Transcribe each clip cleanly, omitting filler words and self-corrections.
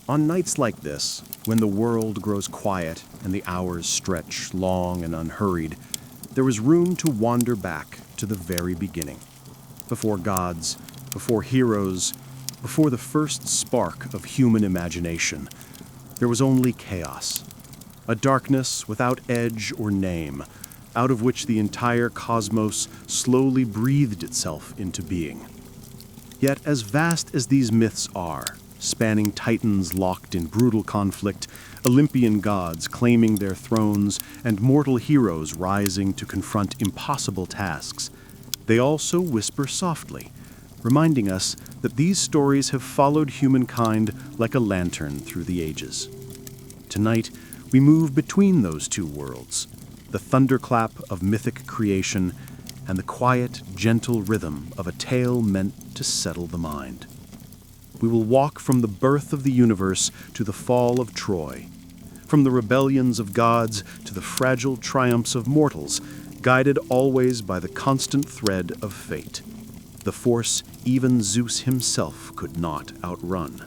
On nights like this, when the world grows quiet and the hours stretch long and unhurried, there is room to wander back to the very beginning. Before gods, before heroes, before the first spark of human imagination, there was only chaos, a darkness without edge or name, out of which the entire cosmos slowly breathed itself into being. Yet as vast as these myths are, spanning titans locked in brutal conflict, Olympian gods claiming their thrones, and mortal heroes rising to confront impossible tasks, they also whisper softly, reminding us that these stories have followed humankind like a lantern through the ages. Tonight, we move between those two worlds, the thunderclap of mythic creation and the quiet, gentle rhythm of a tale meant to settle the mind. We will walk from the birth of the universe to the fall of Troy, from the rebellions of gods to the fragile triumphs of mortals, guided always by the constant thread of fate, the force even Zeus himself could not outrun.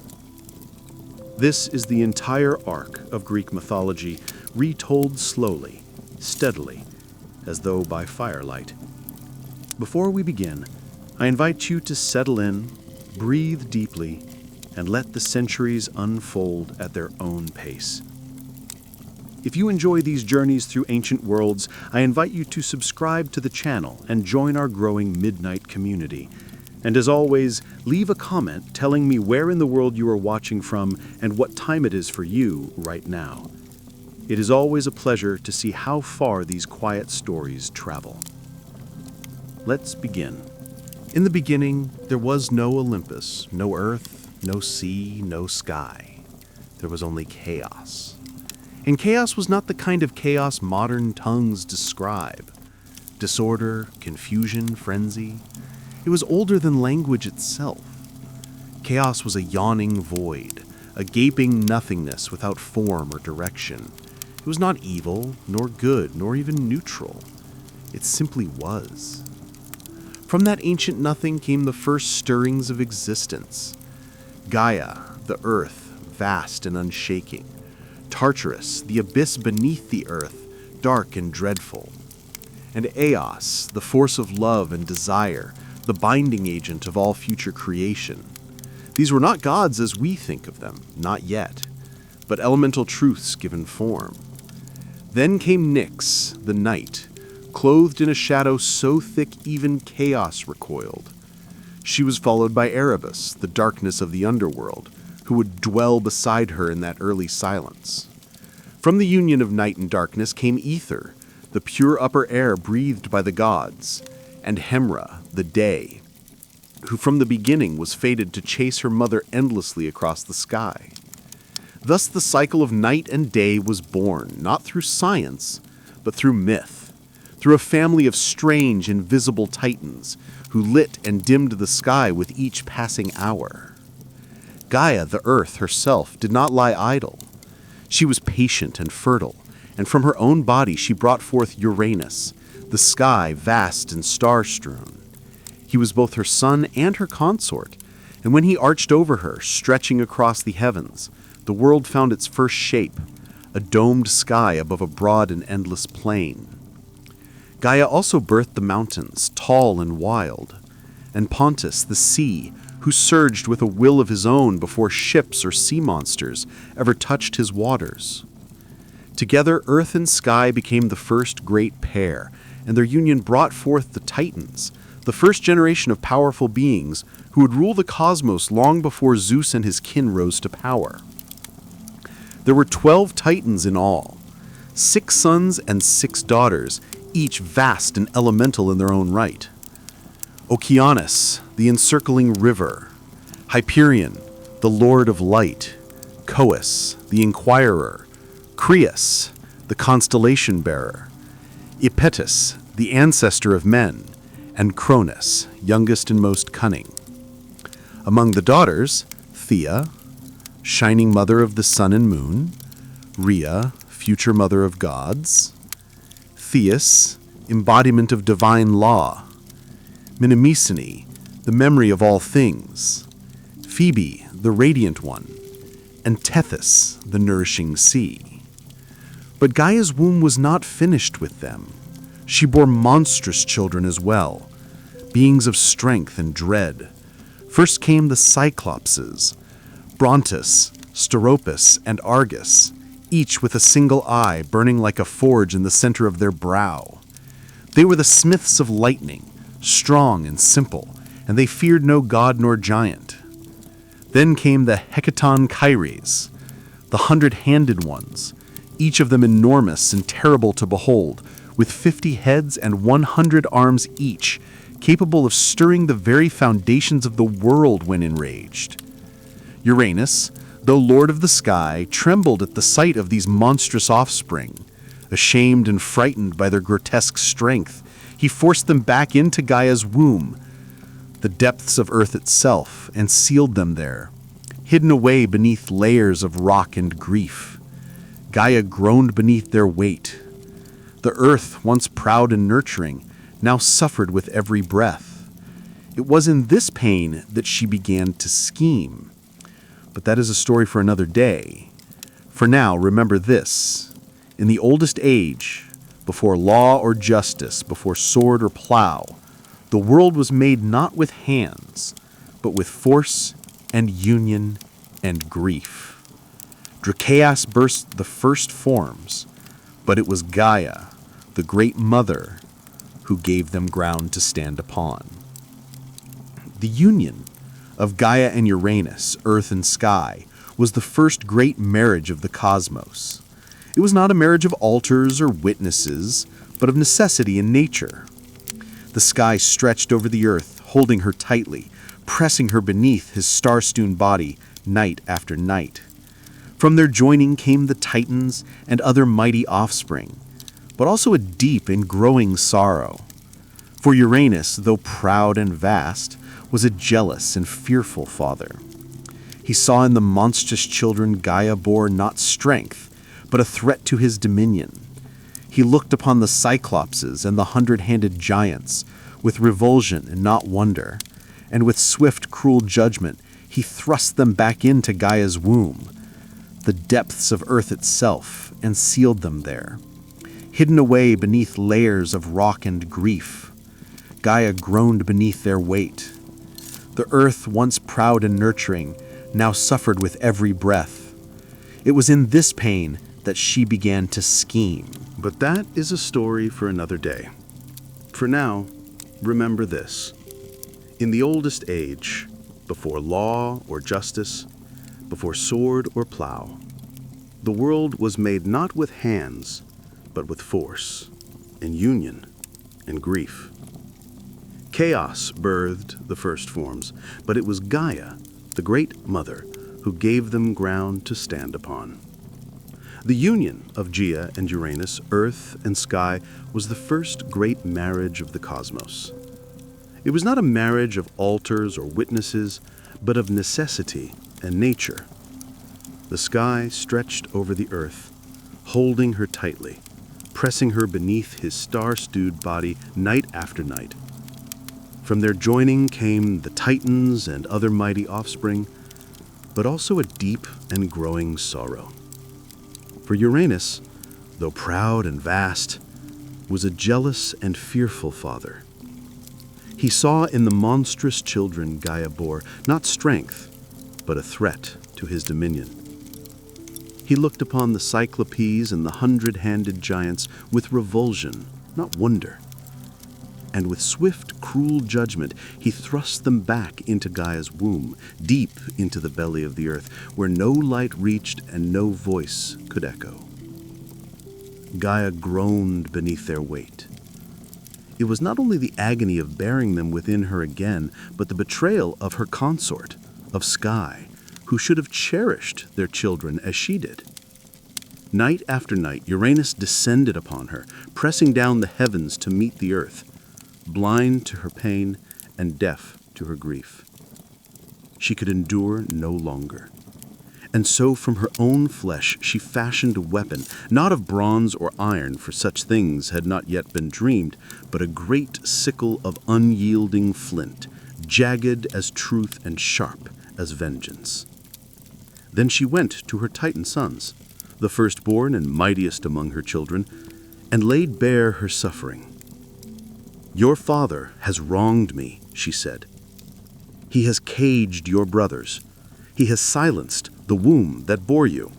This is the entire arc of Greek mythology, retold slowly, steadily, as though by firelight. Before we begin, I invite you to settle in, breathe deeply, and let the centuries unfold at their own pace. If you enjoy these journeys through ancient worlds, I invite you to subscribe to the channel and join our growing Midnight community. And as always, leave a comment telling me where in the world you are watching from and what time it is for you right now. It is always a pleasure to see how far these quiet stories travel. Let's begin. In the beginning, there was no Olympus, no earth, no sea, no sky. There was only chaos. And chaos was not the kind of chaos modern tongues describe. Disorder, confusion, frenzy. It was older than language itself. Chaos was a yawning void, a gaping nothingness without form or direction. It was not evil, nor good, nor even neutral. It simply was. From that ancient nothing came the first stirrings of existence. Gaia, the earth, vast and unshaking. Tartarus, the abyss beneath the earth, dark and dreadful. And Eos, the force of love and desire, the binding agent of all future creation. These were not gods as we think of them, not yet, but elemental truths given form. Then came Nyx, the night, clothed in a shadow so thick even chaos recoiled. She was followed by Erebus, the darkness of the underworld, who would dwell beside her in that early silence. From the union of night and darkness came Ether, the pure upper air breathed by the gods, and Hemra, the day, who from the beginning was fated to chase her mother endlessly across the sky. Thus the cycle of night and day was born, not through science, but through myth, through a family of strange, invisible titans who lit and dimmed the sky with each passing hour. Gaia, the earth herself, did not lie idle. She was patient and fertile, and from her own body she brought forth Uranus, the sky vast and star-strewn. He was both her son and her consort, and when he arched over her, stretching across the heavens, the world found its first shape, a domed sky above a broad and endless plain. Gaia also birthed the mountains, tall and wild, and Pontus, the sea, who surged with a will of his own before ships or sea monsters ever touched his waters. Together, earth and sky became the first great pair, and their union brought forth the Titans, the first generation of powerful beings who would rule the cosmos long before Zeus and his kin rose to power. There were 12 Titans in all, 6 sons and 6 daughters, each vast and elemental in their own right. Oceanus, the encircling river, Hyperion, the lord of light, Cous, the inquirer, Crius, the constellation bearer, Ipetus, the ancestor of men, and Cronus, youngest and most cunning. Among the daughters, Thea, shining mother of the sun and moon, Rhea, future mother of gods, Theus, embodiment of divine law, Mnemosyne, the memory of all things, Phoebe, the radiant one, and Tethys, the nourishing sea. But Gaia's womb was not finished with them. She bore monstrous children as well, beings of strength and dread. First came the Cyclopses, Brontus, Steropus, and Argus, each with a single eye burning like a forge in the center of their brow. They were the smiths of lightning, strong and simple, and they feared no god nor giant. Then came the Hecatonchires, the 100-handed ones, each of them enormous and terrible to behold, with 50 heads and 100 arms each, capable of stirring the very foundations of the world when enraged. Uranus, though lord of the sky, trembled at the sight of these monstrous offspring. Ashamed and frightened by their grotesque strength, he forced them back into Gaia's womb, the depths of earth itself, and sealed them there, hidden away beneath layers of rock and grief. Gaia groaned beneath their weight. The earth, once proud and nurturing, now suffered with every breath. It was in this pain that she began to scheme. But that is a story for another day. For now, remember this. In the oldest age, before law or justice, before sword or plow, the world was made not with hands, but with force and union and grief. Dracaeus burst the first forms, but it was Gaia, the great mother, who gave them ground to stand upon. The union of Gaia and Uranus, earth and sky, was the first great marriage of the cosmos. It was not a marriage of altars or witnesses, but of necessity and nature. The sky stretched over the earth, holding her tightly, pressing her beneath his star-strewn body night after night. From their joining came the Titans and other mighty offspring, but also a deep and growing sorrow. For Uranus, though proud and vast, was a jealous and fearful father. He saw in the monstrous children Gaia bore not strength, but a threat to his dominion. He looked upon the Cyclopses and the 100-handed giants with revulsion and not wonder, and with swift, cruel judgment he thrust them back into Gaia's womb, the depths of earth itself, and sealed them there, hidden away beneath layers of rock and grief. Gaia groaned beneath their weight. The earth, once proud and nurturing, now suffered with every breath. It was in this pain that she began to scheme. But that is a story for another day. For now, remember this. In the oldest age, before law or justice, before sword or plow, the world was made not with hands, but with force, and union, and grief. Chaos birthed the first forms, but it was Gaia, the great mother, who gave them ground to stand upon. The union of Gaia and Uranus, earth and sky, was the first great marriage of the cosmos. It was not a marriage of altars or witnesses, but of necessity and nature. The sky stretched over the earth, holding her tightly, pressing her beneath his star-stewed body night after night. From their joining came the Titans and other mighty offspring, but also a deep and growing sorrow. For Uranus, though proud and vast, was a jealous and fearful father. He saw in the monstrous children Gaia bore not strength, but a threat to his dominion. He looked upon the Cyclopes and the 100-handed giants with revulsion, not wonder. And with swift, cruel judgment, he thrust them back into Gaia's womb, deep into the belly of the earth, where no light reached and no voice could echo. Gaia groaned beneath their weight. It was not only the agony of bearing them within her again, but the betrayal of her consort, of Sky, who should have cherished their children as she did. Night after night, Uranus descended upon her, pressing down the heavens to meet the earth, blind to her pain and deaf to her grief. She could endure no longer. And so from her own flesh she fashioned a weapon, not of bronze or iron, for such things had not yet been dreamed, but a great sickle of unyielding flint, jagged as truth and sharp as vengeance. Then she went to her Titan sons, the firstborn and mightiest among her children, and laid bare her suffering. "Your father has wronged me," she said. "He has caged your brothers. He has silenced the womb that bore you.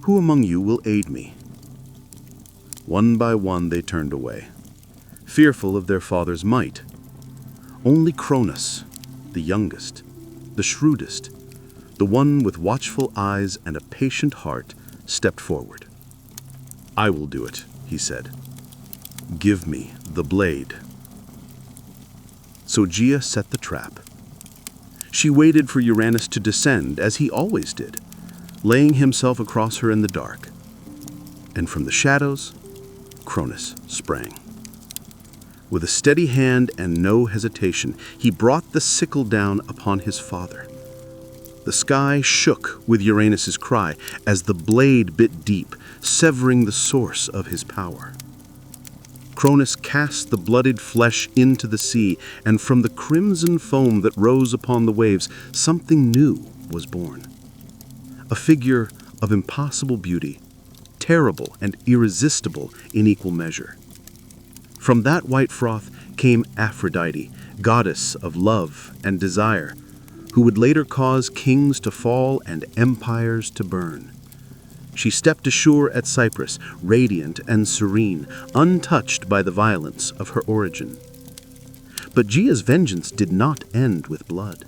Who among you will aid me?" One by one they turned away, fearful of their father's might. Only Cronus, the youngest, the shrewdest, the one with watchful eyes and a patient heart, stepped forward. "I will do it," he said. "Give me the blade." So Gaia set the trap. She waited for Uranus to descend, as he always did, laying himself across her in the dark. And from the shadows, Cronus sprang. With a steady hand and no hesitation, he brought the sickle down upon his father. The sky shook with Uranus's cry as the blade bit deep, severing the source of his power. Cronus cast the blooded flesh into the sea, and from the crimson foam that rose upon the waves, something new was born. A figure of impossible beauty, terrible and irresistible in equal measure. From that white froth came Aphrodite, goddess of love and desire, who would later cause kings to fall and empires to burn. She stepped ashore at Cyprus, radiant and serene, untouched by the violence of her origin. But Gaia's vengeance did not end with blood.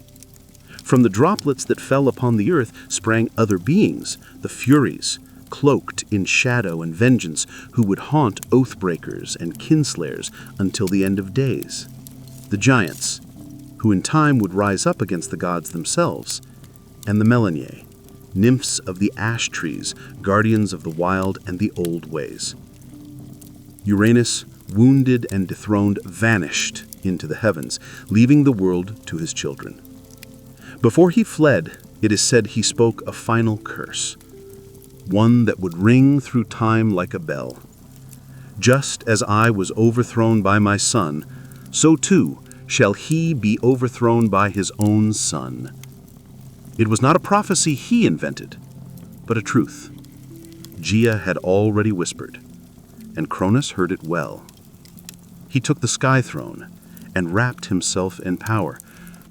From the droplets that fell upon the earth sprang other beings, the Furies, cloaked in shadow and vengeance, who would haunt oathbreakers and kinslayers until the end of days. The giants, who in time would rise up against the gods themselves, and the Melanae, nymphs of the ash trees, guardians of the wild and the old ways. Uranus, wounded and dethroned, vanished into the heavens, leaving the world to his children. Before he fled, it is said he spoke a final curse, one that would ring through time like a bell. "Just as I was overthrown by my son, so too shall he be overthrown by his own son." It was not a prophecy he invented, but a truth. Gaia had already whispered, and Cronus heard it well. He took the sky throne and wrapped himself in power,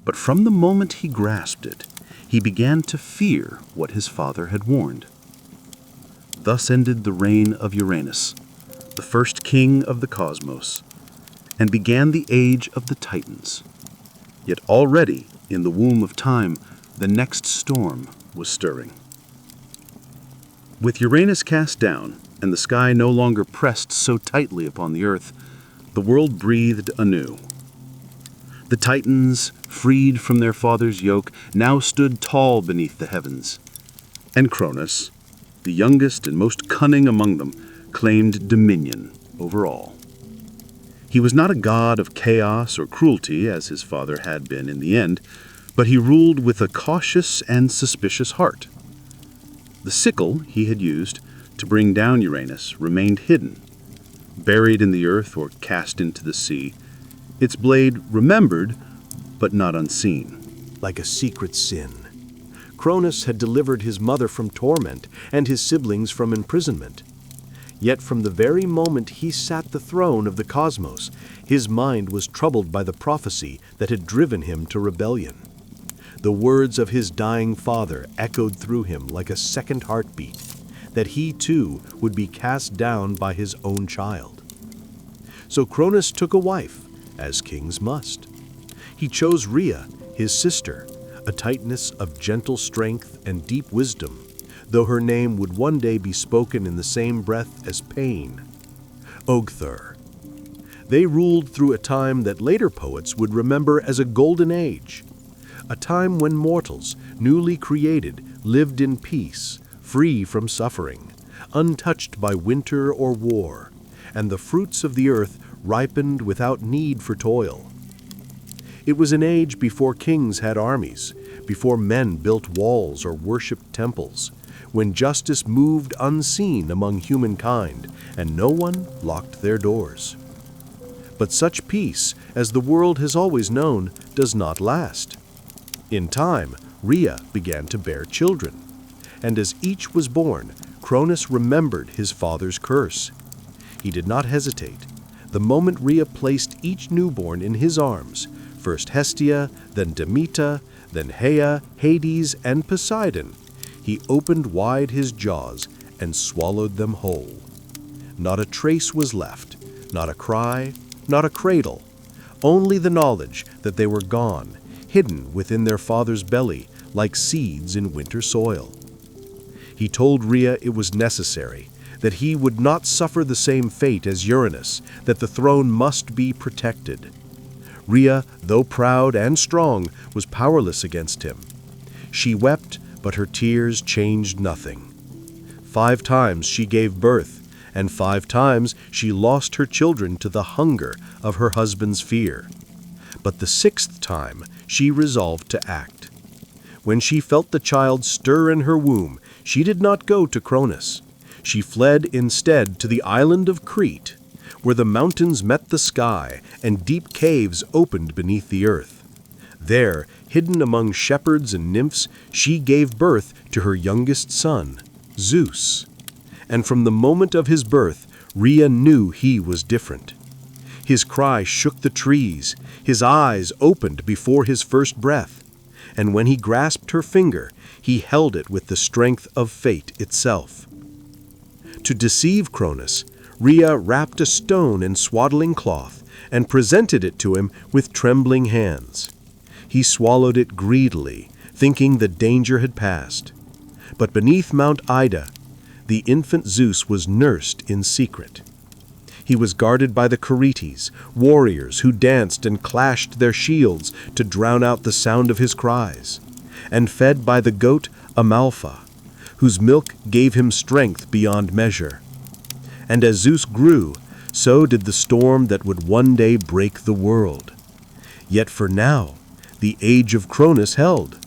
but from the moment he grasped it, he began to fear what his father had warned. Thus ended the reign of Uranus, the first king of the cosmos, and began the age of the Titans. Yet already, in the womb of time, the next storm was stirring. With Uranus cast down, and the sky no longer pressed so tightly upon the earth, the world breathed anew. The Titans, freed from their father's yoke, now stood tall beneath the heavens. And Cronus, the youngest and most cunning among them, claimed dominion over all. He was not a god of chaos or cruelty, as his father had been in the end, but he ruled with a cautious and suspicious heart. The sickle he had used to bring down Uranus remained hidden, buried in the earth or cast into the sea, its blade remembered but not unseen. Like a secret sin, Cronus had delivered his mother from torment and his siblings from imprisonment. Yet from the very moment he sat the throne of the cosmos, his mind was troubled by the prophecy that had driven him to rebellion. The words of his dying father echoed through him like a second heartbeat, that he too would be cast down by his own child. So Cronus took a wife, as kings must. He chose Rhea, his sister, a Titaness of gentle strength and deep wisdom, though her name would one day be spoken in the same breath as pain. Hector. They ruled through a time that later poets would remember as a golden age, a time when mortals, newly created, lived in peace, free from suffering, untouched by winter or war, and the fruits of the earth ripened without need for toil. It was an age before kings had armies, before men built walls or worshipped temples, when justice moved unseen among humankind, and no one locked their doors. But such peace, as the world has always known, does not last. In time, Rhea began to bear children. and as each was born, Cronus remembered his father's curse. He did not hesitate. The moment Rhea placed each newborn in his arms, first Hestia, then Demeter, then Hea, Hades, and Poseidon, he opened wide his jaws and swallowed them whole. Not a trace was left, not a cry, not a cradle, only the knowledge that they were gone, hidden within their father's belly like seeds in winter soil. He told Rhea it was necessary, that he would not suffer the same fate as Uranus, that the throne must be protected. Rhea, though proud and strong, was powerless against him. She wept, but her tears changed nothing. 5 times she gave birth, and 5 times she lost her children to the hunger of her husband's fear. But the 6th time she resolved to act. When she felt the child stir in her womb, she did not go to Cronus. She fled instead to the island of Crete, where the mountains met the sky and deep caves opened beneath the earth. There, hidden among shepherds and nymphs, she gave birth to her youngest son, Zeus. And from the moment of his birth, Rhea knew he was different. His cry shook the trees, his eyes opened before his first breath, and when he grasped her finger, he held it with the strength of fate itself. To deceive Cronus, Rhea wrapped a stone in swaddling cloth and presented it to him with trembling hands. He swallowed it greedily, thinking the danger had passed. But beneath Mount Ida, the infant Zeus was nursed in secret. He was guarded by the Curetes, warriors who danced and clashed their shields to drown out the sound of his cries, and fed by the goat Amalpha, whose milk gave him strength beyond measure. And as Zeus grew, so did the storm that would one day break the world. Yet for now, the age of Cronus held.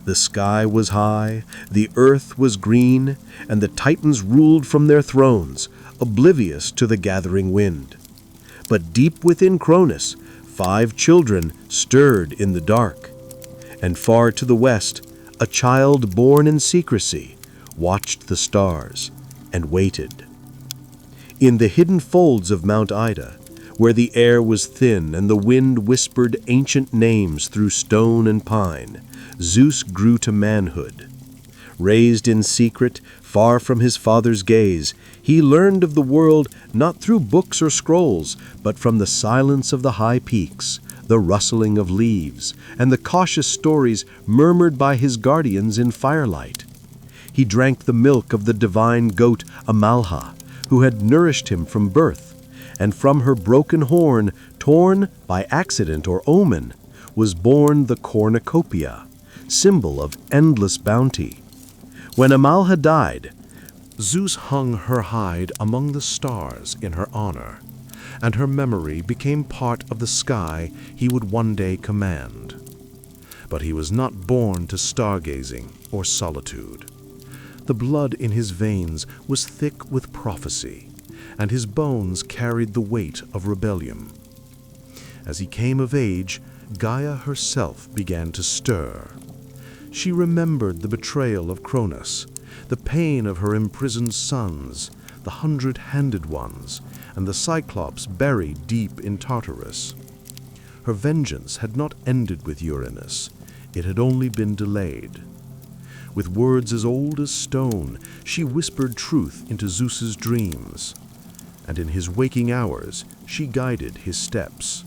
The sky was high, the earth was green, and the Titans ruled from their thrones, oblivious to the gathering wind. But deep within Cronus, 5 children stirred in the dark. And far to the west, a child born in secrecy watched the stars and waited. In the hidden folds of Mount Ida, where the air was thin and the wind whispered ancient names through stone and pine, Zeus grew to manhood. Raised in secret, far from his father's gaze, he learned of the world not through books or scrolls, but from the silence of the high peaks, the rustling of leaves, and the cautious stories murmured by his guardians in firelight. He drank the milk of the divine goat Amalha, who had nourished him from birth, and from her broken horn, torn by accident or omen, was born the cornucopia, symbol of endless bounty. When Amalha died, Zeus hung her hide among the stars in her honor, and her memory became part of the sky he would one day command. But he was not born to stargazing or solitude. The blood in his veins was thick with prophecy, and his bones carried the weight of rebellion. As he came of age, Gaia herself began to stir. She remembered the betrayal of Cronus, the pain of her imprisoned sons, the 100-handed ones, and the Cyclops buried deep in Tartarus. Her vengeance had not ended with Uranus, it had only been delayed. With words as old as stone, she whispered truth into Zeus's dreams, and in his waking hours she guided his steps.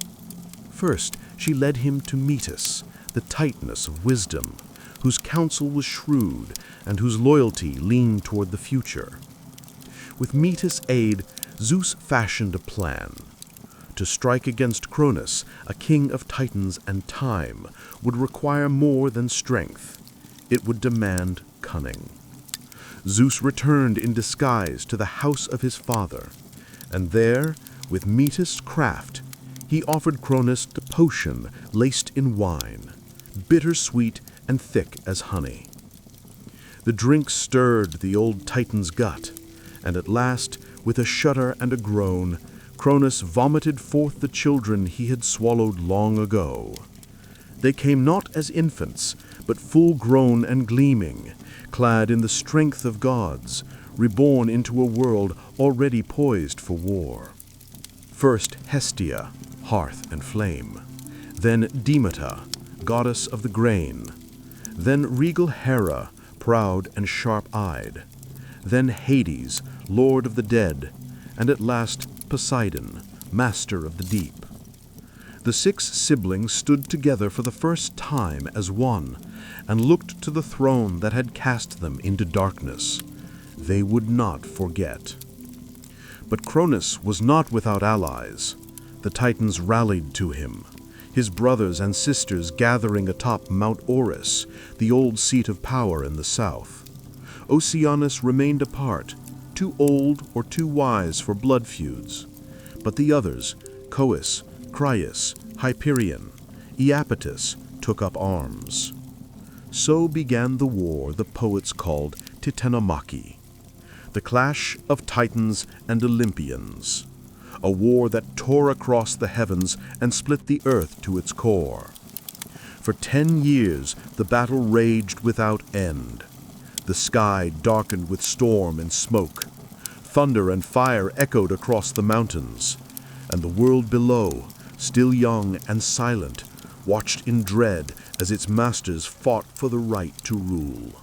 First, she led him to Metis, the Titaness of wisdom, whose counsel was shrewd and whose loyalty leaned toward the future. With Metis' aid, Zeus fashioned a plan. To strike against Cronus, a king of Titans and time, would require more than strength. It would demand cunning. Zeus returned in disguise to the house of his father, and there, with Metis' craft, he offered Cronus the potion laced in wine, bitter-sweet and thick as honey. The drink stirred the old Titan's gut, and at last, with a shudder and a groan, Cronus vomited forth the children he had swallowed long ago. They came not as infants, but full-grown and gleaming, clad in the strength of gods, reborn into a world already poised for war. First Hestia, hearth and flame, then Demeter, goddess of the grain, then regal Hera, proud and sharp-eyed, then Hades, lord of the dead, and at last Poseidon, master of the deep. The 6 siblings stood together for the first time as one, and looked to the throne that had cast them into darkness. They would not forget. But Cronus was not without allies. The Titans rallied to him, his brothers and sisters gathering atop Mount Orus, the old seat of power in the south. Oceanus remained apart, too old or too wise for blood feuds. But the others, Coeus, Crius, Hyperion, Iapetus, took up arms. So began the war the poets called Titanomachy, the clash of Titans and Olympians, a war that tore across the heavens and split the earth to its core. For 10 years the battle raged without end. The sky darkened with storm and smoke. Thunder and fire echoed across the mountains, and the world below, still young and silent, watched in dread as its masters fought for the right to rule.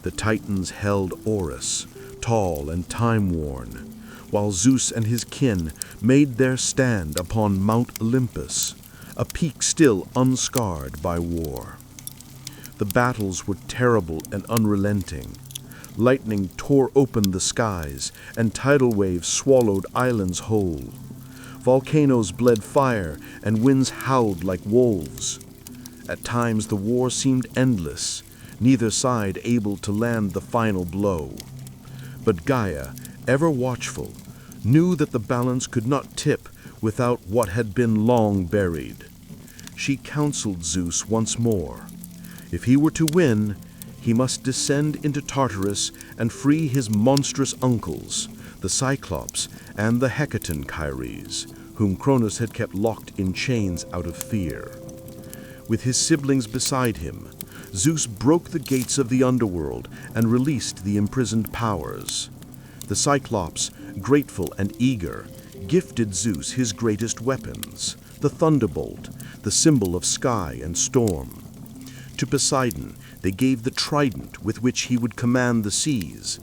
The Titans held Orus, tall and time-worn, while Zeus and his kin made their stand upon Mount Olympus, a peak still unscarred by war. The battles were terrible and unrelenting. Lightning tore open the skies, and tidal waves swallowed islands whole. Volcanoes bled fire, and winds howled like wolves. At times the war seemed endless, neither side able to land the final blow. But Gaia, ever watchful, knew that the balance could not tip without what had been long buried. She counseled Zeus once more. If he were to win, he must descend into Tartarus and free his monstrous uncles, the Cyclops and the Hecatonchires, whom Cronus had kept locked in chains out of fear. With his siblings beside him, Zeus broke the gates of the underworld and released the imprisoned powers. The Cyclops, grateful and eager, gifted Zeus his greatest weapons, the thunderbolt, the symbol of sky and storm. To Poseidon they gave the trident with which he would command the seas,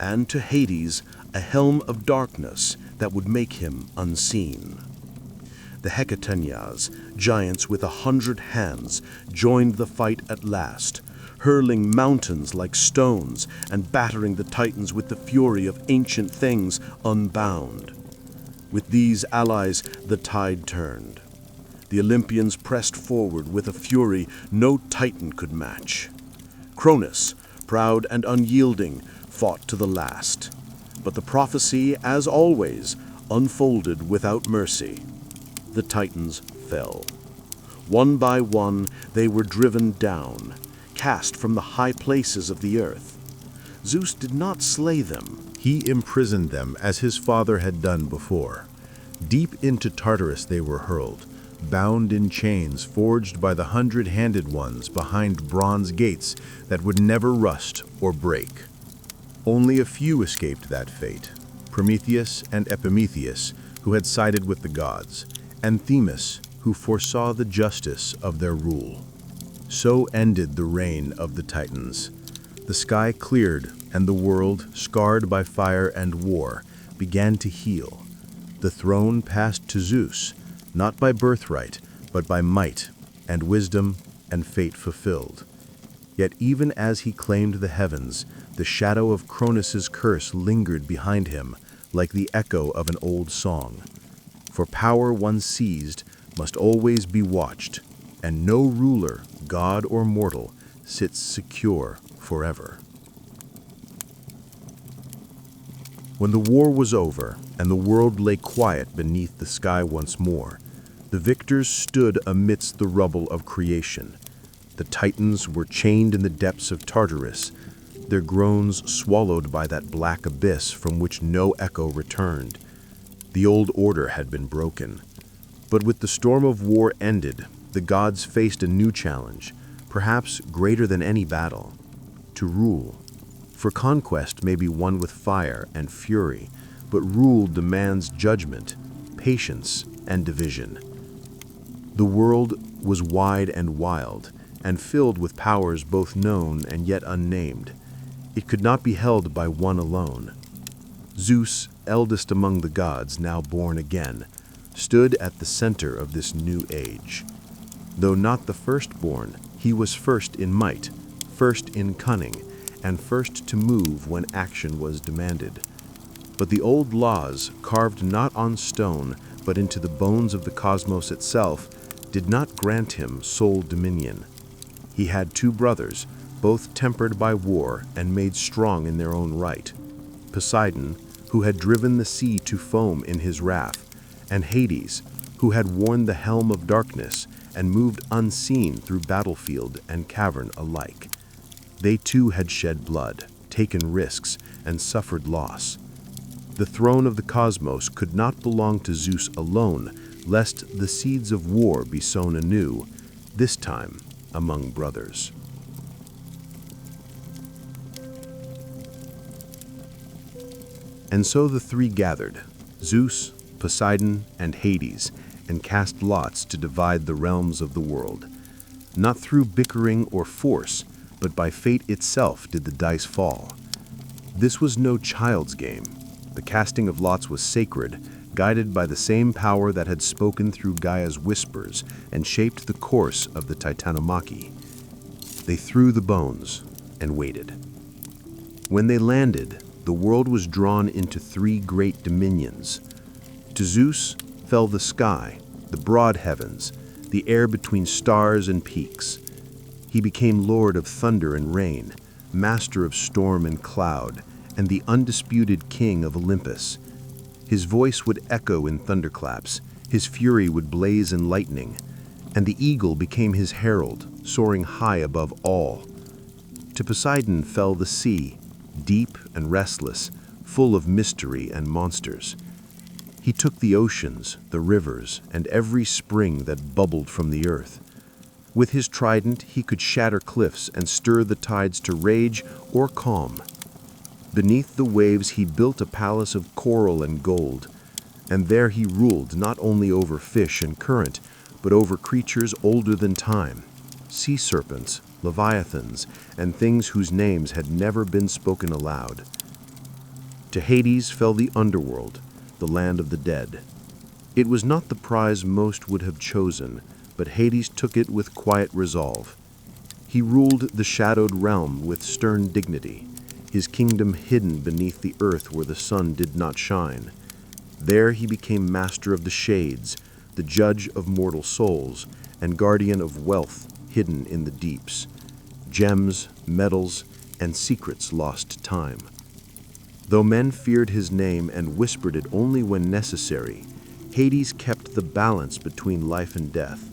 and to Hades a helm of darkness that would make him unseen. The Hecatonians, giants with 100 hands, joined the fight at last, hurling mountains like stones and battering the Titans with the fury of ancient things unbound. With these allies the tide turned. The Olympians pressed forward with a fury no Titan could match. Cronus, proud and unyielding, fought to the last. But the prophecy, as always, unfolded without mercy. The Titans fell. One by one they were driven down, cast from the high places of the earth. Zeus did not slay them. He imprisoned them as his father had done before. Deep into Tartarus they were hurled, bound in chains forged by the 100-handed ones behind bronze gates that would never rust or break. Only a few escaped that fate: Prometheus and Epimetheus, who had sided with the gods, and Themis, who foresaw the justice of their rule. So ended the reign of the Titans. The sky cleared, and the world, scarred by fire and war, began to heal. The throne passed to Zeus, not by birthright, but by might and wisdom and fate fulfilled. Yet even as he claimed the heavens, the shadow of Cronus's curse lingered behind him, like the echo of an old song. For power once seized must always be watched, and no ruler, god or mortal, sits secure forever. When the war was over, and the world lay quiet beneath the sky once more, the victors stood amidst the rubble of creation. The Titans were chained in the depths of Tartarus, their groans swallowed by that black abyss from which no echo returned. The old order had been broken. But with the storm of war ended, the gods faced a new challenge, perhaps greater than any battle: to rule. For conquest may be won with fire and fury, but rule demands judgment, patience, and division. The world was wide and wild, and filled with powers both known and yet unnamed. It could not be held by one alone. Zeus, eldest among the gods, now born again, stood at the center of this new age. Though not the firstborn, he was first in might, first in cunning, and first to move when action was demanded. But the old laws, carved not on stone, but into the bones of the cosmos itself, did not grant him sole dominion. He had two brothers, both tempered by war and made strong in their own right: Poseidon, who had driven the sea to foam in his wrath, and Hades, who had worn the helm of darkness and moved unseen through battlefield and cavern alike. They too had shed blood, taken risks, and suffered loss. The throne of the cosmos could not belong to Zeus alone, lest the seeds of war be sown anew, this time among brothers. And so the three gathered, Zeus, Poseidon, and Hades, and cast lots to divide the realms of the world. Not through bickering or force, but by fate itself did the dice fall. This was no child's game. The casting of lots was sacred, guided by the same power that had spoken through Gaia's whispers and shaped the course of the Titanomachy. They threw the bones and waited. When they landed, the world was drawn into three great dominions. To Zeus fell the sky, the broad heavens, the air between stars and peaks. He became lord of thunder and rain, master of storm and cloud, and the undisputed king of Olympus. His voice would echo in thunderclaps, his fury would blaze in lightning, and the eagle became his herald, soaring high above all. To Poseidon fell the sea, deep and restless, full of mystery and monsters. He took the oceans, the rivers, and every spring that bubbled from the earth. With his trident, he could shatter cliffs and stir the tides to rage or calm. Beneath the waves, he built a palace of coral and gold, and there he ruled not only over fish and current, but over creatures older than time, sea serpents, leviathans, and things whose names had never been spoken aloud. To Hades fell the underworld, the land of the dead. It was not the prize most would have chosen, but Hades took it with quiet resolve. He ruled the shadowed realm with stern dignity, his kingdom hidden beneath the earth where the sun did not shine. There he became master of the shades, the judge of mortal souls, and guardian of wealth hidden in the deeps, gems, metals, and secrets lost to time. Though men feared his name and whispered it only when necessary, Hades kept the balance between life and death,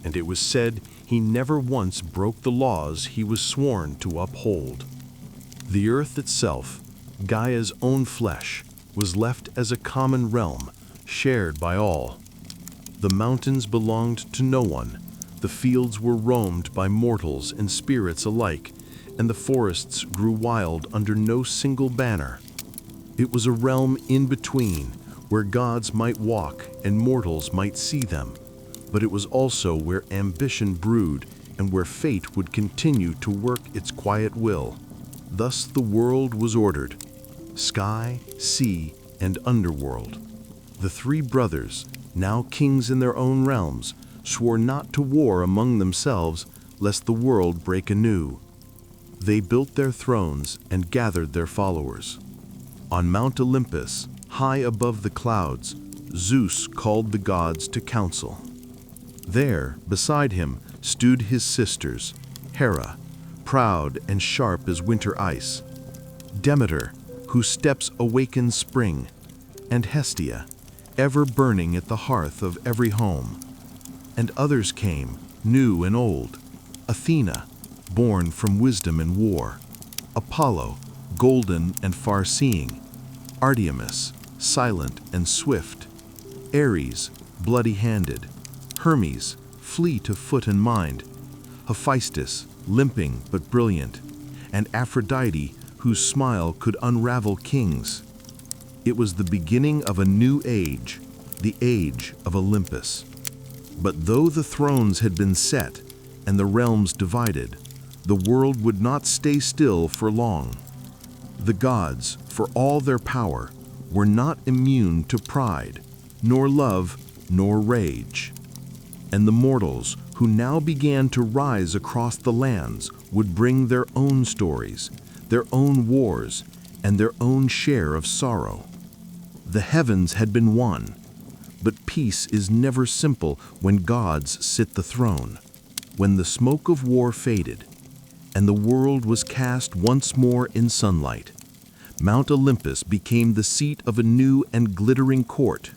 and it was said he never once broke the laws he was sworn to uphold. The earth itself, Gaia's own flesh, was left as a common realm, shared by all. The mountains belonged to no one, the fields were roamed by mortals and spirits alike, and the forests grew wild under no single banner. It was a realm in between, where gods might walk and mortals might see them, but it was also where ambition brewed and where fate would continue to work its quiet will. Thus the world was ordered: sky, sea, and underworld. The three brothers, now kings in their own realms, swore not to war among themselves, lest the world break anew. They built their thrones and gathered their followers. On Mount Olympus, high above the clouds, Zeus called the gods to council. There, beside him, stood his sisters, Hera, proud and sharp as winter ice, Demeter, whose steps awaken spring, and Hestia, ever burning at the hearth of every home. And others came, new and old: Athena, born from wisdom and war; Apollo, golden and far-seeing; Artemis, silent and swift; Ares, bloody-handed; Hermes, fleet of foot and mind, Hephaestus, limping but brilliant, and Aphrodite, whose smile could unravel kings. It was the beginning of a new age, the age of Olympus. But though the thrones had been set and the realms divided, the world would not stay still for long. The gods, for all their power, were not immune to pride, nor love, nor rage. And the mortals, who now began to rise across the lands, would bring their own stories, their own wars, and their own share of sorrow. The heavens had been won, but peace is never simple when gods sit the throne. When the smoke of war faded, and the world was cast once more in sunlight, Mount Olympus became the seat of a new and glittering court.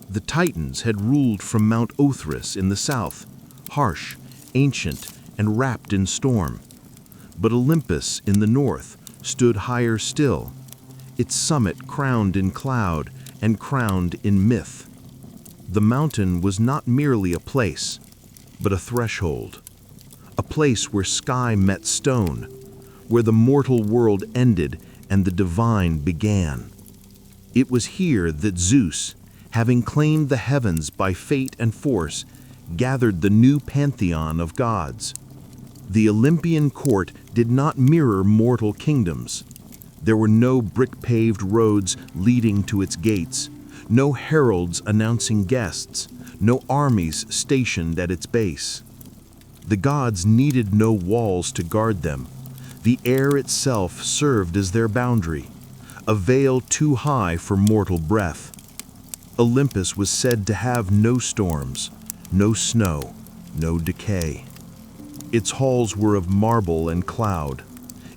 The Titans had ruled from Mount Othrys in the south, harsh, ancient, and wrapped in storm. But Olympus in the north stood higher still, its summit crowned in cloud and crowned in myth. The mountain was not merely a place, but a threshold, a place where sky met stone, where the mortal world ended and the divine began. It was here that Zeus, having claimed the heavens by fate and force, gathered the new pantheon of gods. The Olympian court did not mirror mortal kingdoms. There were no brick-paved roads leading to its gates, no heralds announcing guests, no armies stationed at its base. The gods needed no walls to guard them. The air itself served as their boundary, a veil too high for mortal breath. Olympus was said to have no storms, no snow, no decay. Its halls were of marble and cloud,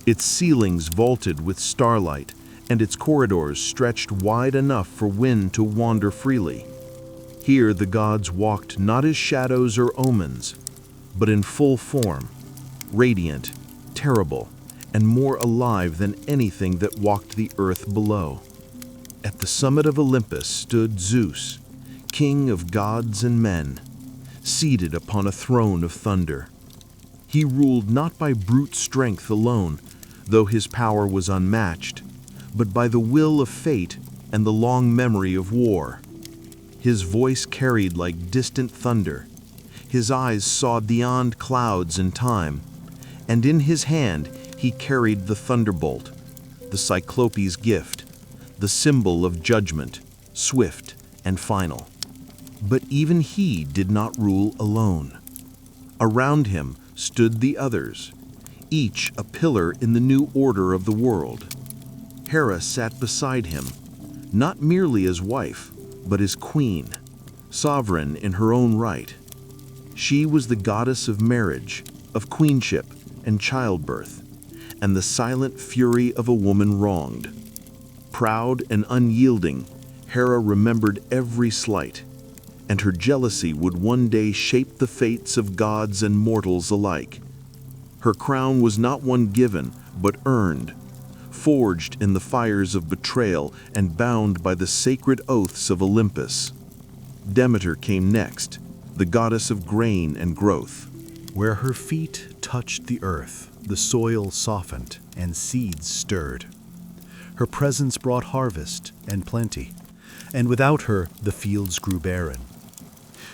its ceilings vaulted with starlight, and its corridors stretched wide enough for wind to wander freely. Here the gods walked not as shadows or omens, but in full form, radiant, terrible, and more alive than anything that walked the earth below. At the summit of Olympus stood Zeus, king of gods and men, seated upon a throne of thunder. He ruled not by brute strength alone, though his power was unmatched, but by the will of fate and the long memory of war. His voice carried like distant thunder. His eyes saw beyond clouds and time, and in his hand he carried the thunderbolt, the Cyclope's gift, the symbol of judgment, swift and final. But even he did not rule alone. Around him stood the others, each a pillar in the new order of the world. Hera sat beside him, not merely as wife, but as queen, sovereign in her own right. She was the goddess of marriage, of queenship, and childbirth, and the silent fury of a woman wronged. Proud and unyielding, Hera remembered every slight, and her jealousy would one day shape the fates of gods and mortals alike. Her crown was not one given, but earned, forged in the fires of betrayal and bound by the sacred oaths of Olympus. Demeter came next, the goddess of grain and growth. Where her feet touched the earth, the soil softened and seeds stirred. Her presence brought harvest and plenty, and without her the fields grew barren.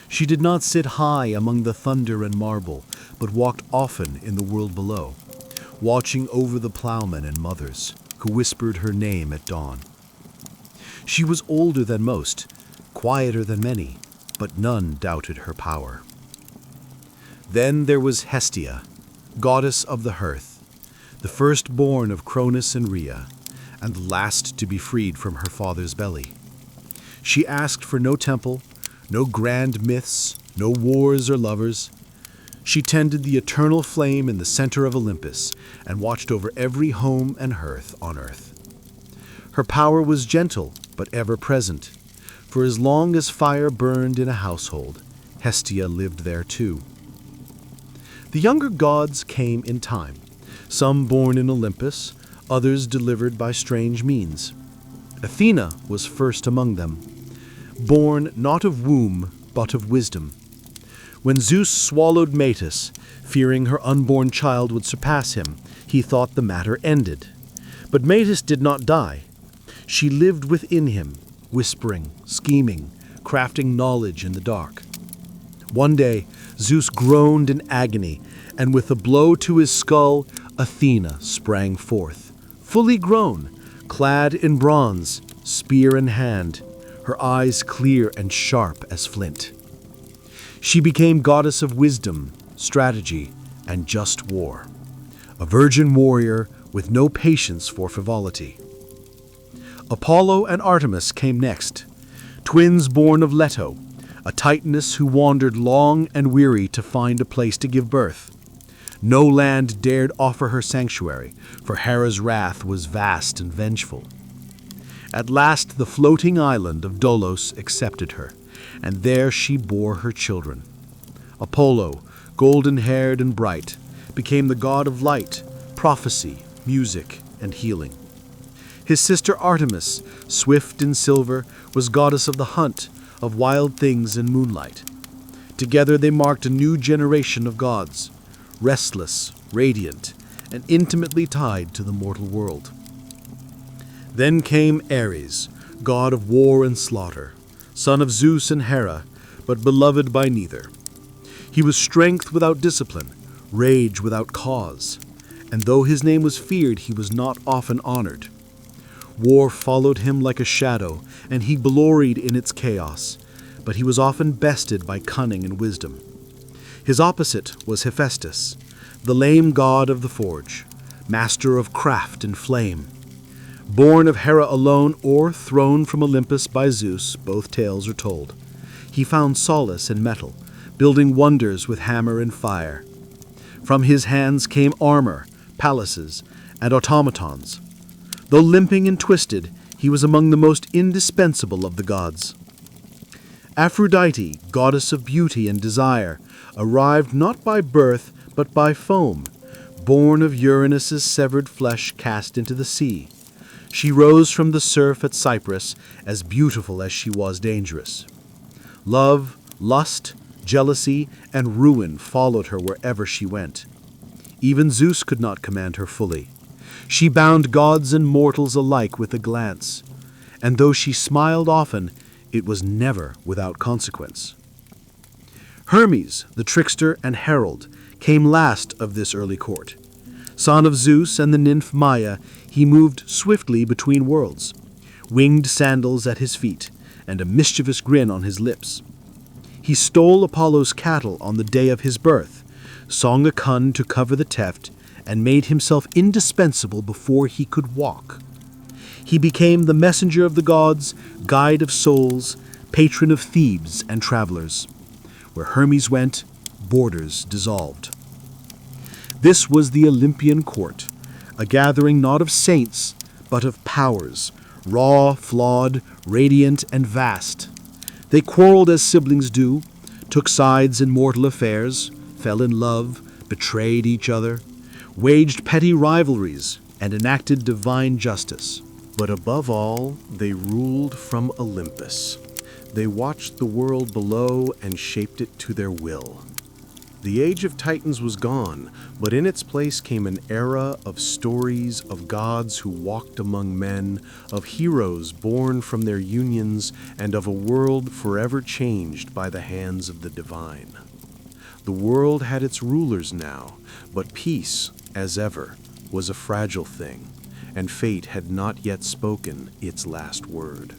She did not sit high among the thunder and marble, but walked often in the world below, watching over the plowmen and mothers who whispered her name at dawn. She was older than most, quieter than many, but none doubted her power. Then there was Hestia, goddess of the hearth, the firstborn of Cronus and Rhea, and the last to be freed from her father's belly. She asked for no temple, no grand myths, no wars or lovers. She tended the eternal flame in the center of Olympus and watched over every home and hearth on earth. Her power was gentle but ever present, for as long as fire burned in a household, Hestia lived there too. The younger gods came in time, some born in Olympus, others delivered by strange means. Athena was first among them, born not of womb but of wisdom. When Zeus swallowed Metis, fearing her unborn child would surpass him, he thought the matter ended. But Metis did not die. She lived within him, whispering, scheming, crafting knowledge in the dark. One day, Zeus groaned in agony, and with a blow to his skull, Athena sprang forth, fully grown, clad in bronze, spear in hand, her eyes clear and sharp as flint. She became goddess of wisdom, strategy, and just war, a virgin warrior with no patience for frivolity. Apollo and Artemis came next, twins born of Leto, a Titaness who wandered long and weary to find a place to give birth. No land dared offer her sanctuary, for Hera's wrath was vast and vengeful. At last the floating island of Dolos accepted her, and there she bore her children. Apollo, golden-haired and bright, became the god of light, prophecy, music, and healing. His sister Artemis, swift in silver, was goddess of the hunt, of wild things and moonlight. Together they marked a new generation of gods, restless, radiant, and intimately tied to the mortal world. Then came Ares, god of war and slaughter, son of Zeus and Hera, but beloved by neither. He was strength without discipline, rage without cause, and though his name was feared, he was not often honored. War followed him like a shadow, and he gloried in its chaos, but he was often bested by cunning and wisdom. His opposite was Hephaestus, the lame god of the forge, master of craft and flame. Born of Hera alone or thrown from Olympus by Zeus, both tales are told, he found solace in metal, building wonders with hammer and fire. From his hands came armor, palaces, and automatons. Though limping and twisted, he was among the most indispensable of the gods. Aphrodite, goddess of beauty and desire, arrived not by birth but by foam, born of Uranus's severed flesh cast into the sea. She rose from the surf at Cyprus, as beautiful as she was dangerous. Love, lust, jealousy, and ruin followed her wherever she went. Even Zeus could not command her fully. She bound gods and mortals alike with a glance, and though she smiled often, it was never without consequence. Hermes, the trickster and herald, came last of this early court. Son of Zeus and the nymph Maia, he moved swiftly between worlds, winged sandals at his feet, and a mischievous grin on his lips. He stole Apollo's cattle on the day of his birth, song a cun to cover the theft, and made himself indispensable before he could walk. He became the messenger of the gods, guide of souls, patron of thieves and travelers. Where Hermes went, borders dissolved. This was the Olympian court, a gathering not of saints, but of powers, raw, flawed, radiant, and vast. They quarreled as siblings do, took sides in mortal affairs, fell in love, betrayed each other, waged petty rivalries, and enacted divine justice. But above all, they ruled from Olympus. They watched the world below and shaped it to their will. The age of Titans was gone, but in its place came an era of stories of gods who walked among men, of heroes born from their unions, and of a world forever changed by the hands of the divine. The world had its rulers now, but peace, as ever, was a fragile thing, and fate had not yet spoken its last word.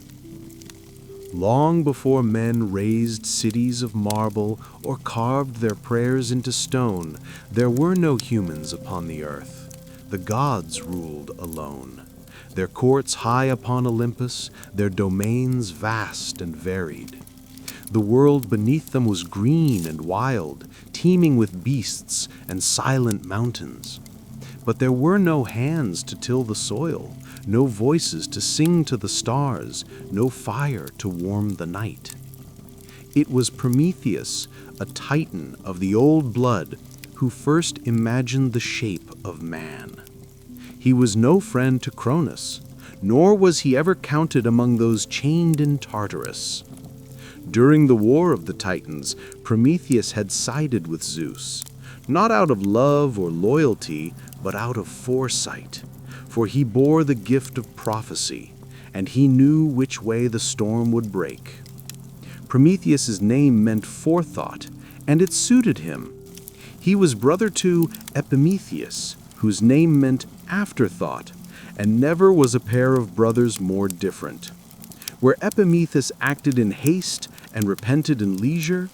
Long before men raised cities of marble or carved their prayers into stone, there were no humans upon the earth. The gods ruled alone. Their courts high upon Olympus, their domains vast and varied. The world beneath them was green and wild, teeming with beasts and silent mountains. But there were no hands to till the soil, no voices to sing to the stars, no fire to warm the night. It was Prometheus, a titan of the old blood, who first imagined the shape of man. He was no friend to Cronus, nor was he ever counted among those chained in Tartarus. During the War of the Titans, Prometheus had sided with Zeus, not out of love or loyalty, but out of foresight, for he bore the gift of prophecy, and he knew which way the storm would break. Prometheus's name meant forethought, and it suited him. He was brother to Epimetheus, whose name meant afterthought, and never was a pair of brothers more different. Where Epimetheus acted in haste and repented in leisure,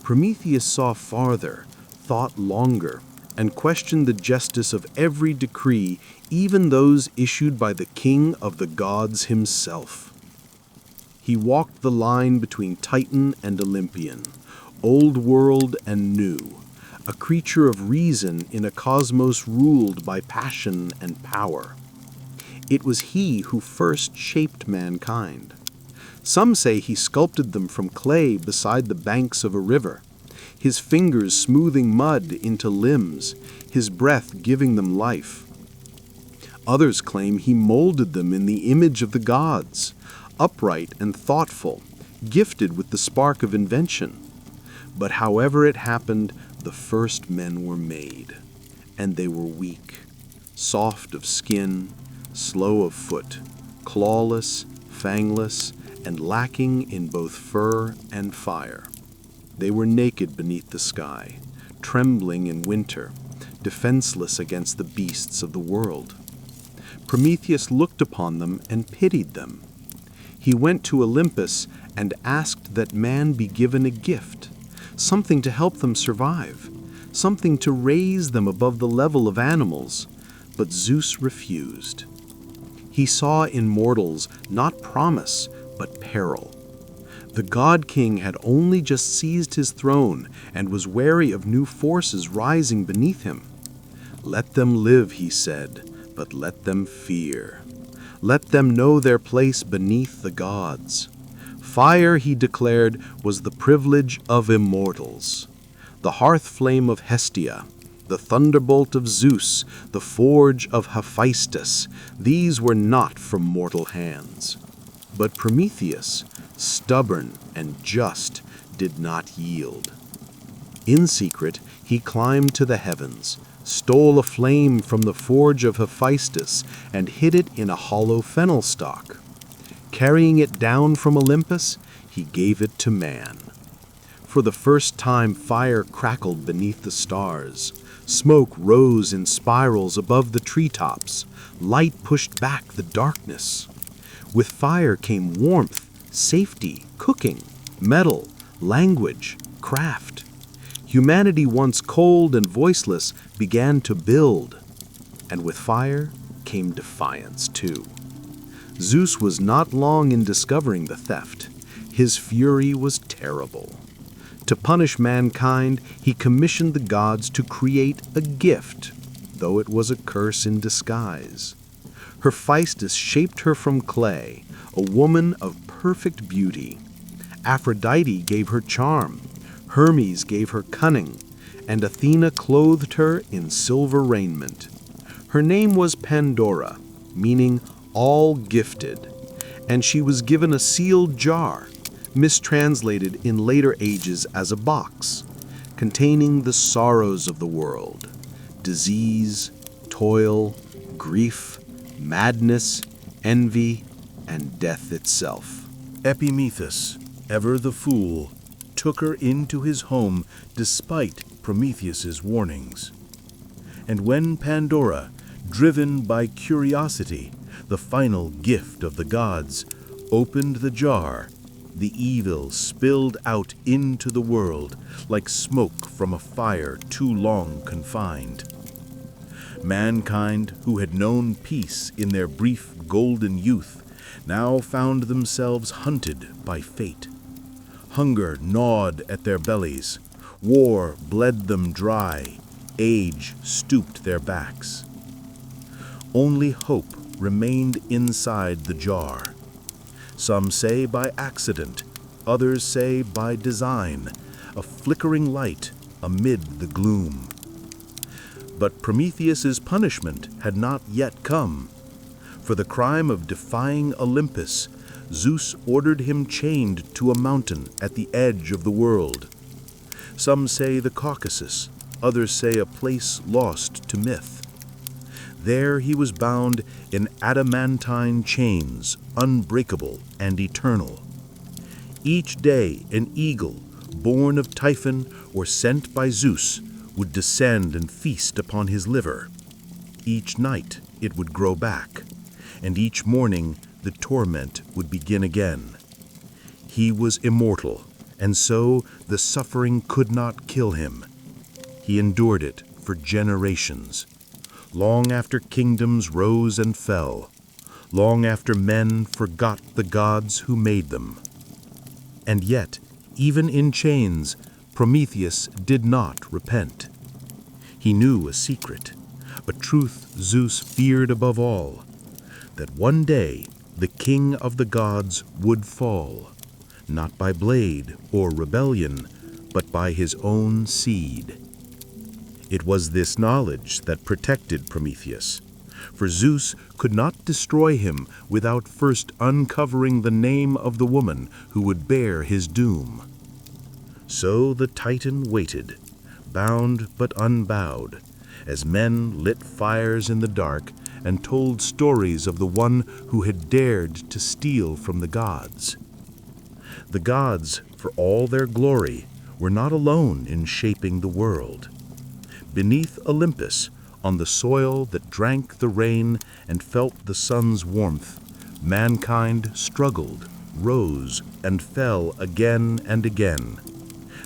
Prometheus saw farther, thought longer, and questioned the justice of every decree, even those issued by the king of the gods himself. He walked the line between Titan and Olympian, old world and new, a creature of reason in a cosmos ruled by passion and power. It was he who first shaped mankind. Some say he sculpted them from clay beside the banks of a river, his fingers smoothing mud into limbs, his breath giving them life. Others claim he molded them in the image of the gods, upright and thoughtful, gifted with the spark of invention. But however it happened, the first men were made, and they were weak, soft of skin, slow of foot, clawless, fangless, and lacking in both fur and fire. They were naked beneath the sky, trembling in winter, defenseless against the beasts of the world. Prometheus looked upon them and pitied them. He went to Olympus and asked that man be given a gift, something to help them survive, something to raise them above the level of animals, but Zeus refused. He saw in mortals not promise, but peril. The god-king had only just seized his throne and was wary of new forces rising beneath him. Let them live, he said, but let them fear. Let them know their place beneath the gods. Fire, he declared, was the privilege of immortals. The hearth flame of Hestia, the thunderbolt of Zeus, the forge of Hephaestus, these were not from mortal hands. But Prometheus, stubborn and just, did not yield. In secret, he climbed to the heavens, stole a flame from the forge of Hephaestus, and hid it in a hollow fennel stalk. Carrying it down from Olympus, he gave it to man. For the first time, fire crackled beneath the stars. Smoke rose in spirals above the treetops. Light pushed back the darkness. With fire came warmth, safety, cooking, metal, language, craft. Humanity, once cold and voiceless, began to build. And with fire came defiance too. Zeus was not long in discovering the theft. His fury was terrible. To punish mankind, he commissioned the gods to create a gift, though it was a curse in disguise. Hephaestus shaped her from clay, a woman of perfect beauty. Aphrodite gave her charm, Hermes gave her cunning, and Athena clothed her in silver raiment. Her name was Pandora, meaning all gifted, and she was given a sealed jar, mistranslated in later ages as a box, containing the sorrows of the world, disease, toil, grief, madness, envy, and death itself. Epimetheus, ever the fool, took her into his home despite Prometheus's warnings. And when Pandora, driven by curiosity, the final gift of the gods, opened the jar, the evil spilled out into the world like smoke from a fire too long confined. Mankind, who had known peace in their brief golden youth, now found themselves hunted by fate. Hunger gnawed at their bellies, war bled them dry, age stooped their backs. Only hope remained inside the jar. Some say by accident, others say by design, a flickering light amid the gloom. But Prometheus's punishment had not yet come. For the crime of defying Olympus, Zeus ordered him chained to a mountain at the edge of the world. Some say the Caucasus, others say a place lost to myth. There he was bound in adamantine chains, unbreakable and eternal. Each day an eagle, born of Typhon or sent by Zeus, would descend and feast upon his liver. Each night it would grow back, and each morning the torment would begin again. He was immortal, and so the suffering could not kill him. He endured it for generations, long after kingdoms rose and fell, long after men forgot the gods who made them. And yet, even in chains, Prometheus did not repent. He knew a secret, a truth Zeus feared above all, that one day the king of the gods would fall, not by blade or rebellion, but by his own seed. It was this knowledge that protected Prometheus, for Zeus could not destroy him without first uncovering the name of the woman who would bear his doom. So the Titan waited, bound but unbowed, as men lit fires in the dark and told stories of the one who had dared to steal from the gods. The gods, for all their glory, were not alone in shaping the world. Beneath Olympus, on the soil that drank the rain and felt the sun's warmth, mankind struggled, rose, and fell again and again,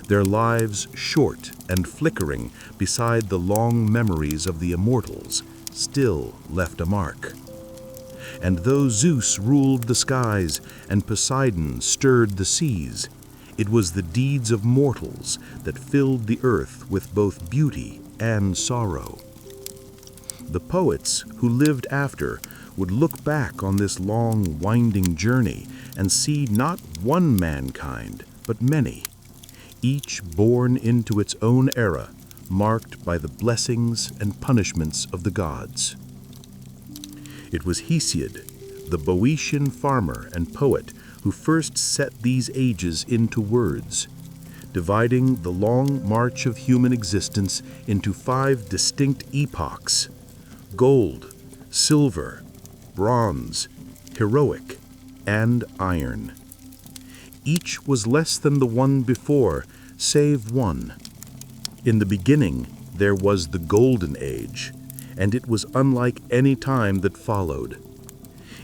their lives short and flickering beside the long memories of the immortals, still left a mark. And though Zeus ruled the skies and Poseidon stirred the seas, it was the deeds of mortals that filled the earth with both beauty and sorrow. The poets who lived after would look back on this long, winding journey and see not one mankind, but many, each born into its own era, marked by the blessings and punishments of the gods. It was Hesiod, the Boeotian farmer and poet, who first set these ages into words, dividing the long march of human existence into 5 distinct epochs: gold, silver, bronze, heroic, and iron. Each was less than the one before, save one. In the beginning, there was the Golden Age, and it was unlike any time that followed.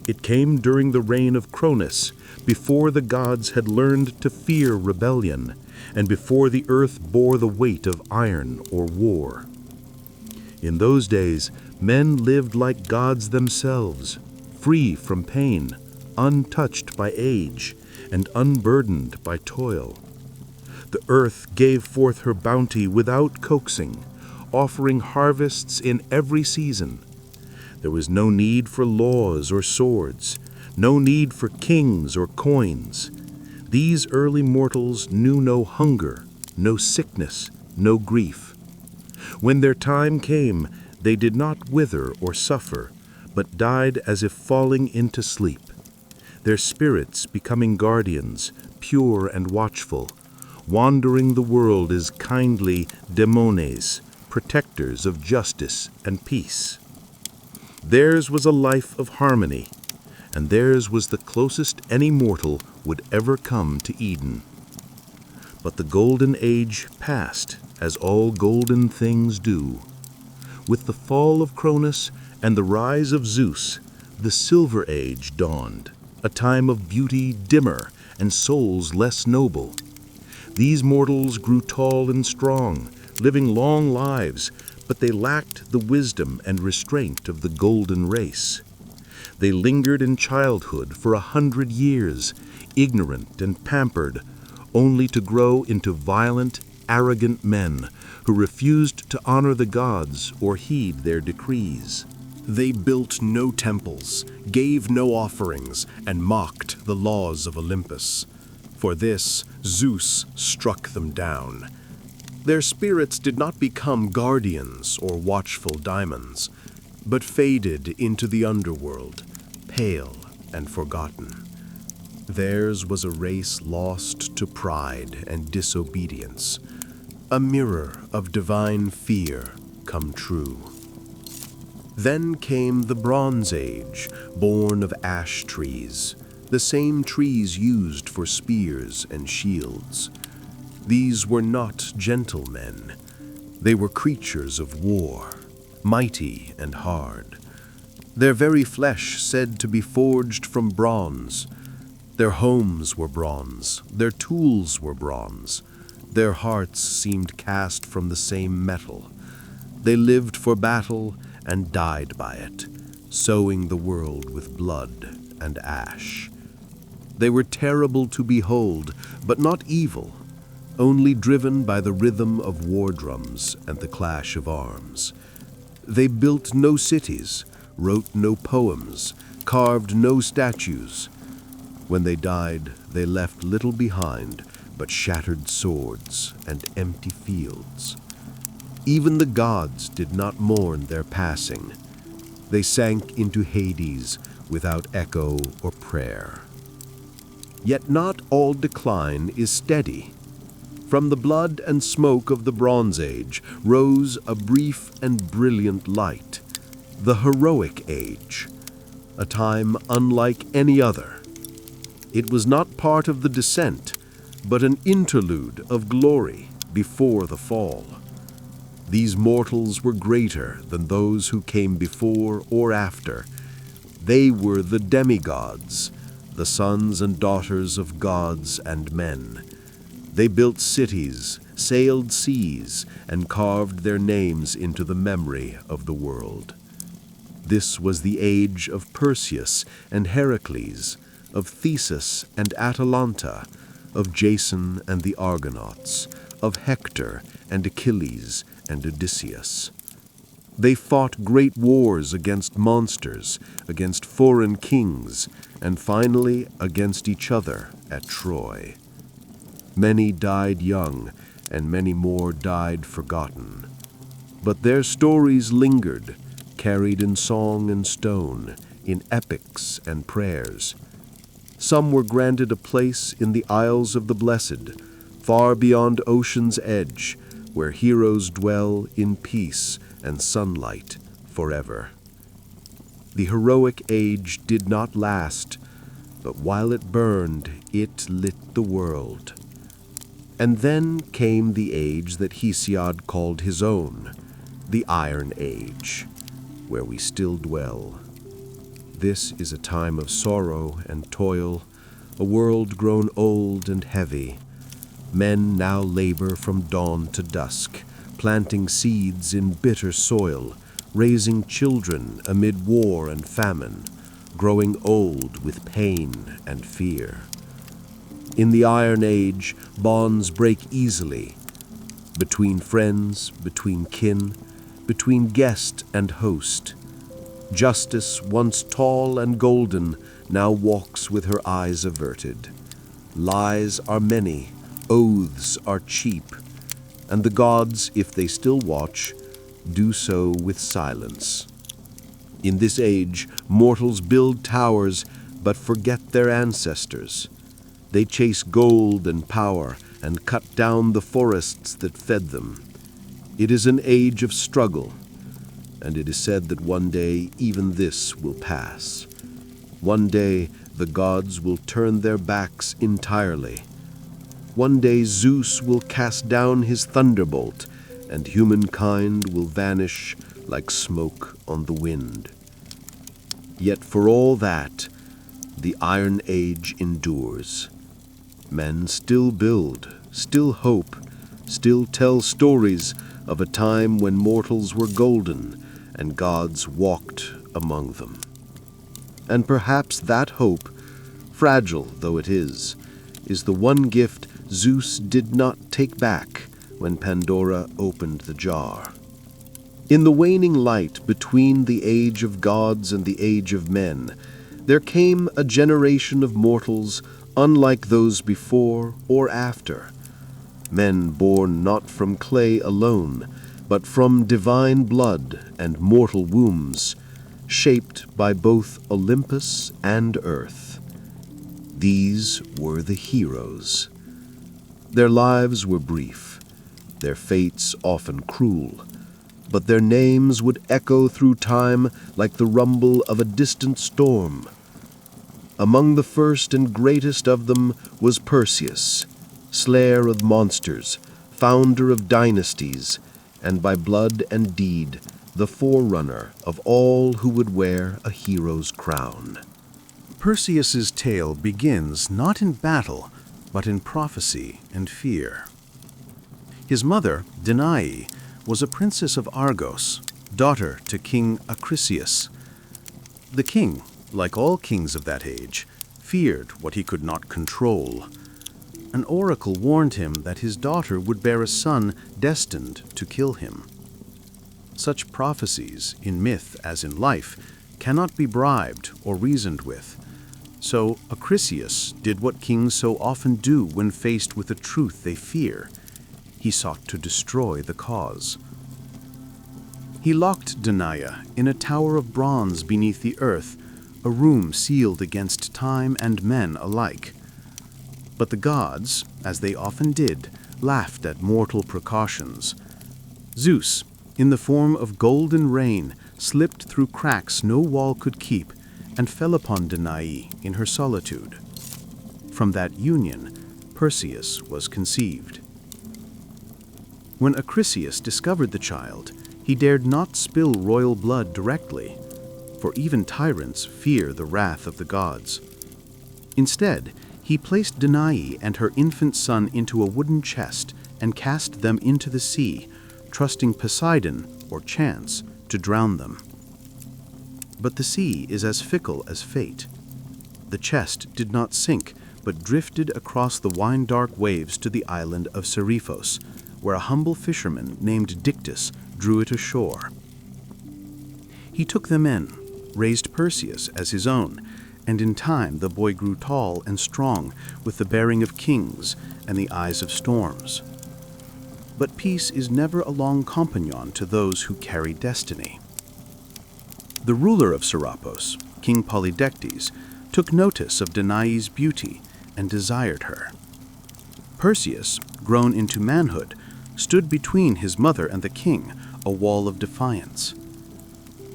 It came during the reign of Cronus, before the gods had learned to fear rebellion, and before the earth bore the weight of iron or war. In those days, men lived like gods themselves, free from pain, untouched by age, and unburdened by toil. The earth gave forth her bounty without coaxing, offering harvests in every season. There was no need for laws or swords, no need for kings or coins. These early mortals knew no hunger, no sickness, no grief. When their time came, they did not wither or suffer, but died as if falling into sleep, their spirits becoming guardians, pure and watchful, wandering the world as kindly demones, protectors of justice and peace. Theirs was a life of harmony, and theirs was the closest any mortal would ever come to Eden. But the Golden Age passed, as all golden things do. With the fall of Cronus and the rise of Zeus, the Silver Age dawned, a time of beauty dimmer and souls less noble. These mortals grew tall and strong, living long lives, but they lacked the wisdom and restraint of the golden race. They lingered in childhood for 100 years, ignorant and pampered, only to grow into violent, arrogant men who refused to honor the gods or heed their decrees. They built no temples, gave no offerings, and mocked the laws of Olympus. For this, Zeus struck them down. Their spirits did not become guardians or watchful daimons, but faded into the underworld, pale and forgotten. Theirs was a race lost to pride and disobedience, a mirror of divine fear come true. Then came the Bronze Age, born of ash trees, the same trees used for spears and shields. These were not gentle men. They were creatures of war, mighty and hard. Their very flesh said to be forged from bronze. Their homes were bronze, their tools were bronze. Their hearts seemed cast from the same metal. They lived for battle and died by it, sowing the world with blood and ash. They were terrible to behold, but not evil, only driven by the rhythm of war drums and the clash of arms. They built no cities, wrote no poems, carved no statues. When they died, they left little behind but shattered swords and empty fields. Even the gods did not mourn their passing. They sank into Hades without echo or prayer. Yet not all decline is steady. From the blood and smoke of the Bronze Age rose a brief and brilliant light, the heroic age, a time unlike any other. It was not part of the descent, but an interlude of glory before the fall. These mortals were greater than those who came before or after. They were the demigods, the sons and daughters of gods and men. They built cities, sailed seas, and carved their names into the memory of the world. This was the age of Perseus and Heracles, of Theseus and Atalanta, of Jason and the Argonauts, of Hector and Achilles and Odysseus. They fought great wars against monsters, against foreign kings, and finally against each other at Troy. Many died young, and many more died forgotten. But their stories lingered, carried in song and stone, in epics and prayers. Some were granted a place in the Isles of the Blessed, far beyond ocean's edge, where heroes dwell in peace and sunlight forever. The heroic age did not last, but while it burned, it lit the world. And then came the age that Hesiod called his own, the Iron Age, where we still dwell. This is a time of sorrow and toil, a world grown old and heavy. Men now labor from dawn to dusk, planting seeds in bitter soil, raising children amid war and famine, growing old with pain and fear. In the Iron Age, bonds break easily, between friends, between kin, between guest and host. Justice, once tall and golden, now walks with her eyes averted. Lies are many, oaths are cheap, and the gods, if they still watch, do so with silence. In this age, mortals build towers but forget their ancestors. They chase gold and power and cut down the forests that fed them. It is an age of struggle, and it is said that one day even this will pass. One day the gods will turn their backs entirely. One day Zeus will cast down his thunderbolt, and humankind will vanish like smoke on the wind. Yet for all that, the Iron Age endures. Men still build, still hope, still tell stories of a time when mortals were golden and gods walked among them. And perhaps that hope, fragile though it is the one gift Zeus did not take back when Pandora opened the jar. In the waning light between the age of gods and the age of men, there came a generation of mortals unlike those before or after, men born not from clay alone, but from divine blood and mortal wombs, shaped by both Olympus and earth. These were the heroes. Their lives were brief, their fates often cruel, but their names would echo through time like the rumble of a distant storm. Among the first and greatest of them was Perseus, slayer of monsters, founder of dynasties, and by blood and deed, the forerunner of all who would wear a hero's crown. Perseus's tale begins not in battle, but in prophecy and fear. His mother, Danae, was a princess of Argos, daughter to King Acrisius. The king, like all kings of that age, feared what he could not control. An oracle warned him that his daughter would bear a son destined to kill him. Such prophecies, in myth as in life, cannot be bribed or reasoned with. So Acrisius did what kings so often do when faced with a truth they fear. He sought to destroy the cause. He locked Danae in a tower of bronze beneath the earth, a room sealed against time and men alike. But the gods, as they often did, laughed at mortal precautions. Zeus, in the form of golden rain, slipped through cracks no wall could keep, and fell upon Danae in her solitude. From that union, Perseus was conceived. When Acrisius discovered the child, he dared not spill royal blood directly, for even tyrants fear the wrath of the gods. Instead, he placed Danae and her infant son into a wooden chest and cast them into the sea, trusting Poseidon, or chance, to drown them. But the sea is as fickle as fate. The chest did not sink, but drifted across the wine-dark waves to the island of Seriphos, where a humble fisherman named Dictys drew it ashore. He took them in, raised Perseus as his own, and in time the boy grew tall and strong, with the bearing of kings and the eyes of storms. But peace is never a long companion to those who carry destiny. The ruler of Serapos, King Polydectes, took notice of Danae's beauty and desired her. Perseus, grown into manhood, stood between his mother and the king, a wall of defiance.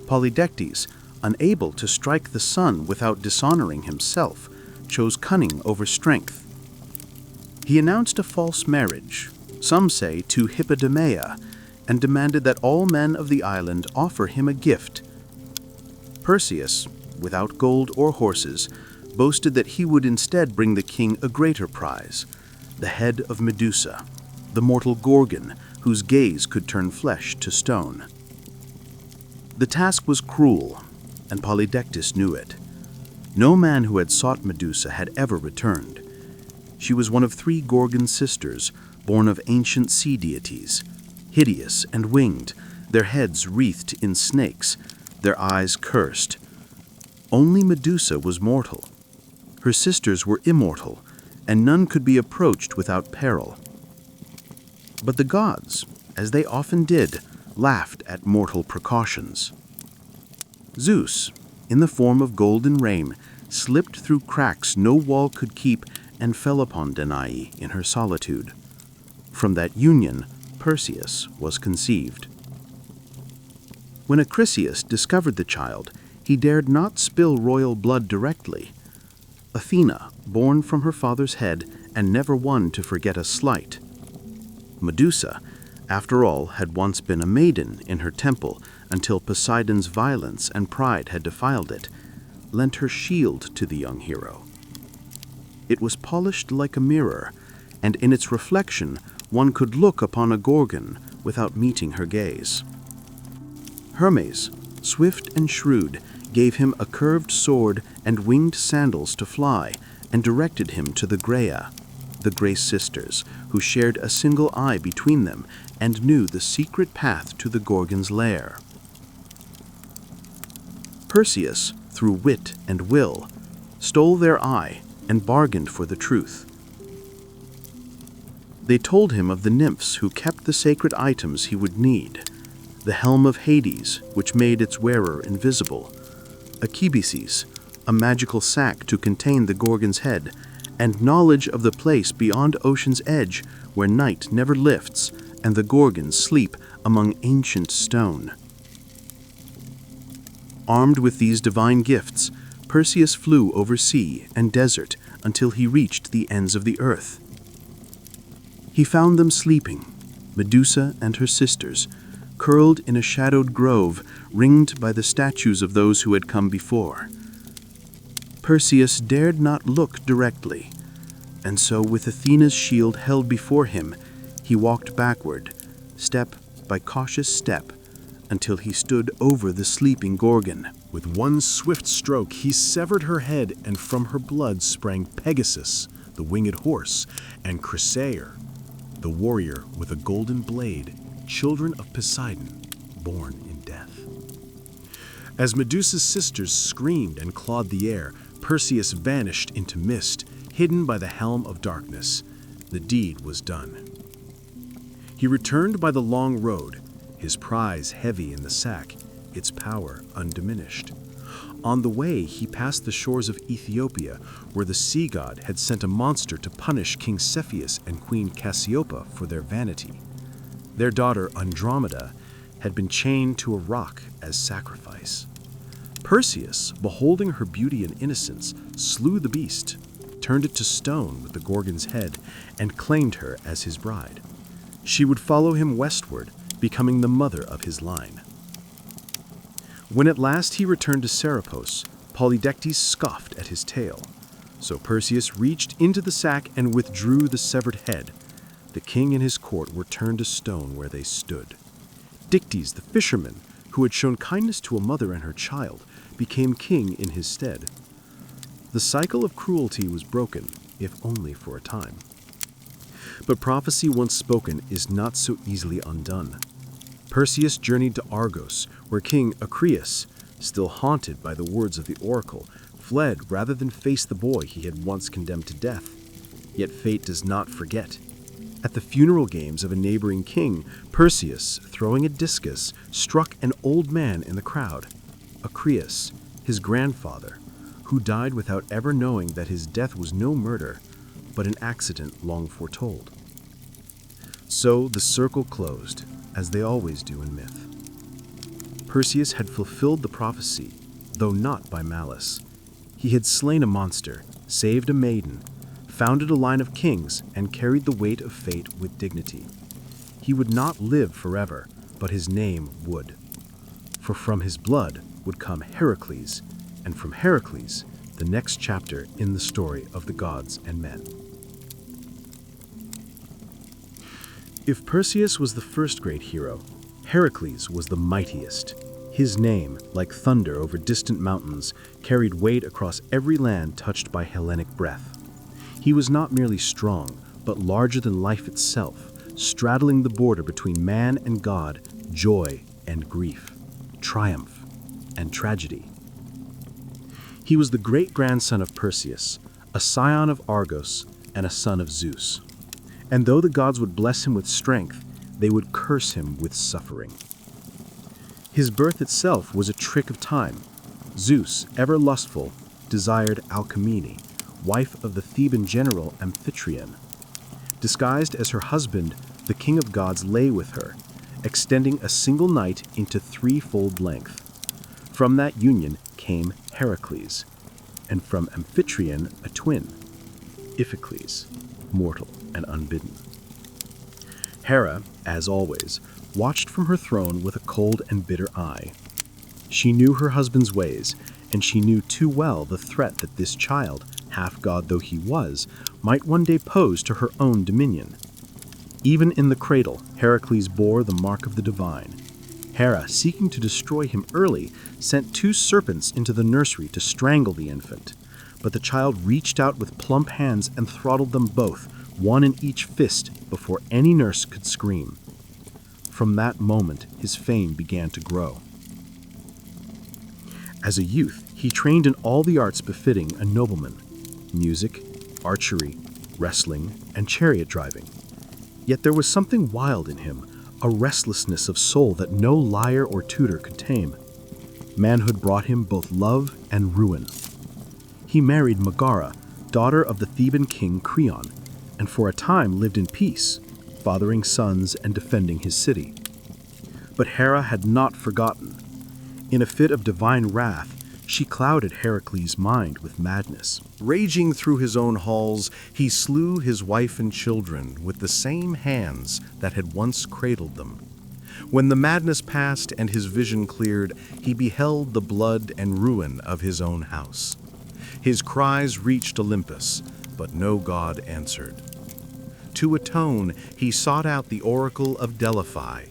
Polydectes, unable to strike the son without dishonoring himself, chose cunning over strength. He announced a false marriage, some say to Hippodamia, and demanded that all men of the island offer him a gift. Perseus, without gold or horses, boasted that he would instead bring the king a greater prize, the head of Medusa, the mortal Gorgon whose gaze could turn flesh to stone. The task was cruel, and Polydectes knew it. No man who had sought Medusa had ever returned. She was one of 3 Gorgon sisters, born of ancient sea deities, hideous and winged, their heads wreathed in snakes, their eyes cursed. Only Medusa was mortal. Her sisters were immortal, and none could be approached without peril. But the gods, as they often did, laughed at mortal precautions. Zeus, in the form of golden rain, slipped through cracks no wall could keep and fell upon Danae in her solitude. From that union, Perseus was conceived. When Acrisius discovered the child, he dared not spill royal blood directly. Athena, born from her father's head and never one to forget a slight. Medusa, after all, had once been a maiden in her temple until Poseidon's violence and pride had defiled it, lent her shield to the young hero. It was polished like a mirror, and in its reflection one could look upon a Gorgon without meeting her gaze. Hermes, swift and shrewd, gave him a curved sword and winged sandals to fly, and directed him to the Graea, the Grace sisters, who shared a single eye between them and knew the secret path to the Gorgon's lair. Perseus, through wit and will, stole their eye and bargained for the truth. They told him of the nymphs who kept the sacred items he would need, the helm of Hades, which made its wearer invisible, Achibises, a magical sack to contain the Gorgon's head, and knowledge of the place beyond ocean's edge where night never lifts and the Gorgons sleep among ancient stone. Armed with these divine gifts, Perseus flew over sea and desert until he reached the ends of the earth. He found them sleeping, Medusa and her sisters, curled in a shadowed grove ringed by the statues of those who had come before. Perseus dared not look directly, and so with Athena's shield held before him, he walked backward, step by cautious step, until he stood over the sleeping Gorgon. With one swift stroke, he severed her head, and from her blood sprang Pegasus, the winged horse, and Chrysaor, the warrior with a golden blade, children of Poseidon, born in death. As Medusa's sisters screamed and clawed the air, Perseus vanished into mist, hidden by the helm of darkness. The deed was done. He returned by the long road, his prize heavy in the sack, its power undiminished. On the way, he passed the shores of Ethiopia, where the sea god had sent a monster to punish King Cepheus and Queen Cassiopeia for their vanity. Their daughter Andromeda had been chained to a rock as sacrifice. Perseus, beholding her beauty and innocence, slew the beast, turned it to stone with the Gorgon's head, and claimed her as his bride. She would follow him westward, becoming the mother of his line. When at last he returned to Serapos, Polydectes scoffed at his tale. So Perseus reached into the sack and withdrew the severed head. The king and his court were turned to stone where they stood. Dictys, the fisherman, who had shown kindness to a mother and her child, became king in his stead. The cycle of cruelty was broken, if only for a time. But prophecy once spoken is not so easily undone. Perseus journeyed to Argos, where King Acreus, still haunted by the words of the oracle, fled rather than face the boy he had once condemned to death. Yet fate does not forget. At the funeral games of a neighboring king, Perseus, throwing a discus, struck an old man in the crowd, Acreus, his grandfather, who died without ever knowing that his death was no murder, but an accident long foretold. So the circle closed, as they always do in myth. Perseus had fulfilled the prophecy, though not by malice. He had slain a monster, saved a maiden, founded a line of kings, and carried the weight of fate with dignity. He would not live forever, but his name would. For from his blood would come Heracles, and from Heracles, the next chapter in the story of the gods and men. If Perseus was the first great hero, Heracles was the mightiest. His name, like thunder over distant mountains, carried weight across every land touched by Hellenic breath. He was not merely strong, but larger than life itself, straddling the border between man and god, joy and grief, triumph and tragedy. He was the great-grandson of Perseus, a scion of Argos, and a son of Zeus. And though the gods would bless him with strength, they would curse him with suffering. His birth itself was a trick of time. Zeus, ever lustful, desired Alcmene, wife of the Theban general Amphitryon. Disguised as her husband, the king of gods lay with her, extending a single night into threefold length. From that union came Heracles, and from Amphitryon a twin, Iphicles, mortal and unbidden. Hera, as always, watched from her throne with a cold and bitter eye. She knew her husband's ways, and she knew too well the threat that this child, half-god though he was, might one day pose to her own dominion. Even in the cradle, Heracles bore the mark of the divine. Hera, seeking to destroy him early, sent 2 serpents into the nursery to strangle the infant. But the child reached out with plump hands and throttled them both, one in each fist, before any nurse could scream. From that moment, his fame began to grow. As a youth, he trained in all the arts befitting a nobleman: music, archery, wrestling, and chariot driving. Yet there was something wild in him, a restlessness of soul that no lyre or tutor could tame. Manhood brought him both love and ruin. He married Megara, daughter of the Theban king Creon, and for a time lived in peace, fathering sons and defending his city. But Hera had not forgotten. In a fit of divine wrath, she clouded Heracles' mind with madness. Raging through his own halls, he slew his wife and children with the same hands that had once cradled them. When the madness passed and his vision cleared, he beheld the blood and ruin of his own house. His cries reached Olympus, but no god answered. To atone, he sought out the oracle of Delphi.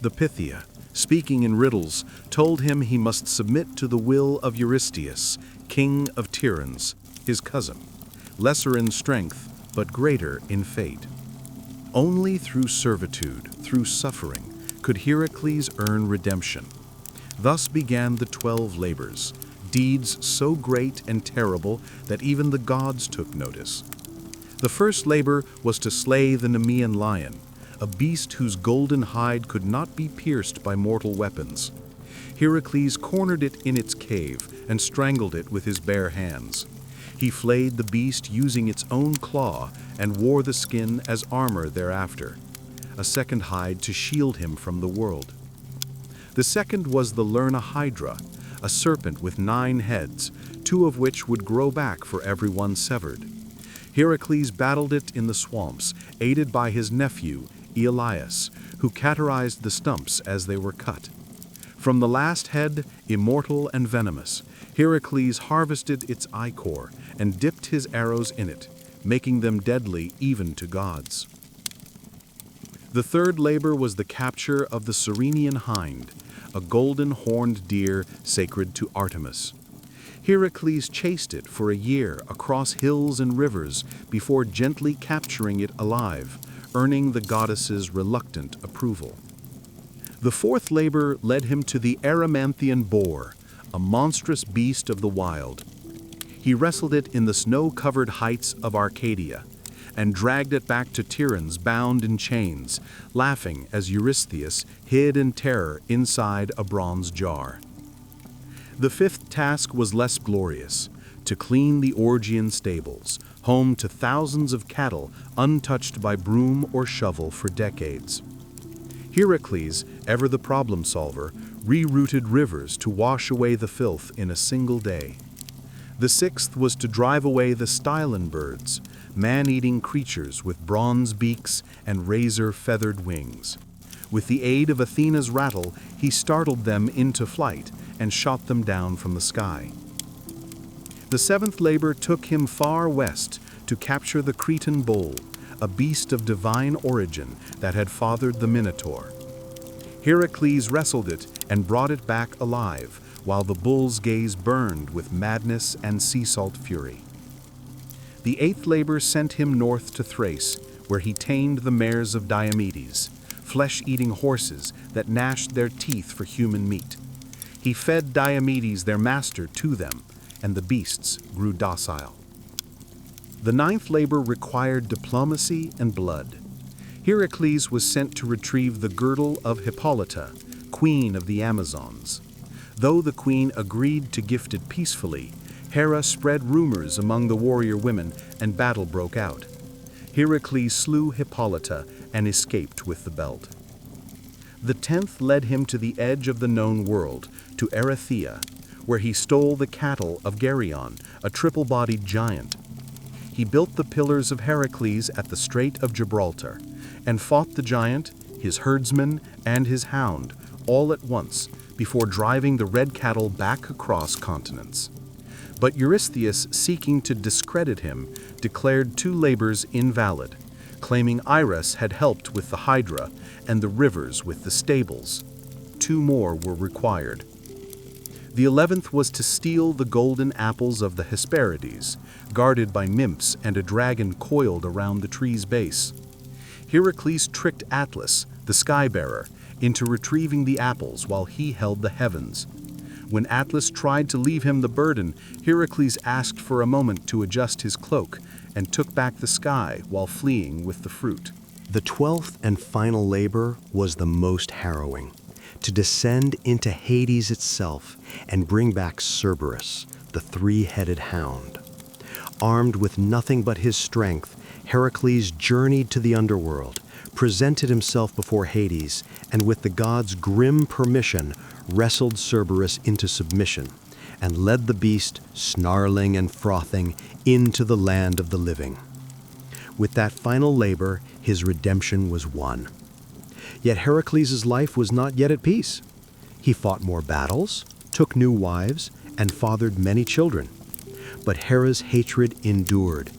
The Pythia, speaking in riddles, told him he must submit to the will of Eurystheus, king of Tyrans, his cousin, lesser in strength, but greater in fate. Only through servitude, through suffering, could Heracles earn redemption. Thus began the 12 labors, deeds so great and terrible that even the gods took notice. The first labor was to slay the Nemean lion, a beast whose golden hide could not be pierced by mortal weapons. Heracles cornered it in its cave and strangled it with his bare hands. He flayed the beast using its own claw and wore the skin as armor thereafter, a second hide to shield him from the world. The second was the Lerna Hydra, a serpent with 9 heads, 2 of which would grow back for every one severed. Heracles battled it in the swamps, aided by his nephew, Elias, who cauterized the stumps as they were cut. From the last head, immortal and venomous, Heracles harvested its ichor and dipped his arrows in it, making them deadly even to gods. The third labor was the capture of the Cyrenian hind, a golden horned deer sacred to Artemis. Heracles chased it for a year across hills and rivers before gently capturing it alive, earning the goddess's reluctant approval. The fourth labor led him to the Erymanthian boar, a monstrous beast of the wild. He wrestled it in the snow-covered heights of Arcadia, and dragged it back to Tyrans bound in chains, laughing as Eurystheus hid in terror inside a bronze jar. The fifth task was less glorious, to clean the Orgian stables, home to thousands of cattle untouched by broom or shovel for decades. Heracles, ever the problem solver, rerouted rivers to wash away the filth in a single day. The sixth was to drive away the Stylian birds, man-eating creatures with bronze beaks and razor-feathered wings. With the aid of Athena's rattle, he startled them into flight and shot them down from the sky. The seventh labor took him far west to capture the Cretan bull, a beast of divine origin that had fathered the Minotaur. Heracles wrestled it and brought it back alive, while the bull's gaze burned with madness and sea salt fury. The eighth labor sent him north to Thrace, where he tamed the mares of Diomedes, flesh-eating horses that gnashed their teeth for human meat. He fed Diomedes, their master, to them, and the beasts grew docile. The ninth labor required diplomacy and blood. Heracles was sent to retrieve the girdle of Hippolyta, queen of the Amazons. Though the queen agreed to gift it peacefully, Hera spread rumors among the warrior women and battle broke out. Heracles slew Hippolyta and escaped with the belt. The 10th led him to the edge of the known world, to Erythea, where he stole the cattle of Geryon, a triple-bodied giant. He built the pillars of Heracles at the Strait of Gibraltar, and fought the giant, his herdsman, and his hound, all at once, before driving the red cattle back across continents. But Eurystheus, seeking to discredit him, declared 2 labors invalid, claiming Iris had helped with the Hydra and the rivers with the stables. 2 more were required. The 11th was to steal the golden apples of the Hesperides, guarded by nymphs and a dragon coiled around the tree's base. Heracles tricked Atlas, the sky-bearer, into retrieving the apples while he held the heavens. When Atlas tried to leave him the burden, Heracles asked for a moment to adjust his cloak and took back the sky while fleeing with the fruit. The 12th and final labor was the most harrowing, to descend into Hades itself and bring back Cerberus, the the three-headed hound. Armed with nothing but his strength, Heracles journeyed to the underworld, presented himself before Hades, and with the god's grim permission, wrestled Cerberus into submission, and led the beast, snarling and frothing, into the land of the living. With that final labor, his redemption was won. Yet Heracles' life was not yet at peace. He fought more battles, took new wives, and fathered many children. But Hera's hatred endured.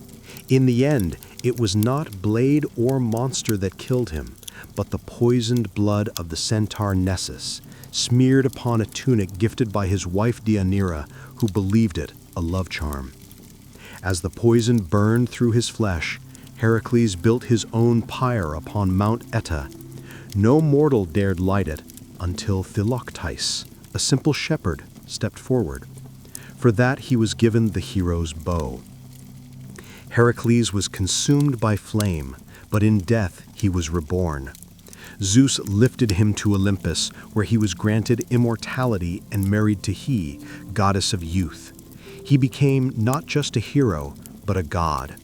In the end, it was not blade or monster that killed him, but the poisoned blood of the centaur Nessus, smeared upon a tunic gifted by his wife Deianira, who believed it a love charm. As the poison burned through his flesh, Heracles built his own pyre upon Mount Eta. No mortal dared light it until Philoctetes, a simple shepherd, stepped forward. For that he was given the hero's bow. Heracles was consumed by flame, but in death he was reborn. Zeus lifted him to Olympus, where he was granted immortality and married to He, goddess of youth. He became not just a hero, but a god.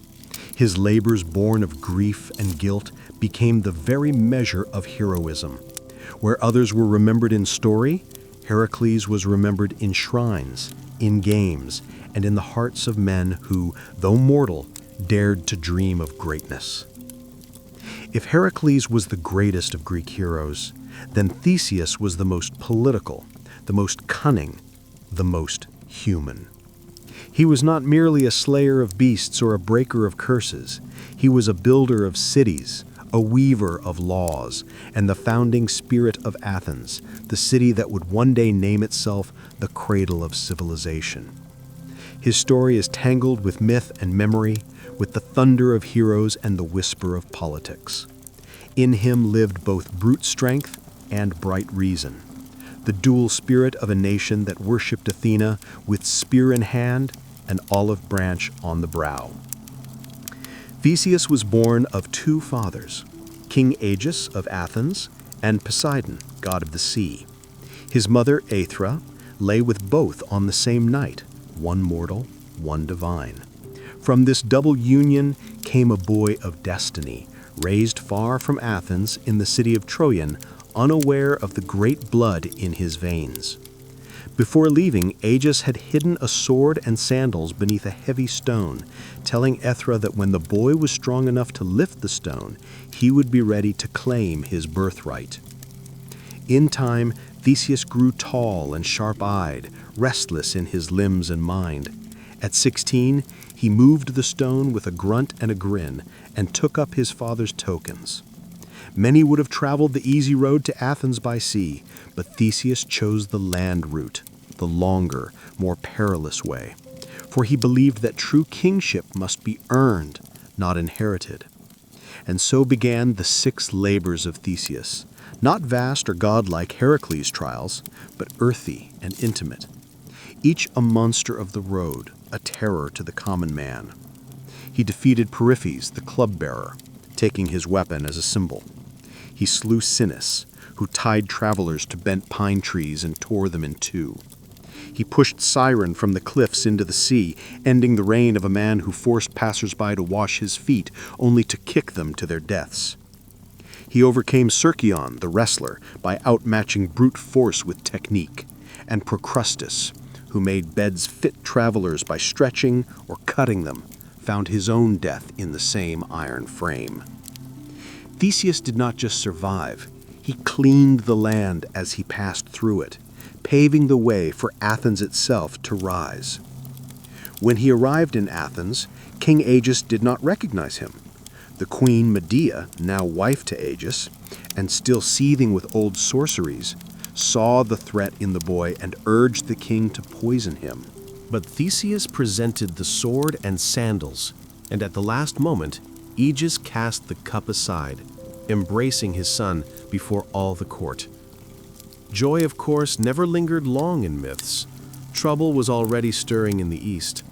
His labors born of grief and guilt became the very measure of heroism. Where others were remembered in story, Heracles was remembered in shrines, in games, and in the hearts of men who, though mortal, dared to dream of greatness. If Heracles was the greatest of Greek heroes, then Theseus was the most political, the most cunning, the most human. He was not merely a slayer of beasts or a breaker of curses. He was a builder of cities, a weaver of laws, and the founding spirit of Athens, the city that would one day name itself the cradle of civilization. His story is tangled with myth and memory, with the thunder of heroes and the whisper of politics. In him lived both brute strength and bright reason, the dual spirit of a nation that worshipped Athena with spear in hand and olive branch on the brow. Theseus was born of two fathers, King Aegis of Athens and Poseidon, god of the sea. His mother, Aethra, lay with both on the same night, one mortal, one divine. From this double union came a boy of destiny, raised far from Athens in the city of Troyan, unaware of the great blood in his veins. Before leaving, Aegis had hidden a sword and sandals beneath a heavy stone, telling Aethra that when the boy was strong enough to lift the stone, he would be ready to claim his birthright. In time, Theseus grew tall and sharp-eyed, restless in his limbs and mind. At 16, he moved the stone with a grunt and a grin and took up his father's tokens. Many would have traveled the easy road to Athens by sea, but Theseus chose the land route, the longer, more perilous way, for he believed that true kingship must be earned, not inherited. And so began the 6 labors of Theseus, not vast or godlike Heracles' trials, but earthy and intimate, each a monster of the road, a terror to the common man. He defeated Periphes, the club-bearer, taking his weapon as a symbol. He slew Sinis, who tied travelers to bent pine trees and tore them in two. He pushed Siren from the cliffs into the sea, ending the reign of a man who forced passers-by to wash his feet, only to kick them to their deaths. He overcame Cercion, the wrestler, by outmatching brute force with technique, and Procrustes, who made beds fit travelers by stretching or cutting them, found his own death in the same iron frame. Theseus did not just survive, he cleaned the land as he passed through it, paving the way for Athens itself to rise. When he arrived in Athens, King Aegis did not recognize him. The queen Medea, now wife to Aegis, and still seething with old sorceries, saw the threat in the boy and urged the king to poison him. But Theseus presented the sword and sandals, and at the last moment, Aegis cast the cup aside, embracing his son before all the court. Joy, of course, never lingered long in myths. Trouble was already stirring in the east.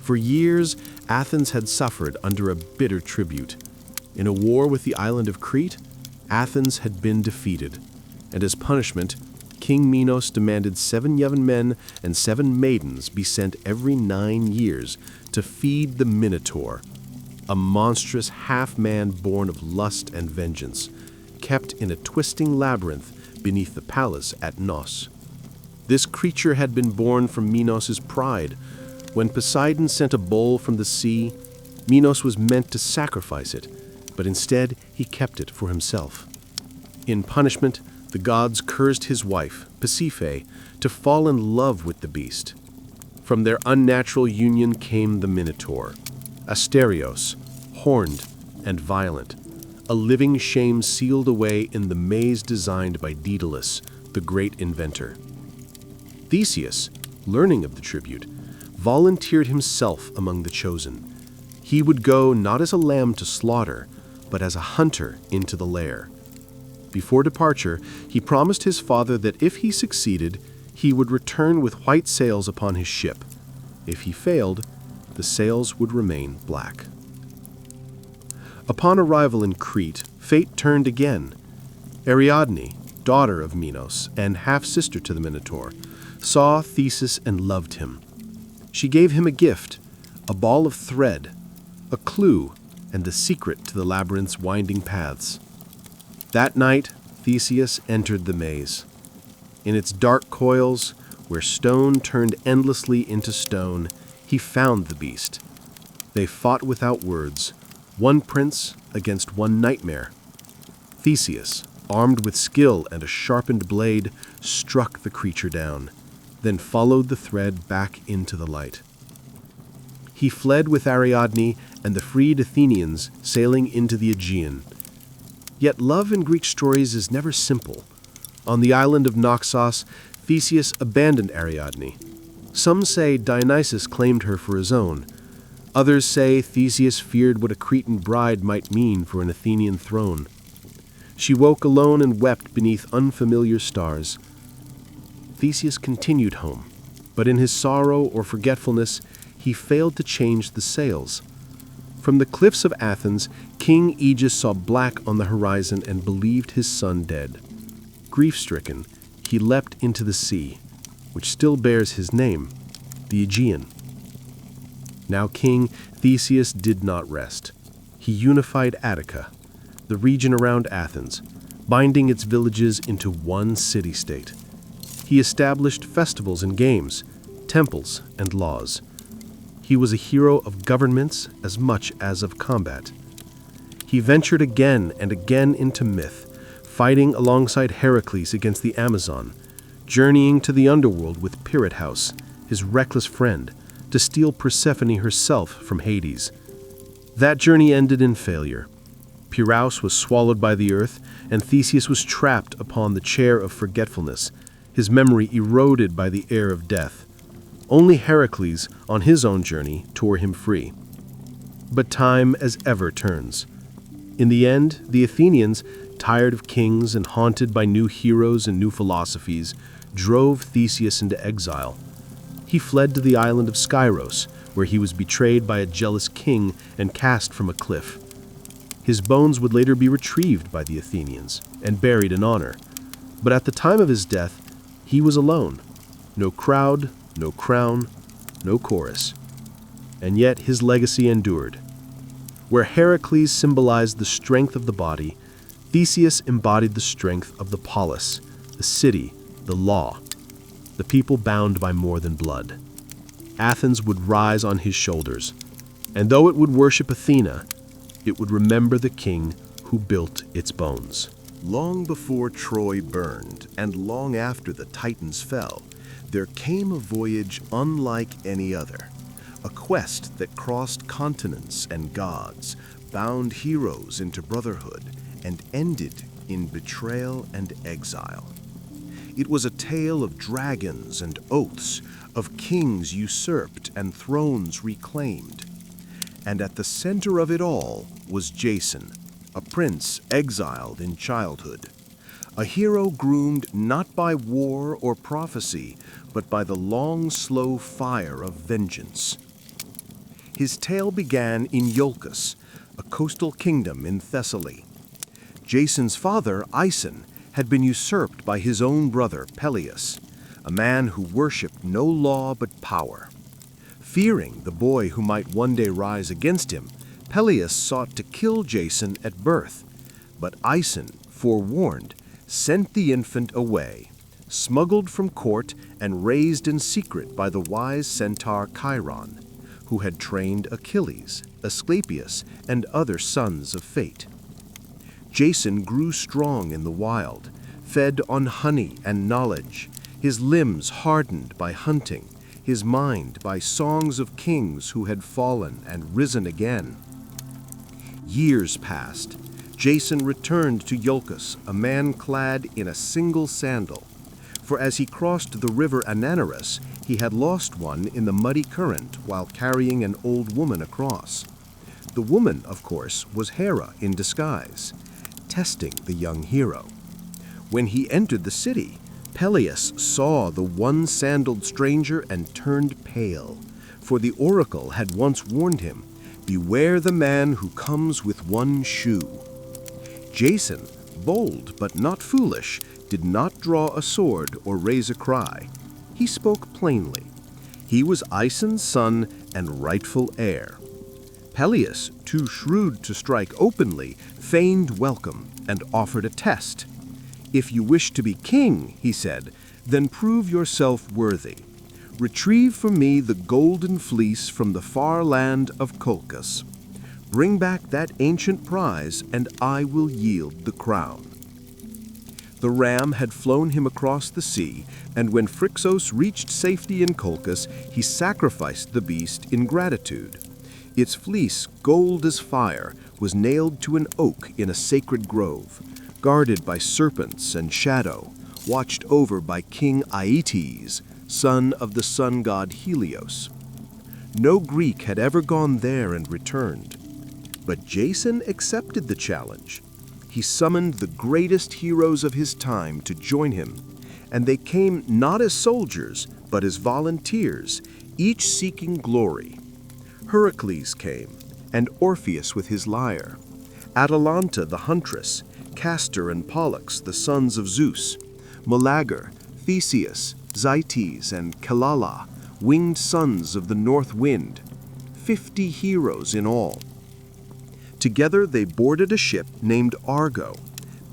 For years, Athens had suffered under a bitter tribute. In a war with the island of Crete, Athens had been defeated, and as punishment, King Minos demanded 7 young men and 7 maidens be sent every 9 years to feed the Minotaur, a monstrous half-man born of lust and vengeance, kept in a twisting labyrinth beneath the palace at Nos. This creature had been born from Minos' pride. When Poseidon sent a bull from the sea, Minos was meant to sacrifice it, but instead he kept it for himself. In punishment, the gods cursed his wife, Pasiphae, to fall in love with the beast. From their unnatural union came the Minotaur, Asterios, horned and violent, a living shame sealed away in the maze designed by Daedalus, the great inventor. Theseus, learning of the tribute, volunteered himself among the chosen. He would go not as a lamb to slaughter, but as a hunter into the lair. Before departure, he promised his father that if he succeeded, he would return with white sails upon his ship. If he failed, the sails would remain black. Upon arrival in Crete, fate turned again. Ariadne, daughter of Minos and half-sister to the Minotaur, saw Theseus and loved him. She gave him a gift, a ball of thread, a clue, and the secret to the labyrinth's winding paths. That night, Theseus entered the maze. In its dark coils, where stone turned endlessly into stone, he found the beast. They fought without words, one prince against one nightmare. Theseus, armed with skill and a sharpened blade, struck the creature down, then followed the thread back into the light. He fled with Ariadne and the freed Athenians, sailing into the Aegean. Yet love in Greek stories is never simple. On the island of Naxos, Theseus abandoned Ariadne. Some say Dionysus claimed her for his own. Others say Theseus feared what a Cretan bride might mean for an Athenian throne. She woke alone and wept beneath unfamiliar stars. Theseus continued home, but in his sorrow or forgetfulness, he failed to change the sails. From the cliffs of Athens, King Aegeus saw black on the horizon and believed his son dead. Grief-stricken, he leapt into the sea, which still bears his name, the Aegean. Now King Theseus did not rest. He unified Attica, the region around Athens, binding its villages into one city-state. He established festivals and games, temples and laws. He was a hero of governments as much as of combat. He ventured again and again into myth, fighting alongside Heracles against the Amazon, journeying to the underworld with Pirate his reckless friend, to steal Persephone herself from Hades. That journey ended in failure. Pyrrhus was swallowed by the earth, and Theseus was trapped upon the chair of forgetfulness, his memory eroded by the air of death. Only Heracles, on his own journey, tore him free. But time as ever turns. In the end, the Athenians, tired of kings and haunted by new heroes and new philosophies, drove Theseus into exile. He fled to the island of Skyros, where he was betrayed by a jealous king and cast from a cliff. His bones would later be retrieved by the Athenians and buried in honor. But at the time of his death, he was alone. No crowd, no crown, no chorus. And yet his legacy endured. Where Heracles symbolized the strength of the body, Theseus embodied the strength of the polis, the city, the law, the people bound by more than blood. Athens would rise on his shoulders, and though it would worship Athena, it would remember the king who built its bones. Long before Troy burned, and long after the Titans fell, there came a voyage unlike any other, a quest that crossed continents and gods, bound heroes into brotherhood, and ended in betrayal and exile. It was a tale of dragons and oaths, of kings usurped and thrones reclaimed. And at the center of it all was Jason, a prince exiled in childhood, a hero groomed not by war or prophecy, but by the long, slow fire of vengeance. His tale began in Iolcus, a coastal kingdom in Thessaly. Jason's father, Aeson, had been usurped by his own brother Peleus, a man who worshipped no law but power. Fearing the boy who might one day rise against him, Peleus sought to kill Jason at birth, but Aeson, forewarned, sent the infant away, smuggled from court and raised in secret by the wise centaur Chiron, who had trained Achilles, Asclepius, and other sons of fate. Jason grew strong in the wild, fed on honey and knowledge, his limbs hardened by hunting, his mind by songs of kings who had fallen and risen again. Years passed. Jason returned to Iolcus, a man clad in a single sandal, for as he crossed the river Ananarus, he had lost one in the muddy current while carrying an old woman across. The woman, of course, was Hera in disguise, testing the young hero. When he entered the city, Peleus saw the one-sandaled stranger and turned pale, for the oracle had once warned him, "Beware the man who comes with one shoe." Jason, bold but not foolish, did not draw a sword or raise a cry. He spoke plainly. He was Aeson's son and rightful heir. Peleus, too shrewd to strike openly, feigned welcome and offered a test. "If you wish to be king," he said, "then prove yourself worthy. Retrieve for me the golden fleece from the far land of Colchis. Bring back that ancient prize, and I will yield the crown." The ram had flown him across the sea, and when Phrixus reached safety in Colchis, he sacrificed the beast in gratitude. Its fleece, gold as fire, was nailed to an oak in a sacred grove, guarded by serpents and shadow, watched over by King Aeetes, son of the sun god Helios. No Greek had ever gone there and returned. But Jason accepted the challenge. He summoned the greatest heroes of his time to join him, and they came not as soldiers, but as volunteers, each seeking glory. Heracles came, and Orpheus with his lyre, Atalanta the huntress, Castor and Pollux the sons of Zeus, Meleager, Theseus, Zetes, and Calala, winged sons of the north wind, 50 heroes in all. Together they boarded a ship named Argo,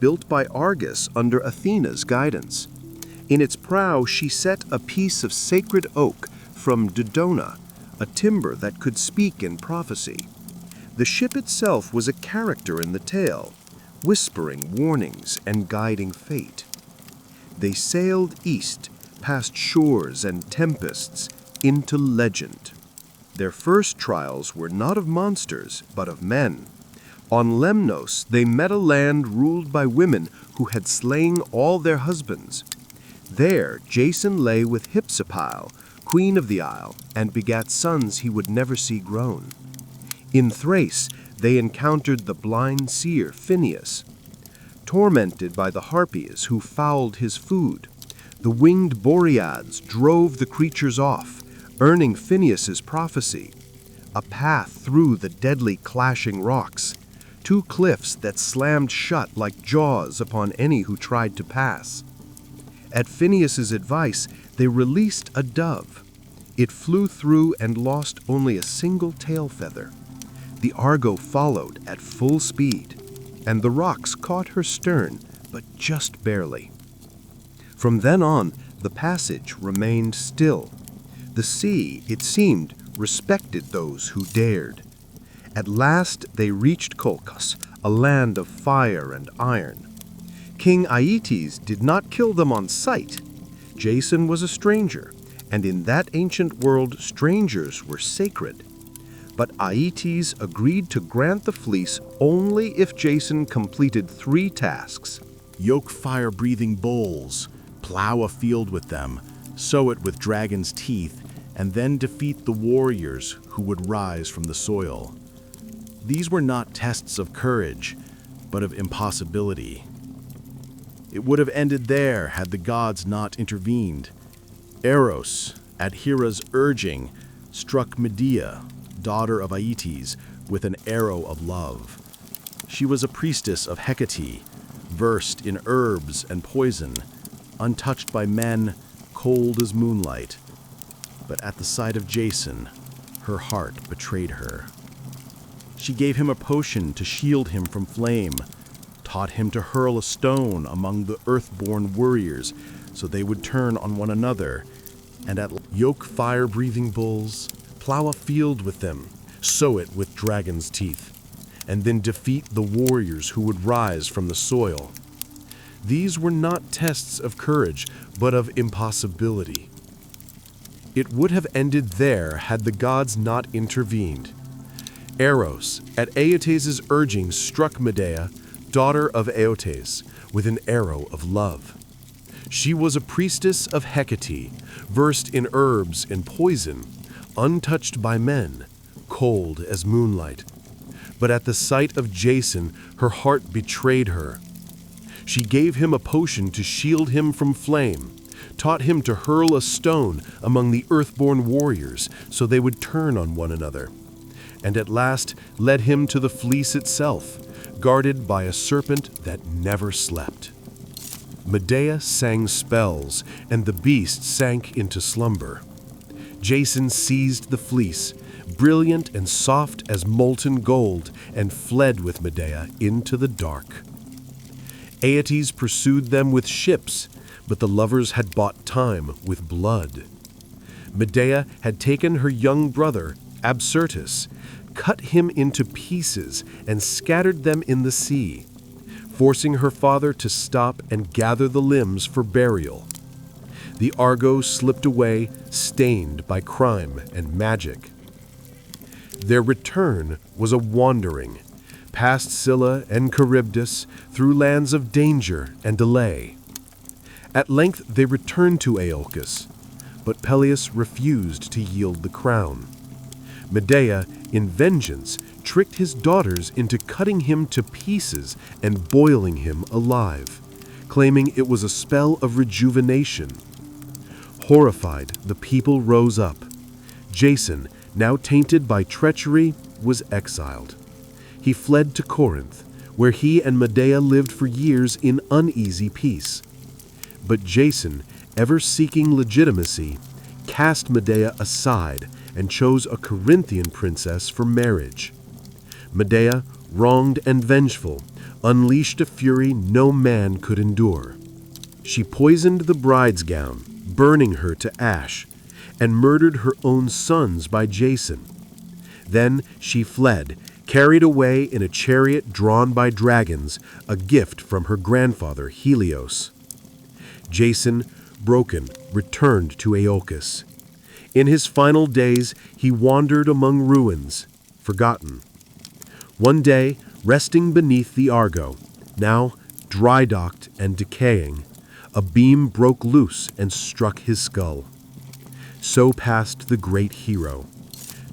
built by Argus under Athena's guidance. In its prow she set a piece of sacred oak from Dodona, a timber that could speak in prophecy. The ship itself was a character in the tale, whispering warnings and guiding fate. They sailed east, past shores and tempests, into legend. Their first trials were not of monsters, but of men. On Lemnos they met a land ruled by women who had slain all their husbands. There Jason lay with Hypsipyle, queen of the isle, and begat sons he would never see grown. In Thrace they encountered the blind seer Phineus. Tormented by the Harpies who fouled his food, the winged Boreads drove the creatures off, earning Phineus's prophecy, a path through the deadly clashing rocks, 2 cliffs that slammed shut like jaws upon any who tried to pass. At Phineus's advice, they released a dove. It flew through and lost only a single tail feather. The Argo followed at full speed, and the rocks caught her stern, but just barely. From then on, the passage remained still. The sea, it seemed, respected those who dared. At last they reached Colchis, a land of fire and iron. King Aeetes did not kill them on sight. Jason was a stranger, and in that ancient world strangers were sacred. But Aeetes agreed to grant the fleece only if Jason completed 3 tasks. Yoke fire-breathing bulls, plow a field with them, sow it with dragon's teeth, and then defeat the warriors who would rise from the soil. These were not tests of courage, but of impossibility. It would have ended there had the gods not intervened. Eros, at Hera's urging, struck Medea, daughter of Aeetes, with an arrow of love. She was a priestess of Hecate, versed in herbs and poison, untouched by men, cold as moonlight. But at the sight of Jason, her heart betrayed her. She gave him a potion to shield him from flame, taught him to hurl a stone among the earth-born warriors so they would turn on one another, and at yoke fire-breathing bulls, plow a field with them, sow it with dragon's teeth, and then defeat the warriors who would rise from the soil. These were not tests of courage, but of impossibility. It would have ended there had the gods not intervened. Eros, at Aeetes' urging, struck Medea, daughter of Aeetes, with an arrow of love. She was a priestess of Hecate, versed in herbs and poison, untouched by men, cold as moonlight. But at the sight of Jason, her heart betrayed her. She gave him a potion to shield him from flame, taught him to hurl a stone among the earthborn warriors so they would turn on one another, and at last led him to the fleece itself, guarded by a serpent that never slept. Medea sang spells, and the beast sank into slumber. Jason seized the fleece, brilliant and soft as molten gold, and fled with Medea into the dark. Aeetes pursued them with ships, but the lovers had bought time with blood. Medea had taken her young brother, Absyrtus, cut him into pieces, and scattered them in the sea, forcing her father to stop and gather the limbs for burial. The Argo slipped away, stained by crime and magic. Their return was a wandering, past Scylla and Charybdis, through lands of danger and delay. At length they returned to Iolcus, but Peleus refused to yield the crown. Medea, in vengeance, tricked his daughters into cutting him to pieces and boiling him alive, claiming it was a spell of rejuvenation. Horrified, the people rose up. Jason, now tainted by treachery, was exiled. He fled to Corinth, where he and Medea lived for years in uneasy peace. But Jason, ever seeking legitimacy, cast Medea aside and chose a Corinthian princess for marriage. Medea, wronged and vengeful, unleashed a fury no man could endure. She poisoned the bride's gown, burning her to ash, and murdered her own sons by Jason. Then she fled, carried away in a chariot drawn by dragons, a gift from her grandfather Helios. Jason, broken, returned to Iolcus. In his final days, he wandered among ruins, forgotten. One day, resting beneath the Argo, now dry-docked and decaying, a beam broke loose and struck his skull. So passed the great hero,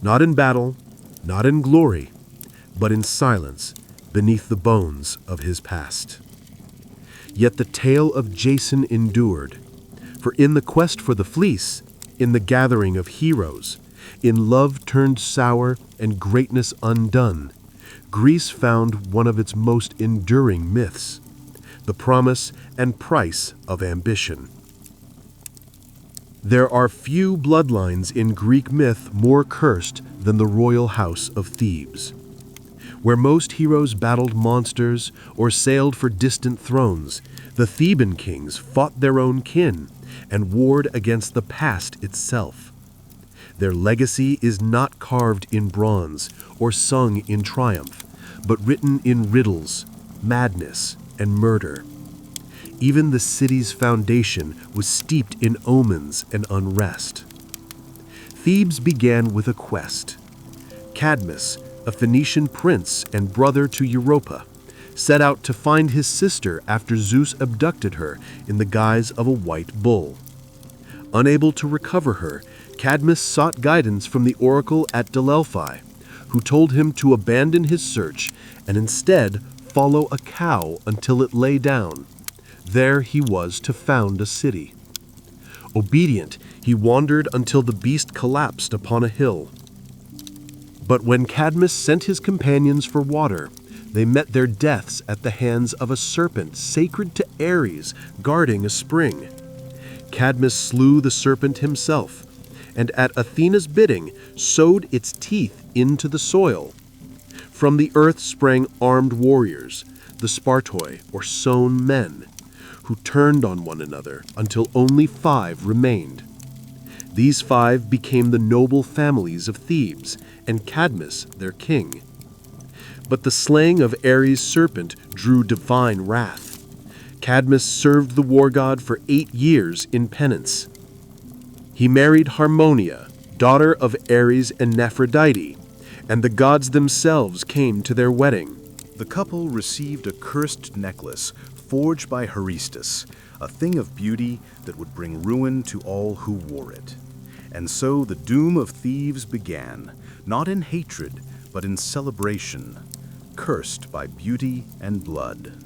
not in battle, not in glory, but in silence beneath the bones of his past. Yet the tale of Jason endured, for in the quest for the fleece, in the gathering of heroes, in love turned sour and greatness undone, Greece found one of its most enduring myths, the promise and price of ambition. There are few bloodlines in Greek myth more cursed than the royal house of Thebes. Where most heroes battled monsters or sailed for distant thrones, the Theban kings fought their own kin and warred against the past itself. Their legacy is not carved in bronze or sung in triumph, but written in riddles, madness, and murder. Even the city's foundation was steeped in omens and unrest. Thebes began with a quest. Cadmus, a Phoenician prince and brother to Europa, set out to find his sister after Zeus abducted her in the guise of a white bull. Unable to recover her, Cadmus sought guidance from the oracle at Delphi, who told him to abandon his search and instead follow a cow until it lay down. There he was to found a city. Obedient, he wandered until the beast collapsed upon a hill. But when Cadmus sent his companions for water, They met their deaths at the hands of a serpent sacred to Ares, guarding a spring. Cadmus slew the serpent himself, and at Athena's bidding sowed its teeth into the soil. From the earth sprang armed warriors, the Spartoi, or sown men, who turned on one another until only 5 remained. These 5 became the noble families of Thebes, and Cadmus their king. But the slaying of Ares' serpent drew divine wrath. Cadmus served the war god for 8 years in penance. He married Harmonia, daughter of Ares and Nephrodite, and the gods themselves came to their wedding. The couple received a cursed necklace forged by Heracles, a thing of beauty that would bring ruin to all who wore it. And so the doom of Thebes began, not in hatred, but in celebration, cursed by beauty and blood.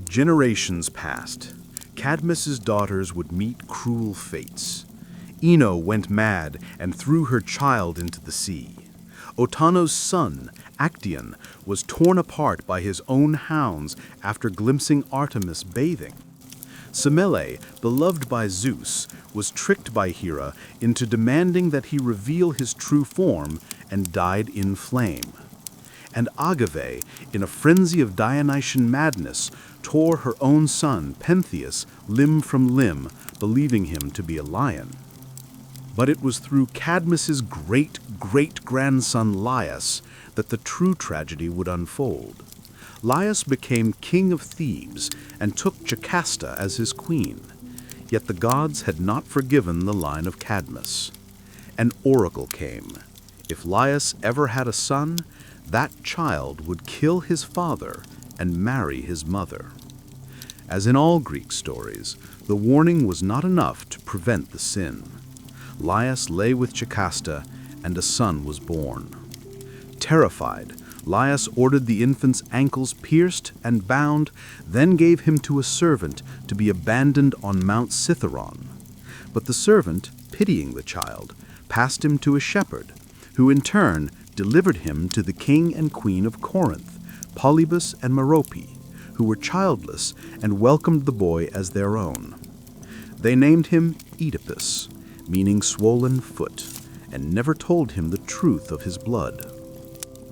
Generations passed. Cadmus's daughters would meet cruel fates. Ino went mad and threw her child into the sea. Otano's son, Actaeon, was torn apart by his own hounds after glimpsing Artemis bathing. Semele, beloved by Zeus, was tricked by Hera into demanding that he reveal his true form and died in flame. And Agave, in a frenzy of Dionysian madness, tore her own son, Pentheus, limb from limb, believing him to be a lion. But it was through Cadmus's great-great-grandson Laius that the true tragedy would unfold. Laius became king of Thebes and took Jocasta as his queen. Yet the gods had not forgiven the line of Cadmus. An oracle came. If Laius ever had a son, that child would kill his father and marry his mother. As in all Greek stories, the warning was not enough to prevent the sin. Laius lay with Jocasta, and a son was born. Terrified, Laius ordered the infant's ankles pierced and bound, then gave him to a servant to be abandoned on Mount Cithaeron. But the servant, pitying the child, passed him to a shepherd, who in turn delivered him to the king and queen of Corinth, Polybus and Merope, who were childless and welcomed the boy as their own. They named him Oedipus, meaning swollen foot, and never told him the truth of his blood.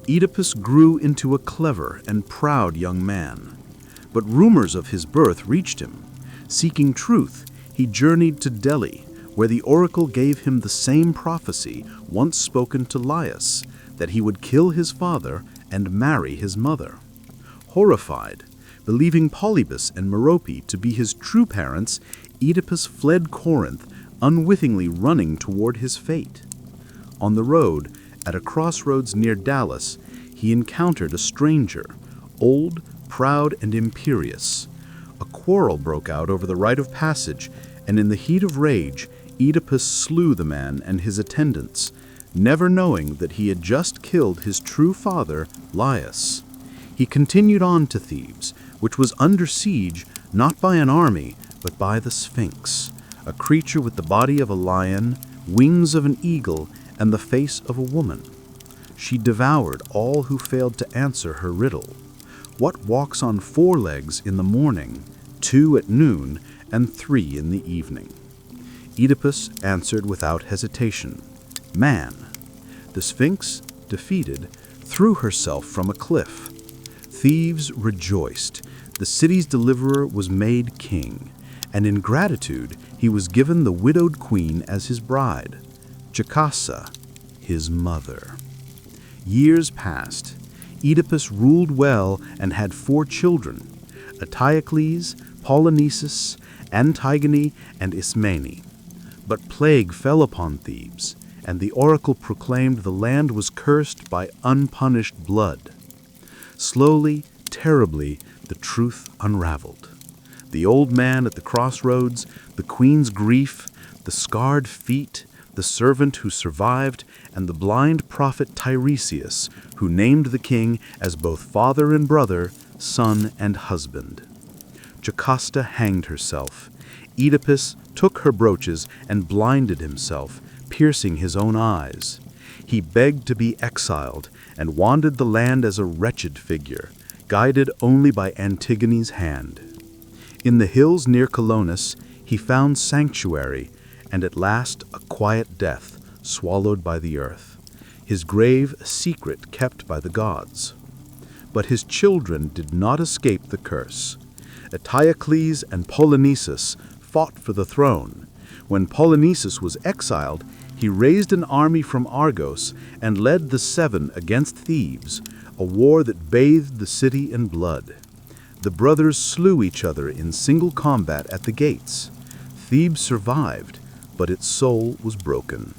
Oedipus grew into a clever and proud young man, but rumors of his birth reached him. Seeking truth, he journeyed to Delhi, where the oracle gave him the same prophecy once spoken to Laius, that he would kill his father and marry his mother. Horrified, believing Polybus and Merope to be his true parents, Oedipus fled Corinth, unwittingly running toward his fate. On the road, at a crossroads near Dallas, he encountered a stranger, old, proud, and imperious. A quarrel broke out over the right of passage, and in the heat of rage, Oedipus slew the man and his attendants, never knowing that he had just killed his true father, Laius. He continued on to Thebes, which was under siege not by an army, but by the Sphinx, a creature with the body of a lion, wings of an eagle, and the face of a woman. She devoured all who failed to answer her riddle. What walks on 4 legs in the morning, 2 at noon, and 3 in the evening? Oedipus answered without hesitation, man. The Sphinx, defeated, threw herself from a cliff. Thebes rejoiced. The city's deliverer was made king, and in gratitude he was given the widowed queen as his bride, Jocasta, his mother. Years passed. Oedipus ruled well and had 4 children, Eteocles, Polynices, Antigone, and Ismene. But plague fell upon Thebes, and the oracle proclaimed the land was cursed by unpunished blood. Slowly, terribly, the truth unraveled. The old man at the crossroads, the queen's grief, the scarred feet, the servant who survived, and the blind prophet Tiresias, who named the king as both father and brother, son and husband. Jocasta hanged herself. Oedipus took her brooches and blinded himself, piercing his own eyes. He begged to be exiled, and wandered the land as a wretched figure, guided only by Antigone's hand. In the hills near Colonus, he found sanctuary, and at last a quiet death, swallowed by the earth, his grave a secret kept by the gods. But his children did not escape the curse. Eteocles and Polynices fought for the throne. When Polynices was exiled, he raised an army from Argos and led the Seven against Thebes, a war that bathed the city in blood. The brothers slew each other in single combat at the gates. Thebes survived, but its soul was broken.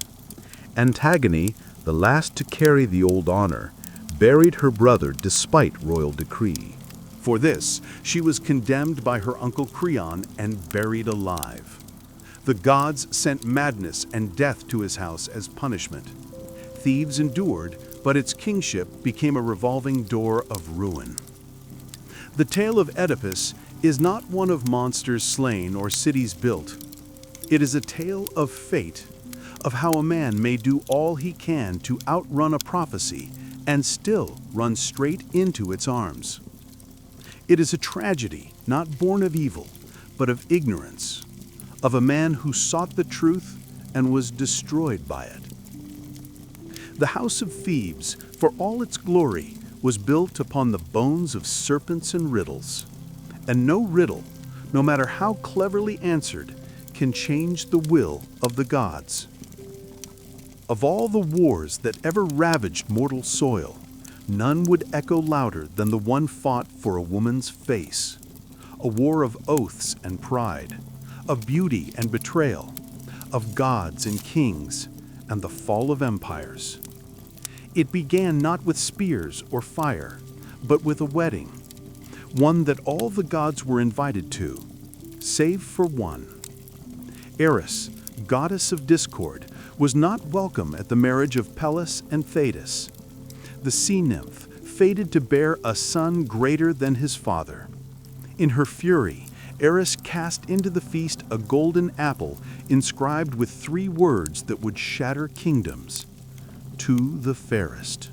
Antigone, the last to carry the old honor, buried her brother despite royal decree. For this, she was condemned by her uncle Creon and buried alive. The gods sent madness and death to his house as punishment. Thebes endured, but its kingship became a revolving door of ruin. The tale of Oedipus is not one of monsters slain or cities built. It is a tale of fate, of how a man may do all he can to outrun a prophecy and still run straight into its arms. It is a tragedy not born of evil, but of ignorance, of a man who sought the truth and was destroyed by it. The house of Thebes, for all its glory, was built upon the bones of serpents and riddles. And no riddle, no matter how cleverly answered, can change the will of the gods. Of all the wars that ever ravaged mortal soil, none would echo louder than the one fought for a woman's face. A war of oaths and pride, of beauty and betrayal, of gods and kings, and the fall of empires. It began not with spears or fire, but with a wedding, one that all the gods were invited to, save for one. Eris, goddess of discord, was not welcome at the marriage of Pelus and Thetis. The sea nymph fated to bear a son greater than his father. In her fury, Eris cast into the feast a golden apple inscribed with 3 words that would shatter kingdoms: to the fairest.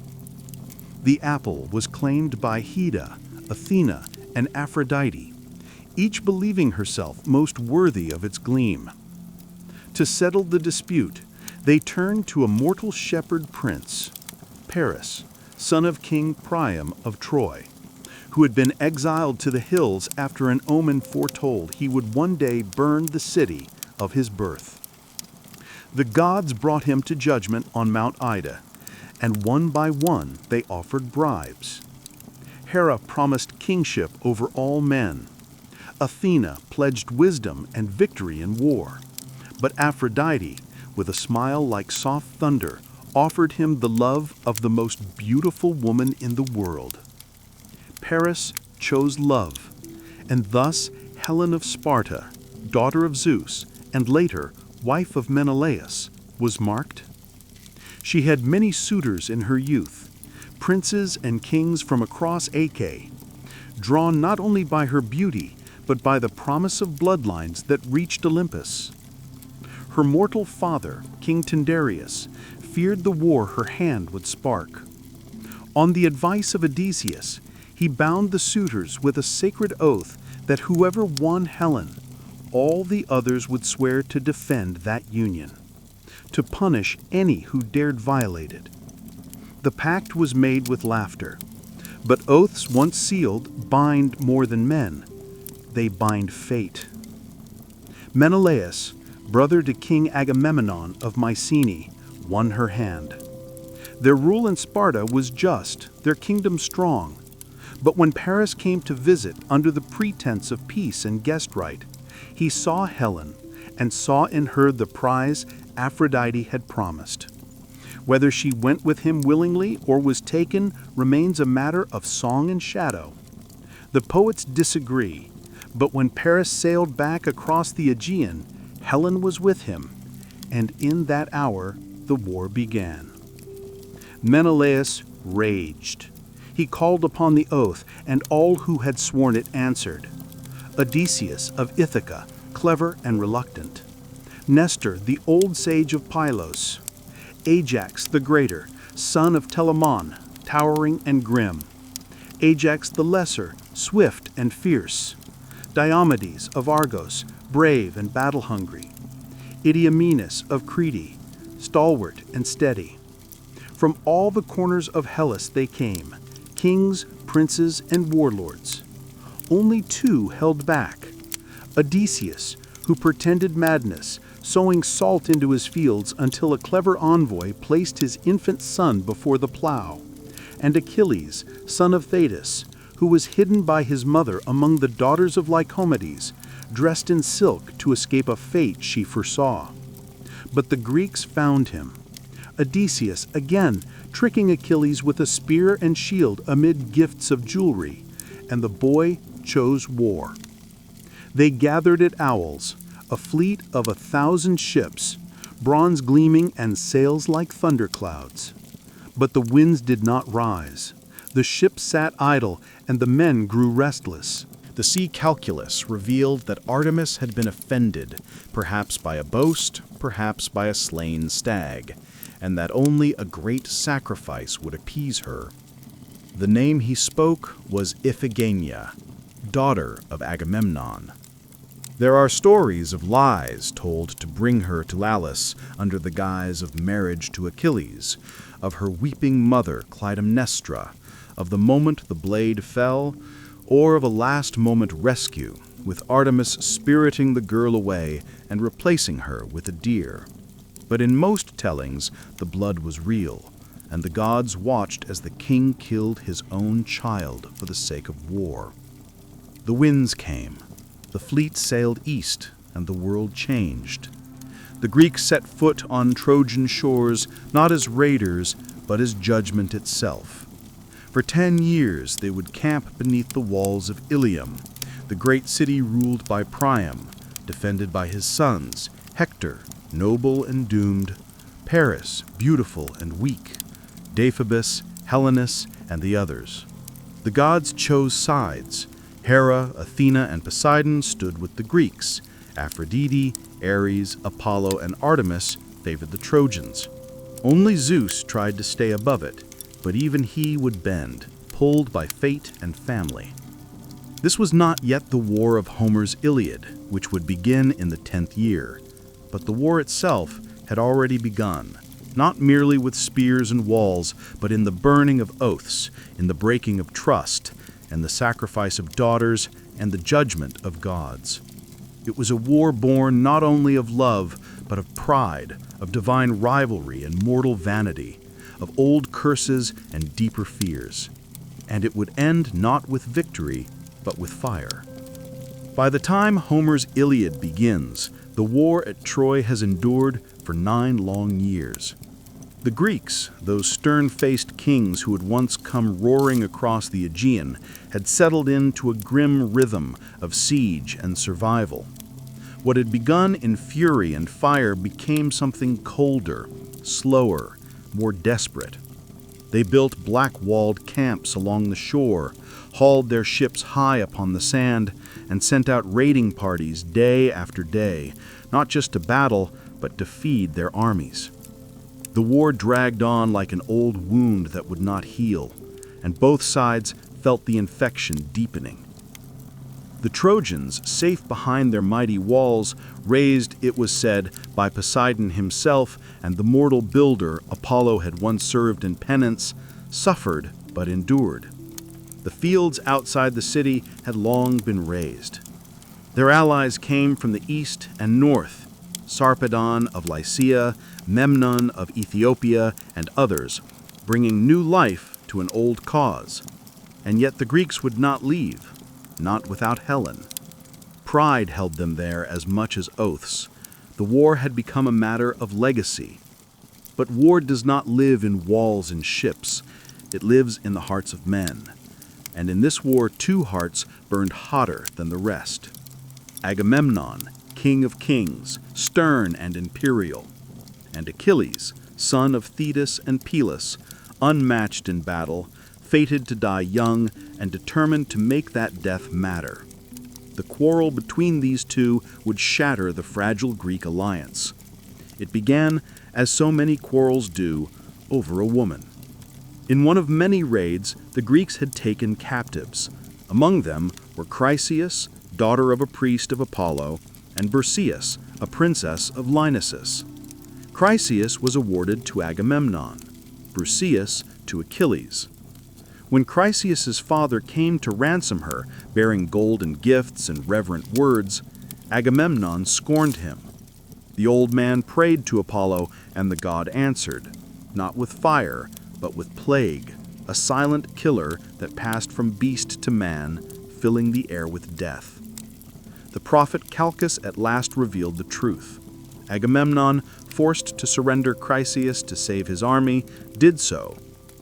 The apple was claimed by Heda, Athena, and Aphrodite, each believing herself most worthy of its gleam. To settle the dispute, they turned to a mortal shepherd prince, Paris, son of King Priam of Troy, who had been exiled to the hills after an omen foretold he would one day burn the city of his birth. The gods brought him to judgment on Mount Ida, and one by one they offered bribes. Hera promised kingship over all men. Athena pledged wisdom and victory in war. But Aphrodite, with a smile like soft thunder, offered him the love of the most beautiful woman in the world. Paris chose love, and thus Helen of Sparta, daughter of Zeus, and later wife of Menelaus, was marked. She had many suitors in her youth, princes and kings from across Achaea, drawn not only by her beauty, but by the promise of bloodlines that reached Olympus. Her mortal father, King Tyndareus, feared the war her hand would spark. On the advice of Odysseus, he bound the suitors with a sacred oath that whoever won Helen, all the others would swear to defend that union, to punish any who dared violate it. The pact was made with laughter, but oaths once sealed bind more than men. They bind fate. Menelaus, brother to King Agamemnon of Mycenae, won her hand. Their rule in Sparta was just, their kingdom strong. But when Paris came to visit under the pretense of peace and guest right, he saw Helen and saw in her the prize Aphrodite had promised. Whether she went with him willingly or was taken remains a matter of song and shadow. The poets disagree, but when Paris sailed back across the Aegean, Helen was with him, and in that hour the war began. Menelaus raged. He called upon the oath, and all who had sworn it answered. Odysseus of Ithaca, clever and reluctant. Nestor, the old sage of Pylos. Ajax the Greater, son of Telamon, towering and grim. Ajax the Lesser, swift and fierce. Diomedes of Argos, brave and battle-hungry. Idomeneus of Crete, stalwart and steady. From all the corners of Hellas they came, kings, princes, and warlords. Only two held back. Odysseus, who pretended madness, sowing salt into his fields until a clever envoy placed his infant son before the plow, and Achilles, son of Thetis, who was hidden by his mother among the daughters of Lycomedes, dressed in silk to escape a fate she foresaw. But the Greeks found him. Odysseus, again, tricking Achilles with a spear and shield amid gifts of jewelry, and the boy chose war. They gathered at Owls, a fleet of 1,000 ships, bronze gleaming and sails like thunderclouds. But the winds did not rise. The ships sat idle, and the men grew restless. The sea calculus revealed that Artemis had been offended, perhaps by a boast, perhaps by a slain stag, and that only a great sacrifice would appease her. The name he spoke was Iphigenia, daughter of Agamemnon. There are stories of lies told to bring her to Alice under the guise of marriage to Achilles, of her weeping mother Clytemnestra, of the moment the blade fell, or of a last-moment rescue, with Artemis spiriting the girl away and replacing her with a deer. But in most tellings, the blood was real, and the gods watched as the king killed his own child for the sake of war. The winds came. The fleet sailed east, and the world changed. The Greeks set foot on Trojan shores not as raiders, but as judgment itself. For 10 years they would camp beneath the walls of Ilium, the great city ruled by Priam, defended by his sons, Hector, noble and doomed, Paris, beautiful and weak, Deiphobus, Helenus, and the others. The gods chose sides. Hera, Athena, and Poseidon stood with the Greeks. Aphrodite, Ares, Apollo, and Artemis favored the Trojans. Only Zeus tried to stay above it, but even he would bend, pulled by fate and family. This was not yet the war of Homer's Iliad, which would begin in the 10th year, but the war itself had already begun, not merely with spears and walls, but in the burning of oaths, in the breaking of trust, and the sacrifice of daughters, and the judgment of gods. It was a war born not only of love, but of pride, of divine rivalry and mortal vanity, of old curses and deeper fears. And it would end not with victory, but with fire. By the time Homer's Iliad begins, the war at Troy has endured for 9 long years. The Greeks, those stern-faced kings who had once come roaring across the Aegean, had settled into a grim rhythm of siege and survival. What had begun in fury and fire became something colder, slower, more desperate. They built black-walled camps along the shore, hauled their ships high upon the sand, and sent out raiding parties day after day, not just to battle, but to feed their armies. The war dragged on like an old wound that would not heal, and both sides felt the infection deepening. The Trojans, safe behind their mighty walls, raised, it was said, by Poseidon himself and the mortal builder Apollo had once served in penance, suffered but endured. The fields outside the city had long been razed. Their allies came from the east and north, Sarpedon of Lycia, Memnon of Ethiopia, and others, bringing new life to an old cause. And yet the Greeks would not leave, not without Helen. Pride held them there as much as oaths. The war had become a matter of legacy. But war does not live in walls and ships. It lives in the hearts of men. And in this war 2 hearts burned hotter than the rest. Agamemnon, king of kings, stern and imperial, and Achilles, son of Thetis and Pelus, unmatched in battle, fated to die young, and determined to make that death matter. The quarrel between these two would shatter the fragile Greek alliance. It began, as so many quarrels do, over a woman. In one of many raids, the Greeks had taken captives. Among them were Chryseis, daughter of a priest of Apollo, and Berceus, a princess of Lyrnessus. Chryseis was awarded to Agamemnon, Berceus to Achilles. When Chryseis' father came to ransom her, bearing golden gifts and reverent words, Agamemnon scorned him. The old man prayed to Apollo, and the god answered, not with fire, but with plague, a silent killer that passed from beast to man, filling the air with death. The prophet Calchas at last revealed the truth. Agamemnon, forced to surrender Chryseis to save his army, did so,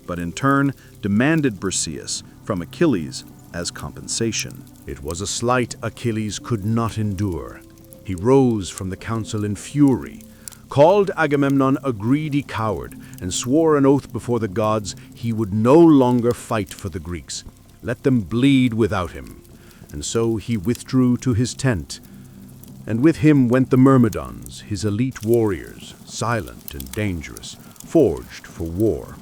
but in turn demanded Berceus from Achilles as compensation. It was a slight Achilles could not endure. He rose from the council in fury, called Agamemnon a greedy coward, and swore an oath before the gods he would no longer fight for the Greeks. Let them bleed without him. And so he withdrew to his tent. And with him went the Myrmidons, his elite warriors, silent and dangerous, forged for war.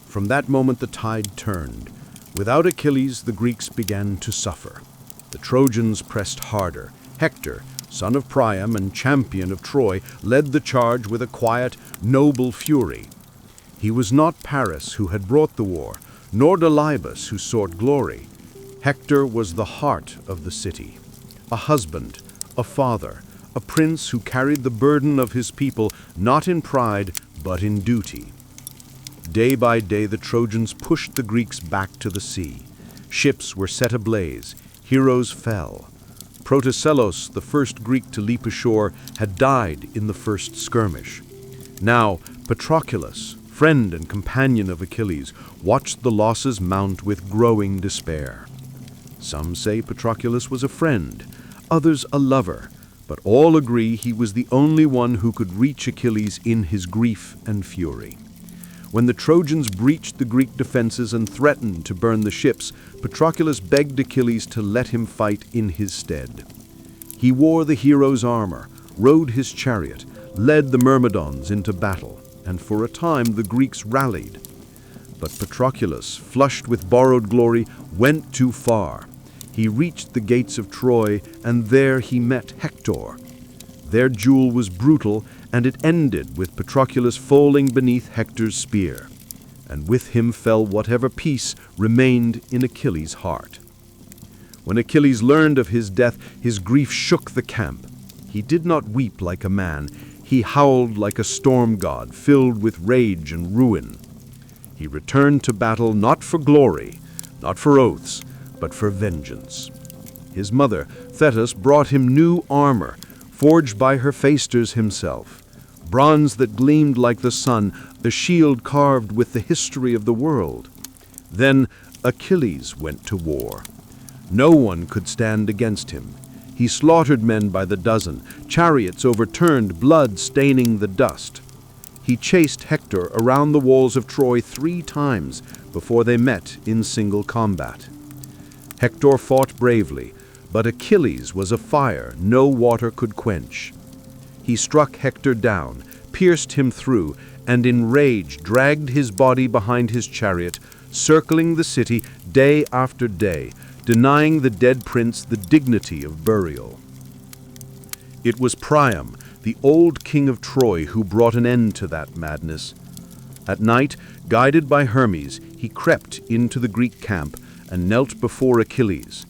From that moment the tide turned. Without Achilles, the Greeks began to suffer. The Trojans pressed harder. Hector, son of Priam and champion of Troy, led the charge with a quiet, noble fury. He was not Paris who had brought the war, nor Deliebus who sought glory. Hector was the heart of the city, a husband, a father, a prince who carried the burden of his people not in pride but in duty. Day by day the Trojans pushed the Greeks back to the sea. Ships were set ablaze, heroes fell. Proteselos, the first Greek to leap ashore, had died in the first skirmish. Now Patroclus, friend and companion of Achilles, watched the losses mount with growing despair. Some say Patroclus was a friend, others a lover, but all agree he was the only one who could reach Achilles in his grief and fury. When the Trojans breached the Greek defenses and threatened to burn the ships, Patroclus begged Achilles to let him fight in his stead. He wore the hero's armor, rode his chariot, led the Myrmidons into battle, and for a time the Greeks rallied. But Patroclus, flushed with borrowed glory, went too far. He reached the gates of Troy, and there he met Hector. Their duel was brutal, and it ended with Patroclus falling beneath Hector's spear, and with him fell whatever peace remained in Achilles' heart. When Achilles learned of his death, his grief shook the camp. He did not weep like a man. He howled like a storm god, filled with rage and ruin. He returned to battle not for glory, not for oaths, but for vengeance. His mother, Thetis, brought him new armor, forged by Hephaestus himself, bronze that gleamed like the sun, a shield carved with the history of the world. Then Achilles went to war. No one could stand against him. He slaughtered men by the dozen, chariots overturned, blood staining the dust. He chased Hector around the walls of Troy 3 times before they met in single combat. Hector fought bravely, but Achilles was a fire no water could quench. He struck Hector down, pierced him through, and in rage dragged his body behind his chariot, circling the city day after day, denying the dead prince the dignity of burial. It was Priam, the old king of Troy, who brought an end to that madness. At night, guided by Hermes, he crept into the Greek camp and knelt before Achilles.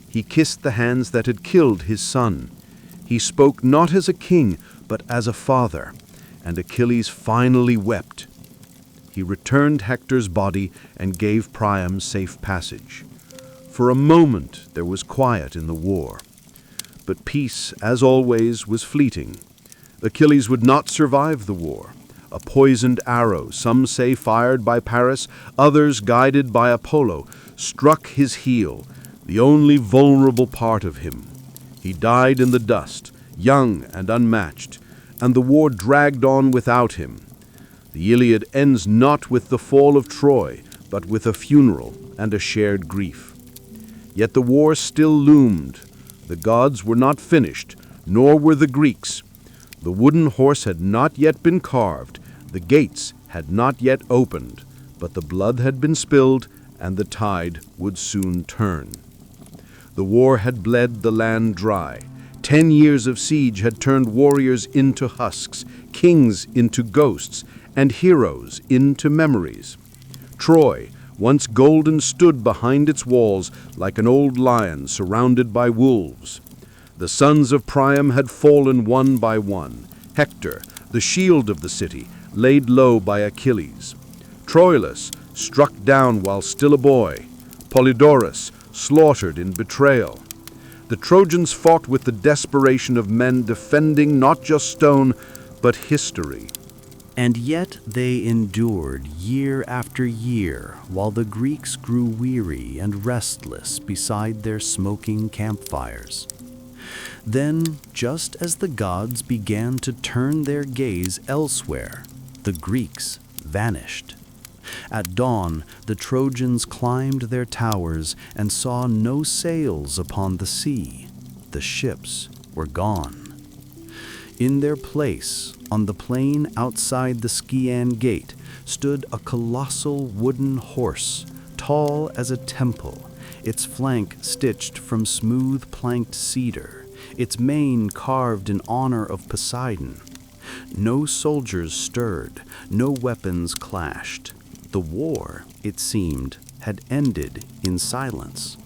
He kissed the hands that had killed his son. He spoke not as a king, but as a father, and Achilles finally wept. He returned Hector's body and gave Priam safe passage. For a moment there was quiet in the war. But peace, as always, was fleeting. Achilles would not survive the war. A poisoned arrow, some say fired by Paris, others guided by Apollo, struck his heel, the only vulnerable part of him. He died in the dust, young and unmatched, and the war dragged on without him. The Iliad ends not with the fall of Troy, but with a funeral and a shared grief. Yet the war still loomed. The gods were not finished, nor were the Greeks. The wooden horse had not yet been carved, the gates had not yet opened, but the blood had been spilled, and the tide would soon turn. The war had bled the land dry. 10 years of siege had turned warriors into husks, kings into ghosts, and heroes into memories. Troy, once golden, stood behind its walls like an old lion surrounded by wolves. The sons of Priam had fallen one by one. Hector, the shield of the city, laid low by Achilles. Troilus, struck down while still a boy. Polydorus, slaughtered in betrayal. The Trojans fought with the desperation of men defending not just stone, but history. And yet they endured year after year, while the Greeks grew weary and restless beside their smoking campfires. Then, just as the gods began to turn their gaze elsewhere, the Greeks vanished. At dawn, the Trojans climbed their towers and saw no sails upon the sea. The ships were gone. In their place, on the plain outside the Scaean gate, stood a colossal wooden horse, tall as a temple, its flank stitched from smooth planked cedar, its mane carved in honor of Poseidon. No soldiers stirred, no weapons clashed. The war, it seemed, had ended in silence.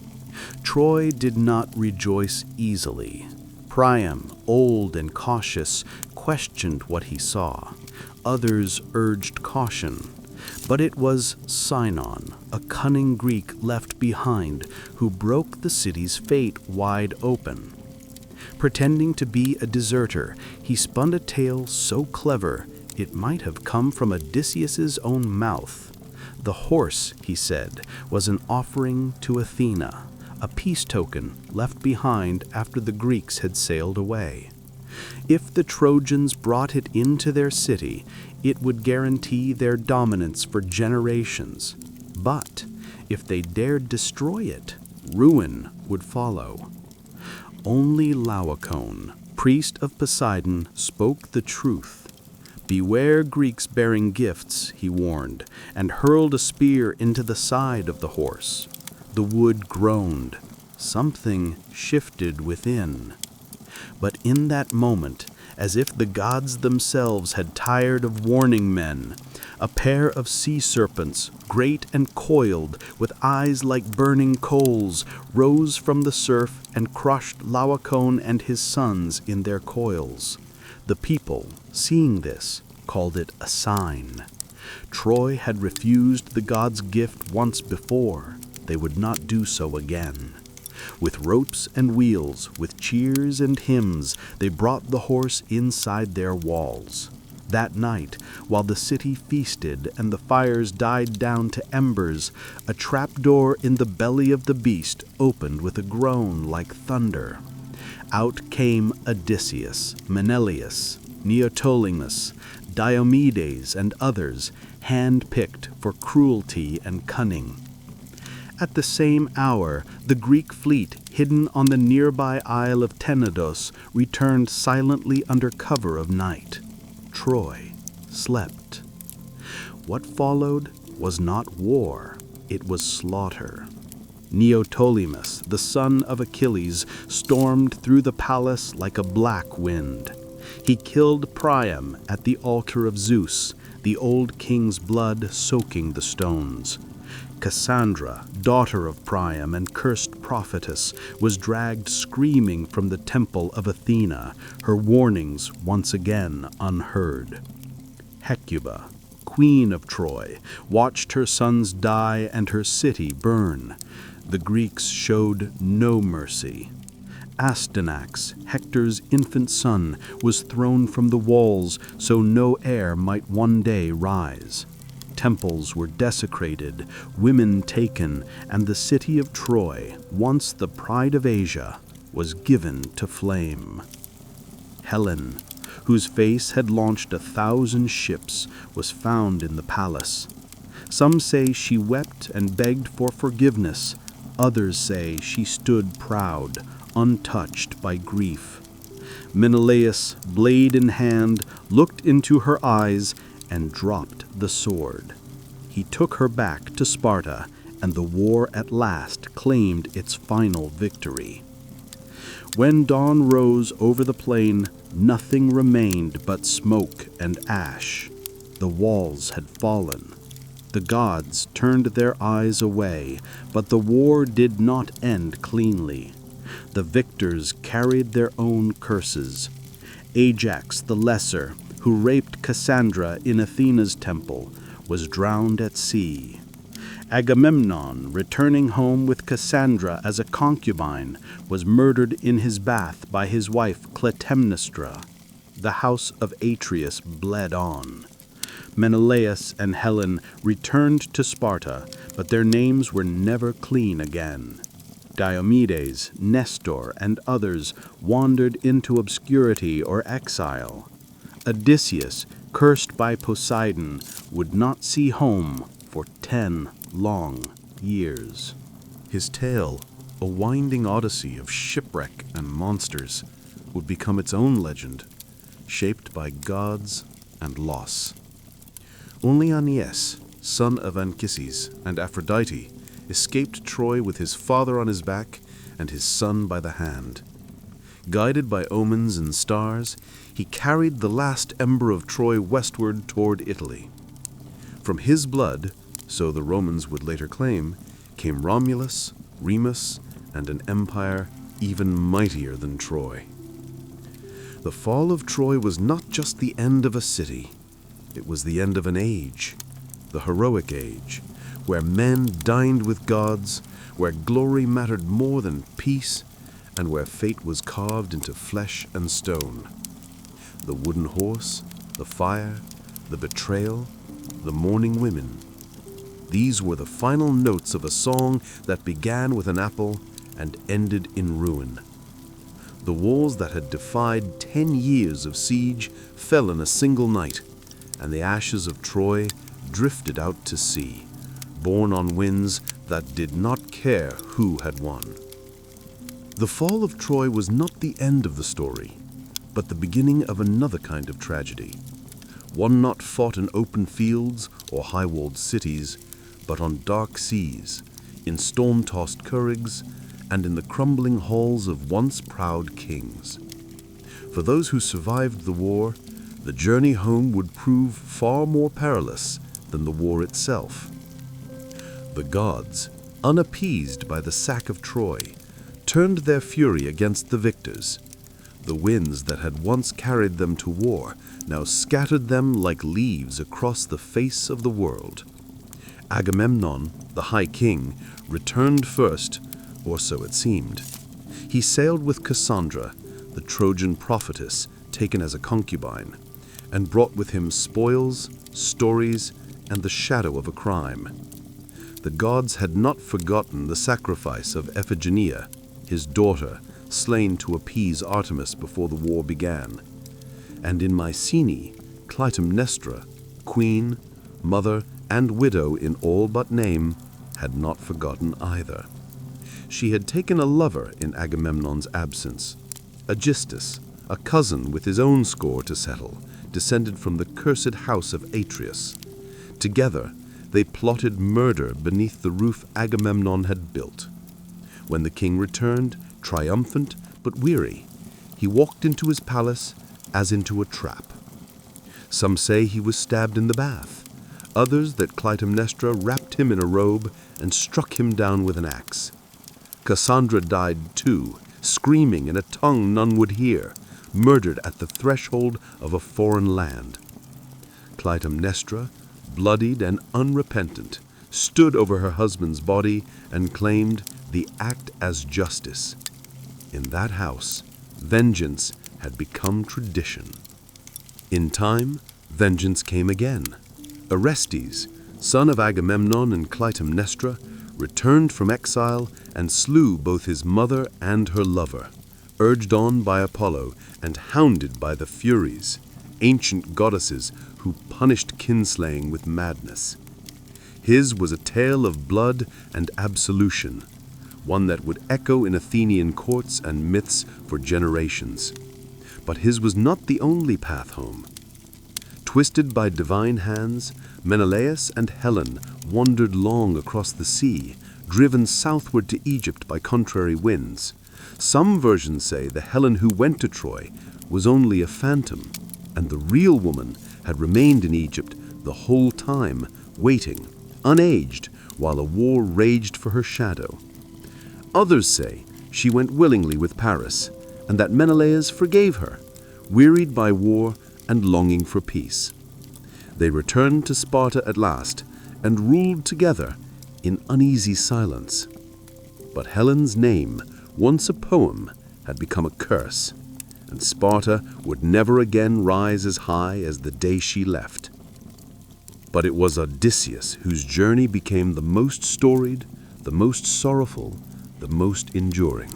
Troy did not rejoice easily. Priam, old and cautious, questioned what he saw. Others urged caution. But it was Sinon, a cunning Greek left behind, who broke the city's fate wide open. Pretending to be a deserter, he spun a tale so clever it might have come from Odysseus's own mouth. The horse, he said, was an offering to Athena, a peace token left behind after the Greeks had sailed away. If the Trojans brought it into their city, it would guarantee their dominance for generations. But if they dared destroy it, ruin would follow. Only Laocoon, priest of Poseidon, spoke the truth. Beware Greeks bearing gifts, he warned, and hurled a spear into the side of the horse. The wood groaned. Something shifted within. But in that moment, as if the gods themselves had tired of warning men, a pair of sea serpents, great and coiled, with eyes like burning coals, rose from the surf and crushed Laocoon and his sons in their coils. The people, seeing this, called it a sign. Troy had refused the gods' gift once before. They would not do so again. With ropes and wheels, with cheers and hymns, they brought the horse inside their walls. That night, while the city feasted and the fires died down to embers, a trapdoor in the belly of the beast opened with a groan like thunder. Out came Odysseus, Menelaus, Neoptolemus, Diomedes, and others, hand-picked for cruelty and cunning. At the same hour, the Greek fleet, hidden on the nearby isle of Tenedos, returned silently under cover of night. Troy slept. What followed was not war, it was slaughter. Neoptolemus, the son of Achilles, stormed through the palace like a black wind. He killed Priam at the altar of Zeus, the old king's blood soaking the stones. Cassandra, daughter of Priam and cursed prophetess, was dragged screaming from the temple of Athena, her warnings once again unheard. Hecuba, queen of Troy, watched her sons die and her city burn. The Greeks showed no mercy. Astyanax, Hector's infant son, was thrown from the walls so no heir might one day rise. Temples were desecrated, women taken, and the city of Troy, once the pride of Asia, was given to flame. Helen, whose face had launched 1,000 ships, was found in the palace. Some say she wept and begged for forgiveness. Others say she stood proud, untouched by grief. Menelaus, blade in hand, looked into her eyes and dropped the sword. he took her back to Sparta, and the war at last claimed its final victory. When dawn rose over the plain, nothing remained but smoke and ash. The walls had fallen. The gods turned their eyes away, but the war did not end cleanly. The victors carried their own curses. Ajax the Lesser, who raped Cassandra in Athena's temple, was drowned at sea. Agamemnon, returning home with Cassandra as a concubine, was murdered in his bath by his wife Clytemnestra. The house of Atreus bled on. Menelaus and Helen returned to Sparta, but their names were never clean again. Diomedes, Nestor, and others wandered into obscurity or exile. Odysseus, cursed by Poseidon, would not see home for 10 long years. His tale, a winding odyssey of shipwreck and monsters, would become its own legend, shaped by gods and loss. Only Aeneas, son of Anchises and Aphrodite, escaped Troy with his father on his back and his son by the hand. Guided by omens and stars, he carried the last ember of Troy westward toward Italy. From his blood, so the Romans would later claim, came Romulus, Remus, and an empire even mightier than Troy. The fall of Troy was not just the end of a city. It was the end of an age, the heroic age, where men dined with gods, where glory mattered more than peace, and where fate was carved into flesh and stone. The wooden horse, the fire, the betrayal, the mourning women. These were the final notes of a song that began with an apple and ended in ruin. The walls that had defied 10 years of siege fell in a single night, and the ashes of Troy drifted out to sea, borne on winds that did not care who had won. The fall of Troy was not the end of the story, but the beginning of another kind of tragedy, one not fought in open fields or high-walled cities, but on dark seas, in storm-tossed curraghs, and in the crumbling halls of once proud kings. For those who survived the war, the journey home would prove far more perilous than the war itself. The gods, unappeased by the sack of Troy, turned their fury against the victors. The winds that had once carried them to war now scattered them like leaves across the face of the world. Agamemnon, the High King, returned first, or so it seemed. He sailed with Cassandra, the Trojan prophetess, taken as a concubine, and brought with him spoils, stories, and the shadow of a crime. The gods had not forgotten the sacrifice of Iphigenia, his daughter, slain to appease Artemis before the war began. And in Mycenae, Clytemnestra, queen, mother, and widow in all but name, had not forgotten either. She had taken a lover in Agamemnon's absence, Aegisthus, a cousin with his own score to settle, descended from the cursed house of Atreus. Together, they plotted murder beneath the roof Agamemnon had built. When the king returned, triumphant but weary, he walked into his palace as into a trap. Some say he was stabbed in the bath, others that Clytemnestra wrapped him in a robe and struck him down with an axe. Cassandra died too, screaming in a tongue none would hear, murdered at the threshold of a foreign land. Clytemnestra, bloodied and unrepentant, stood over her husband's body and claimed the act as justice. In that house, vengeance had become tradition. In time, vengeance came again. Orestes, son of Agamemnon and Clytemnestra, returned from exile and slew both his mother and her lover, urged on by Apollo and hounded by the Furies, ancient goddesses who punished kinslaying with madness. His was a tale of blood and absolution, one that would echo in Athenian courts and myths for generations. But his was not the only path home. Twisted by divine hands, Menelaus and Helen wandered long across the sea, driven southward to Egypt by contrary winds. Some versions say the Helen who went to Troy was only a phantom, and the real woman had remained in Egypt the whole time, waiting, unaged, while a war raged for her shadow. Others say she went willingly with Paris, and that Menelaus forgave her, wearied by war and longing for peace. They returned to Sparta at last, and ruled together in uneasy silence. But Helen's name, once a poem, had become a curse, and Sparta would never again rise as high as the day she left. But it was Odysseus whose journey became the most storied, the most sorrowful, the most enduring.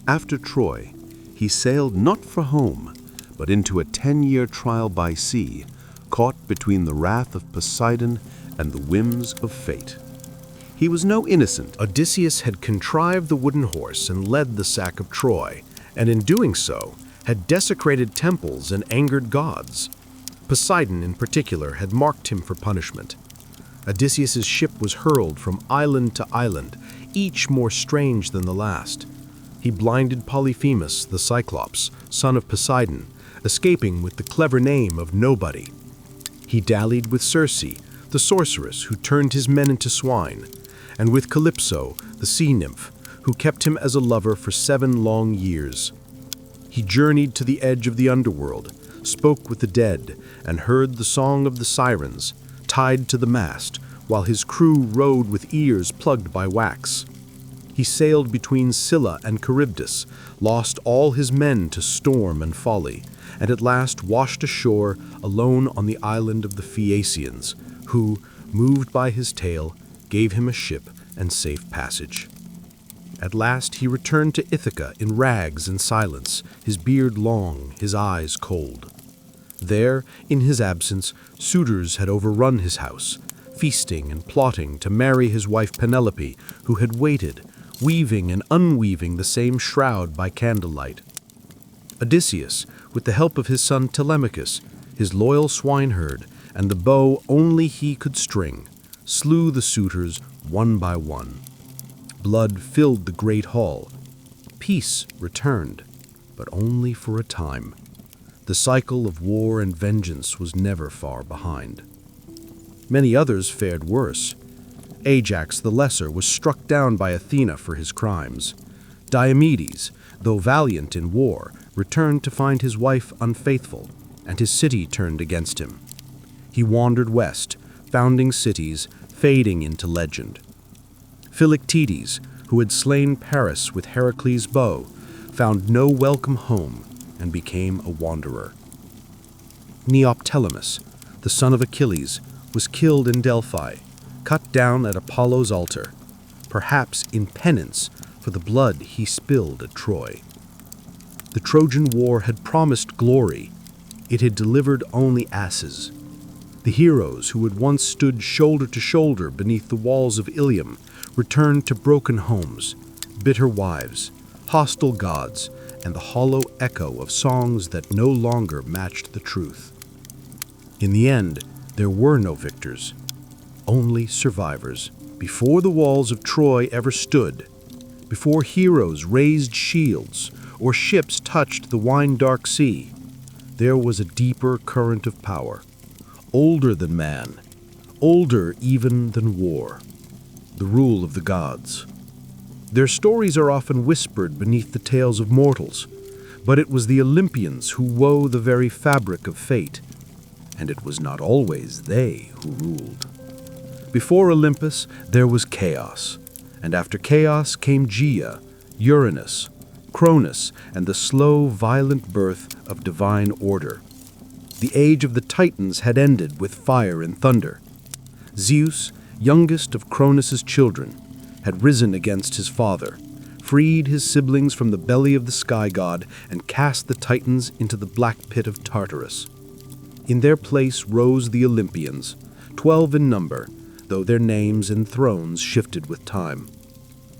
After Troy, he sailed not for home, but into a 10-year trial by sea, caught between the wrath of Poseidon and the whims of fate. He was no innocent. Odysseus had contrived the wooden horse and led the sack of Troy, and in doing so, had desecrated temples and angered gods. Poseidon, in particular, had marked him for punishment. Odysseus's ship was hurled from island to island, each more strange than the last. He blinded Polyphemus, the Cyclops, son of Poseidon, escaping with the clever name of Nobody. He dallied with Circe, the sorceress who turned his men into swine, and with Calypso, the sea nymph, who kept him as a lover for 7 long years. He journeyed to the edge of the underworld, spoke with the dead, and heard the song of the sirens, tied to the mast, while his crew rode with ears plugged by wax. He sailed between Scylla and Charybdis, lost all his men to storm and folly, and at last washed ashore alone on the island of the Phaeacians, who, moved by his tale, gave him a ship and safe passage. At last he returned to Ithaca in rags and silence, his beard long, his eyes cold. There, in his absence, suitors had overrun his house, feasting and plotting to marry his wife Penelope, who had waited, weaving and unweaving the same shroud by candlelight. Odysseus, with the help of his son Telemachus, his loyal swineherd, and the bow only he could string, slew the suitors one by one. Blood filled the great hall. Peace returned, but only for a time. The cycle of war and vengeance was never far behind. Many others fared worse. Ajax the Lesser was struck down by Athena for his crimes. Diomedes, though valiant in war, returned to find his wife unfaithful, and his city turned against him. He wandered west, founding cities, fading into legend. Philoctetes, who had slain Paris with Heracles' bow, found no welcome home and became a wanderer. Neoptolemus, the son of Achilles, was killed in Delphi, cut down at Apollo's altar, perhaps in penance for the blood he spilled at Troy. The Trojan War had promised glory. It had delivered only asses. The heroes who had once stood shoulder to shoulder beneath the walls of Ilium returned to broken homes, bitter wives, hostile gods, and the hollow echo of songs that no longer matched the truth. In the end, there were no victors, only survivors. Before the walls of Troy ever stood, before heroes raised shields or ships touched the wine-dark sea, there was a deeper current of power, older than man, older even than war, the rule of the gods. Their stories are often whispered beneath the tales of mortals, but it was the Olympians who wove the very fabric of fate, and it was not always they who ruled. Before Olympus, there was chaos, and after chaos came Gaia, Uranus, Cronus, and the slow, violent birth of divine order. The age of the Titans had ended with fire and thunder. Zeus, youngest of Cronus's children, had risen against his father, freed his siblings from the belly of the sky god, and cast the Titans into the black pit of Tartarus. In their place rose the Olympians, 12 in number, though their names and thrones shifted with time.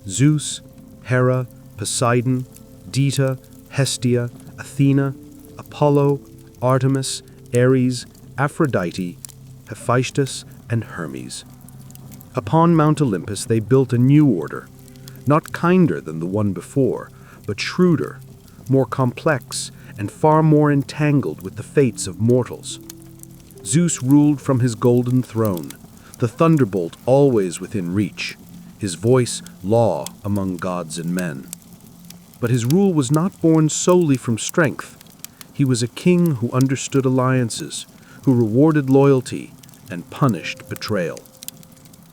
Zeus, Hera, Poseidon, Dita, Hestia, Athena, Apollo, Artemis, Ares, Aphrodite, Hephaestus, and Hermes. Upon Mount Olympus they built a new order, not kinder than the one before, but shrewder, more complex, and far more entangled with the fates of mortals. Zeus ruled from his golden throne, the thunderbolt always within reach, his voice law among gods and men. But his rule was not born solely from strength. He was a king who understood alliances, who rewarded loyalty and punished betrayal.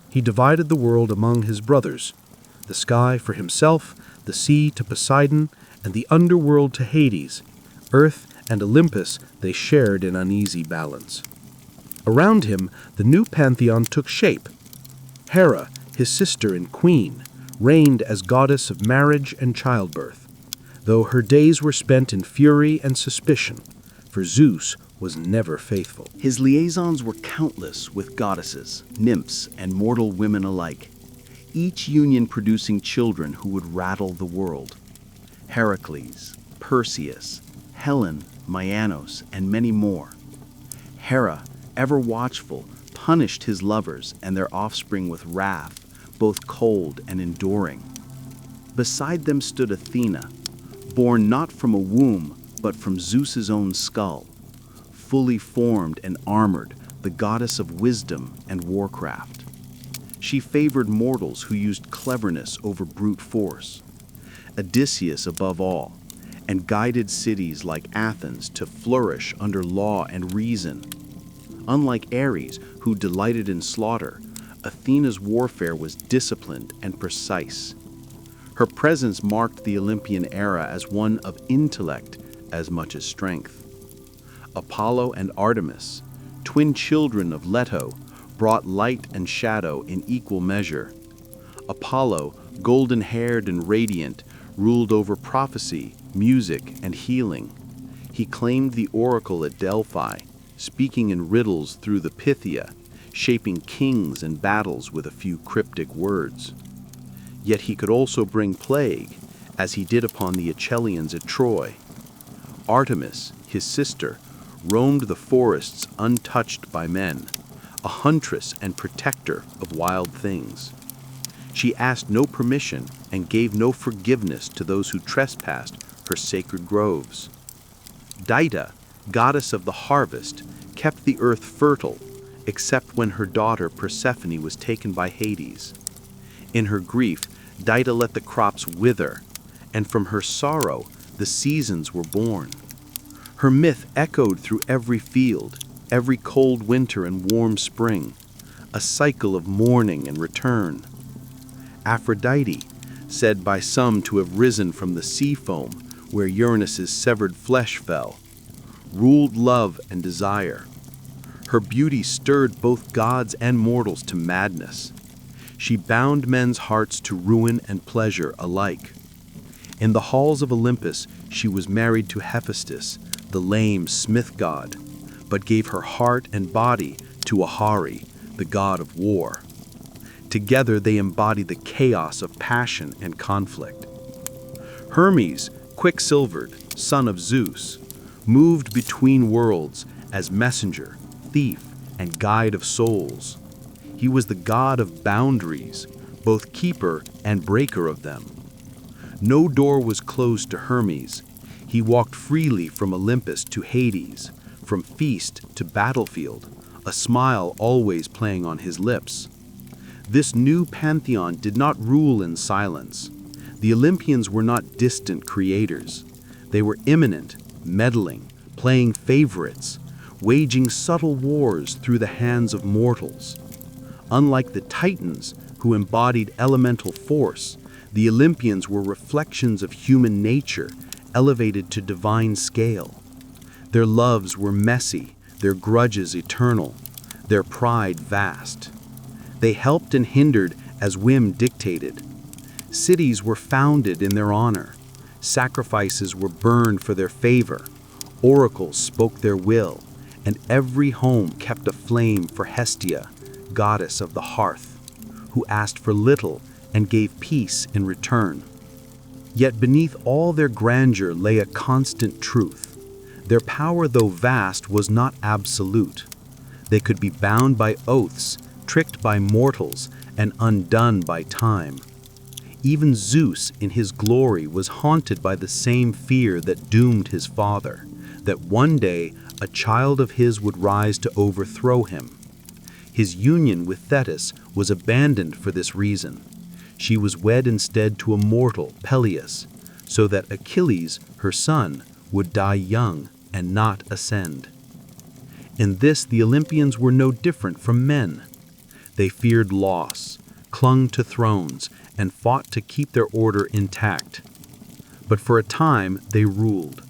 He divided the world among his brothers, the sky for himself, the sea to Poseidon, and the underworld to Hades. Earth and Olympus they shared in uneasy balance. Around him, the new pantheon took shape. Hera, his sister and queen, reigned as goddess of marriage and childbirth, though her days were spent in fury and suspicion, for Zeus was never faithful. His liaisons were countless with goddesses, nymphs, and mortal women alike, each union producing children who would rattle the world. Heracles, Perseus, Helen, Mayanos, and many more. Hera, ever watchful, punished his lovers and their offspring with wrath, both cold and enduring. Beside them stood Athena, born not from a womb, but from Zeus's own skull, fully formed and armored, the goddess of wisdom and warcraft. She favored mortals who used cleverness over brute force, Odysseus above all, and guided cities like Athens to flourish under law and reason. Unlike Ares, who delighted in slaughter, Athena's warfare was disciplined and precise. Her presence marked the Olympian era as one of intellect as much as strength. Apollo and Artemis, twin children of Leto, brought light and shadow in equal measure. Apollo, golden-haired and radiant, ruled over prophecy, music, and healing. He claimed the oracle at Delphi, speaking in riddles through the Pythia, shaping kings and battles with a few cryptic words. Yet he could also bring plague, as he did upon the Achilleans at Troy. Artemis, his sister, roamed the forests untouched by men, a huntress and protector of wild things. She asked no permission and gave no forgiveness to those who trespassed her sacred groves. Dido, goddess of the harvest, kept the earth fertile, except when her daughter Persephone was taken by Hades. In her grief, Dido let the crops wither, and from her sorrow the seasons were born. Her myth echoed through every field, every cold winter and warm spring, a cycle of mourning and return. Aphrodite, said by some to have risen from the sea foam where Uranus's severed flesh fell, ruled love and desire. Her beauty stirred both gods and mortals to madness. She bound men's hearts to ruin and pleasure alike. In the halls of Olympus, she was married to Hephaestus, the lame smith god, but gave her heart and body to Ahari, the god of war. Together they embody the chaos of passion and conflict. Hermes, quicksilvered, son of Zeus, moved between worlds as messenger, thief, and guide of souls. He was the god of boundaries, both keeper and breaker of them. No door was closed to Hermes. He walked freely from Olympus to Hades, from feast to battlefield, a smile always playing on his lips. This new pantheon did not rule in silence. The Olympians were not distant creators. They were immanent, meddling, playing favorites, waging subtle wars through the hands of mortals. Unlike the Titans, who embodied elemental force, the Olympians were reflections of human nature, elevated to divine scale. Their loves were messy, their grudges eternal, their pride vast. They helped and hindered as whim dictated. Cities were founded in their honor. Sacrifices were burned for their favor. Oracles spoke their will, and every home kept a flame for Hestia, goddess of the hearth, who asked for little and gave peace in return. Yet beneath all their grandeur lay a constant truth. Their power, though vast, was not absolute. They could be bound by oaths, tricked by mortals, and undone by time. Even Zeus, in his glory, was haunted by the same fear that doomed his father, that one day a child of his would rise to overthrow him. His union with Thetis was abandoned for this reason. She was wed instead to a mortal, Peleus, so that Achilles, her son, would die young and not ascend. In this, the Olympians were no different from men. They feared loss, clung to thrones, and fought to keep their order intact. But for a time they ruled,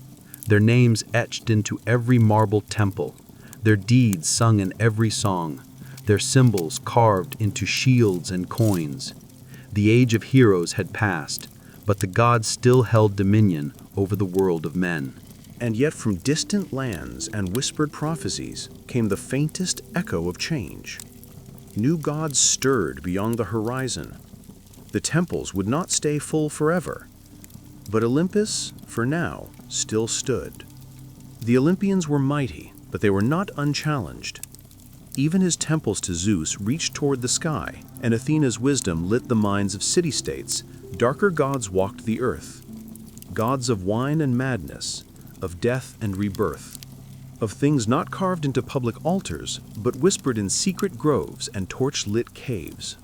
their names etched into every marble temple, their deeds sung in every song, their symbols carved into shields and coins. The age of heroes had passed, but the gods still held dominion over the world of men. And yet from distant lands and whispered prophecies came the faintest echo of change. New gods stirred beyond the horizon. The temples would not stay full forever, but Olympus, for now, still stood. The Olympians were mighty, but they were not unchallenged. Even his temples to Zeus reached toward the sky, and Athena's wisdom lit the minds of city-states. Darker gods walked the earth, gods of wine and madness, of death and rebirth, of things not carved into public altars, but whispered in secret groves and torch-lit caves.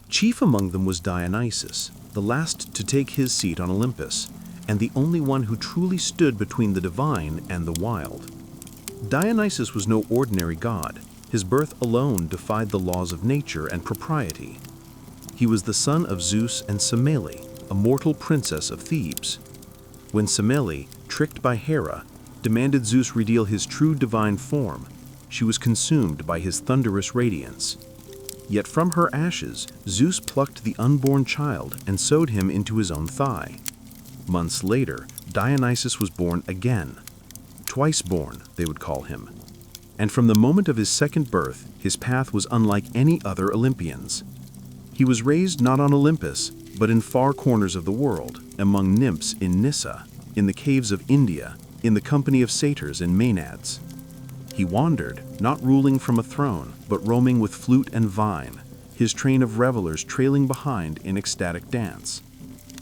Chief among them was Dionysus, the last to take his seat on Olympus, and the only one who truly stood between the divine and the wild. Dionysus was no ordinary god. His birth alone defied the laws of nature and propriety. He was the son of Zeus and Semele, a mortal princess of Thebes. When Semele, tricked by Hera, demanded Zeus reveal his true divine form, she was consumed by his thunderous radiance. Yet from her ashes, Zeus plucked the unborn child and sewed him into his own thigh. Months later, Dionysus was born again. Twice born, they would call him. And from the moment of his second birth, his path was unlike any other Olympian's. He was raised not on Olympus, but in far corners of the world, among nymphs in Nyssa, in the caves of India, in the company of satyrs and maenads. He wandered, not ruling from a throne, but roaming with flute and vine, his train of revelers trailing behind in ecstatic dance.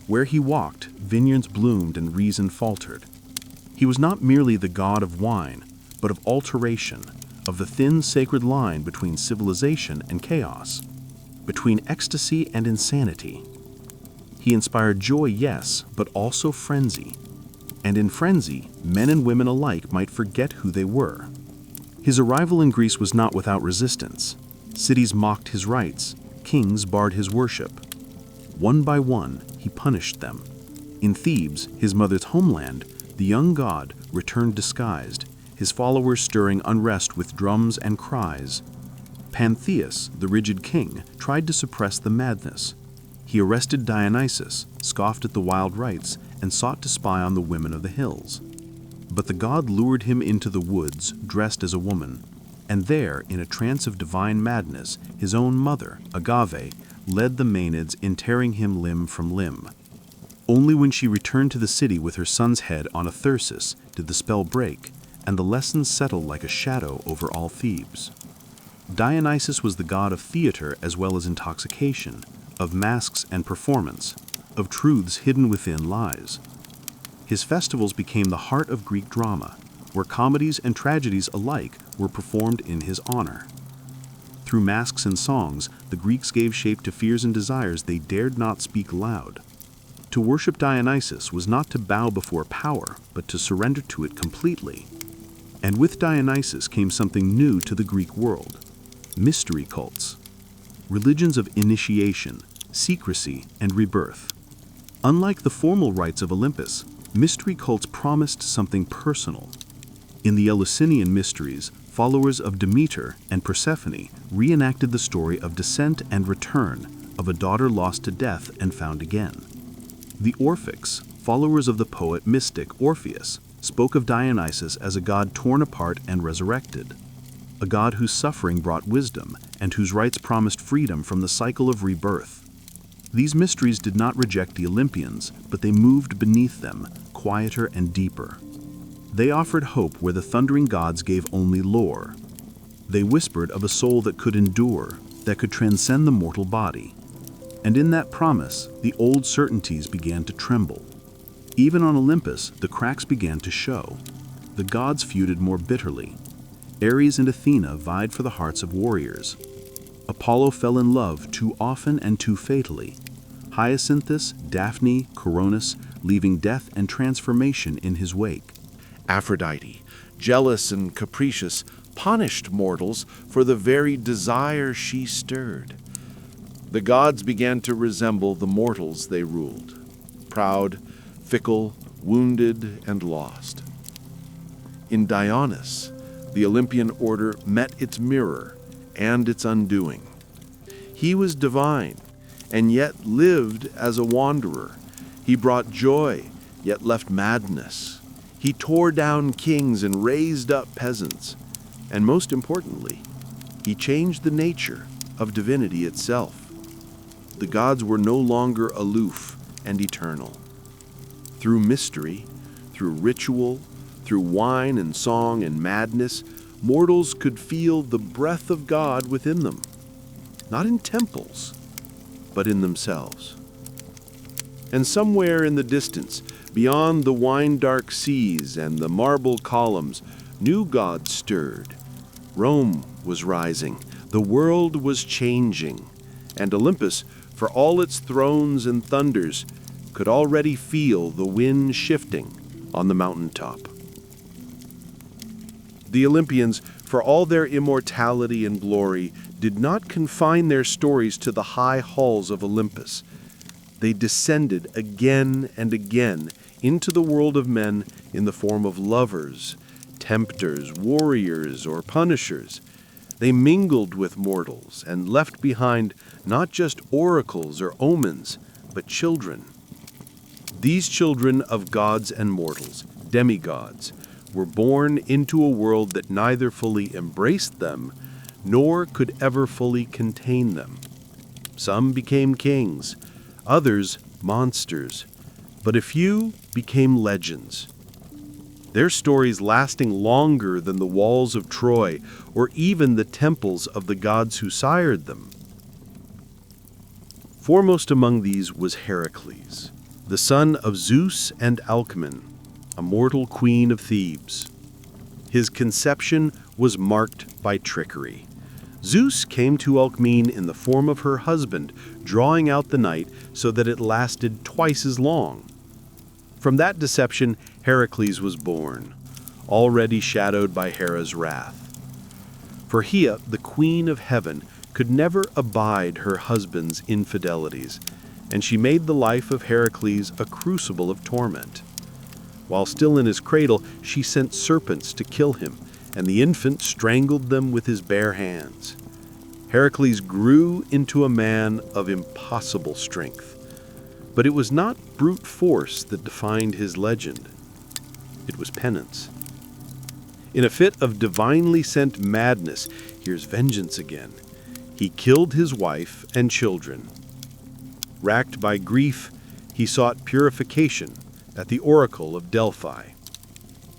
Where he walked, vineyards bloomed and reason faltered. He was not merely the god of wine, but of alteration, of the thin sacred line between civilization and chaos, between ecstasy and insanity. He inspired joy, yes, but also frenzy. And in frenzy, men and women alike might forget who they were. His arrival in Greece was not without resistance. Cities mocked his rites, kings barred his worship. One by one, he punished them. In Thebes, his mother's homeland, the young god returned disguised, his followers stirring unrest with drums and cries. Prometheus, the rigid king, tried to suppress the madness. He arrested Dionysus, scoffed at the wild rites, and sought to spy on the women of the hills. But the god lured him into the woods, dressed as a woman, and there, in a trance of divine madness, his own mother, Agave, led the maenads in tearing him limb from limb. Only when she returned to the city with her son's head on a thyrsus did the spell break, and the lesson settled like a shadow over all Thebes. Dionysus was the god of theater as well as intoxication, of masks and performance, of truths hidden within lies. His festivals became the heart of Greek drama, where comedies and tragedies alike were performed in his honor. Through masks and songs, the Greeks gave shape to fears and desires they dared not speak loud. To worship Dionysus was not to bow before power, but to surrender to it completely. And with Dionysus came something new to the Greek world: mystery cults, religions of initiation, secrecy, and rebirth. Unlike the formal rites of Olympus, mystery cults promised something personal. In the Eleusinian mysteries, followers of Demeter and Persephone reenacted the story of descent and return, of a daughter lost to death and found again. The Orphics, followers of the poet mystic Orpheus, spoke of Dionysus as a god torn apart and resurrected, a god whose suffering brought wisdom and whose rites promised freedom from the cycle of rebirth. These mysteries did not reject the Olympians, but they moved beneath them, quieter and deeper. They offered hope where the thundering gods gave only lore. They whispered of a soul that could endure, that could transcend the mortal body. And in that promise, the old certainties began to tremble. Even on Olympus, the cracks began to show. The gods feuded more bitterly. Ares and Athena vied for the hearts of warriors. Apollo fell in love too often and too fatally. Hyacinthus, Daphne, Coronis, leaving death and transformation in his wake. Aphrodite, jealous and capricious, punished mortals for the very desire she stirred. The gods began to resemble the mortals they ruled, proud, fickle, wounded, and lost. In Dionysus, the Olympian order met its mirror and its undoing. He was divine, and yet lived as a wanderer. He brought joy, yet left madness. He tore down kings and raised up peasants. And most importantly, he changed the nature of divinity itself. The gods were no longer aloof and eternal. Through mystery, through ritual, through wine and song and madness, mortals could feel the breath of God within them, not in temples, but in themselves. And somewhere in the distance, beyond the wine-dark seas and the marble columns, new gods stirred. Rome was rising, the world was changing, and Olympus, for all its thrones and thunders, could already feel the wind shifting on the mountaintop. The Olympians, for all their immortality and glory, did not confine their stories to the high halls of Olympus. They descended again and again into the world of men in the form of lovers, tempters, warriors, or punishers. They mingled with mortals and left behind not just oracles or omens, but children. These children of gods and mortals, demigods, were born into a world that neither fully embraced them nor could ever fully contain them. Some became kings, others monsters, but a few became legends. Their stories lasting longer than the walls of Troy or even the temples of the gods who sired them. Foremost among these was Heracles, the son of Zeus and Alcmene, a mortal queen of Thebes. His conception was marked by trickery. Zeus came to Alcmene in the form of her husband, drawing out the night so that it lasted twice as long. From that deception, Heracles was born, already shadowed by Hera's wrath. For Hea, the queen of heaven, could never abide her husband's infidelities, and she made the life of Heracles a crucible of torment. While still in his cradle, she sent serpents to kill him, and the infant strangled them with his bare hands. Heracles grew into a man of impossible strength. But it was not brute force that defined his legend. It was penance. In a fit of divinely sent madness, here's vengeance again, he killed his wife and children. Racked by grief, he sought purification at the oracle of Delphi.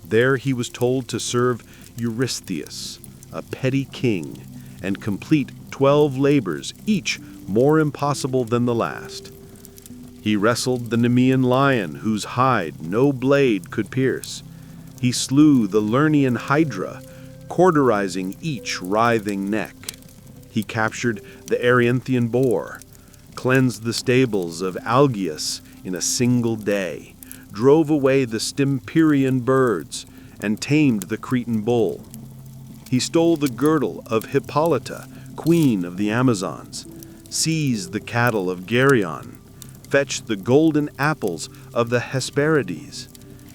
There he was told to serve Eurystheus, a petty king, and complete 12 labors, each more impossible than the last. He wrestled the Nemean lion, whose hide no blade could pierce. He slew the Lernaean hydra, cauterizing each writhing neck. He captured the Erynthian boar, cleansed the stables of Algius in a single day, drove away the Stympirian birds, and tamed the Cretan bull. He stole the girdle of Hippolyta, queen of the Amazons, seized the cattle of Geryon, fetched the golden apples of the Hesperides,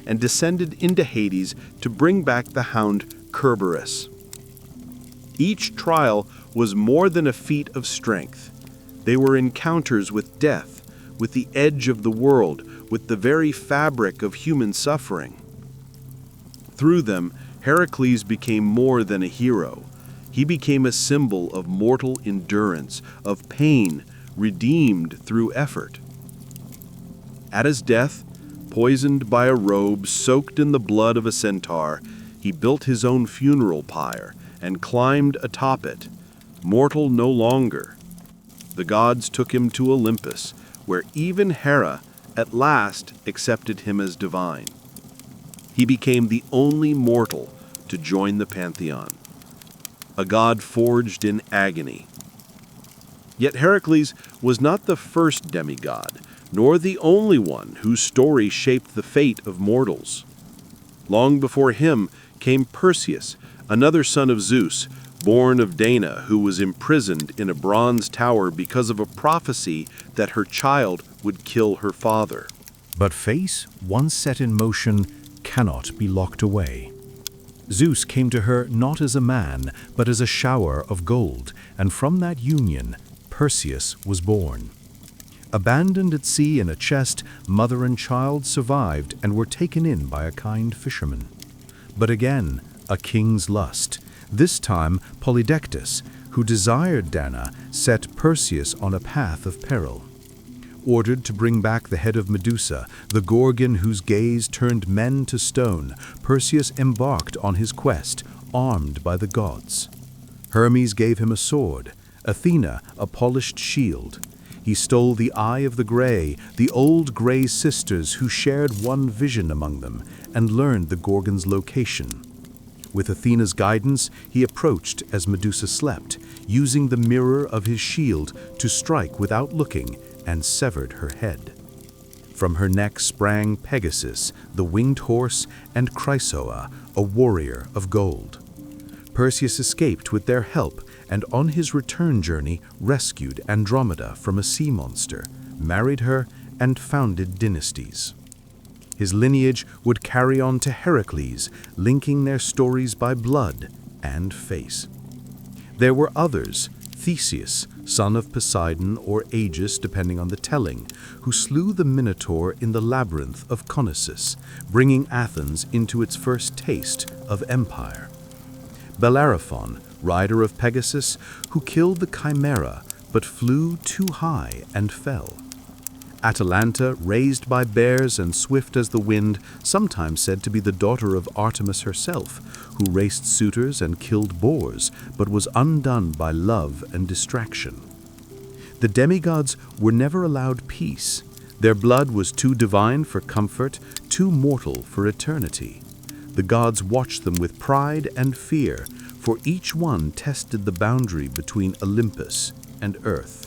and descended into Hades to bring back the hound Kerberos. Each trial was more than a feat of strength. They were encounters with death, with the edge of the world, with the very fabric of human suffering. Through them, Heracles became more than a hero. He became a symbol of mortal endurance, of pain redeemed through effort. At his death, poisoned by a robe soaked in the blood of a centaur, he built his own funeral pyre and climbed atop it, mortal no longer. The gods took him to Olympus, where even Hera at last accepted him as divine. He became the only mortal to join the pantheon, a god forged in agony. Yet Heracles was not the first demigod, nor the only one whose story shaped the fate of mortals. Long before him came Perseus, another son of Zeus, born of Dana, who was imprisoned in a bronze tower because of a prophecy that her child would kill her father. But fate, once set in motion, cannot be locked away. Zeus came to her not as a man, but as a shower of gold, and from that union, Perseus was born. Abandoned at sea in a chest, mother and child survived and were taken in by a kind fisherman. But again, a king's lust, this time Polydectes, who desired Dana, set Perseus on a path of peril. Ordered to bring back the head of Medusa, the Gorgon whose gaze turned men to stone, Perseus embarked on his quest, armed by the gods. Hermes gave him a sword, Athena a polished shield. He stole the eye of the Grey, the old Grey sisters who shared one vision among them, and learned the Gorgon's location. With Athena's guidance, he approached as Medusa slept, using the mirror of his shield to strike without looking, and severed her head. From her neck sprang Pegasus, the winged horse, and Chrysoa, a warrior of gold. Perseus escaped with their help, and on his return journey rescued Andromeda from a sea monster, married her, and founded dynasties. His lineage would carry on to Heracles, linking their stories by blood and face. There were others, Theseus, son of Poseidon or Aegis depending on the telling, who slew the Minotaur in the labyrinth of Conesus, bringing Athens into its first taste of empire. Bellerophon, rider of Pegasus, who killed the Chimera but flew too high and fell. Atalanta, raised by bears and swift as the wind, sometimes said to be the daughter of Artemis herself, who raced suitors and killed boars, but was undone by love and distraction. The demigods were never allowed peace. Their blood was too divine for comfort, too mortal for eternity. The gods watched them with pride and fear, for each one tested the boundary between Olympus and earth.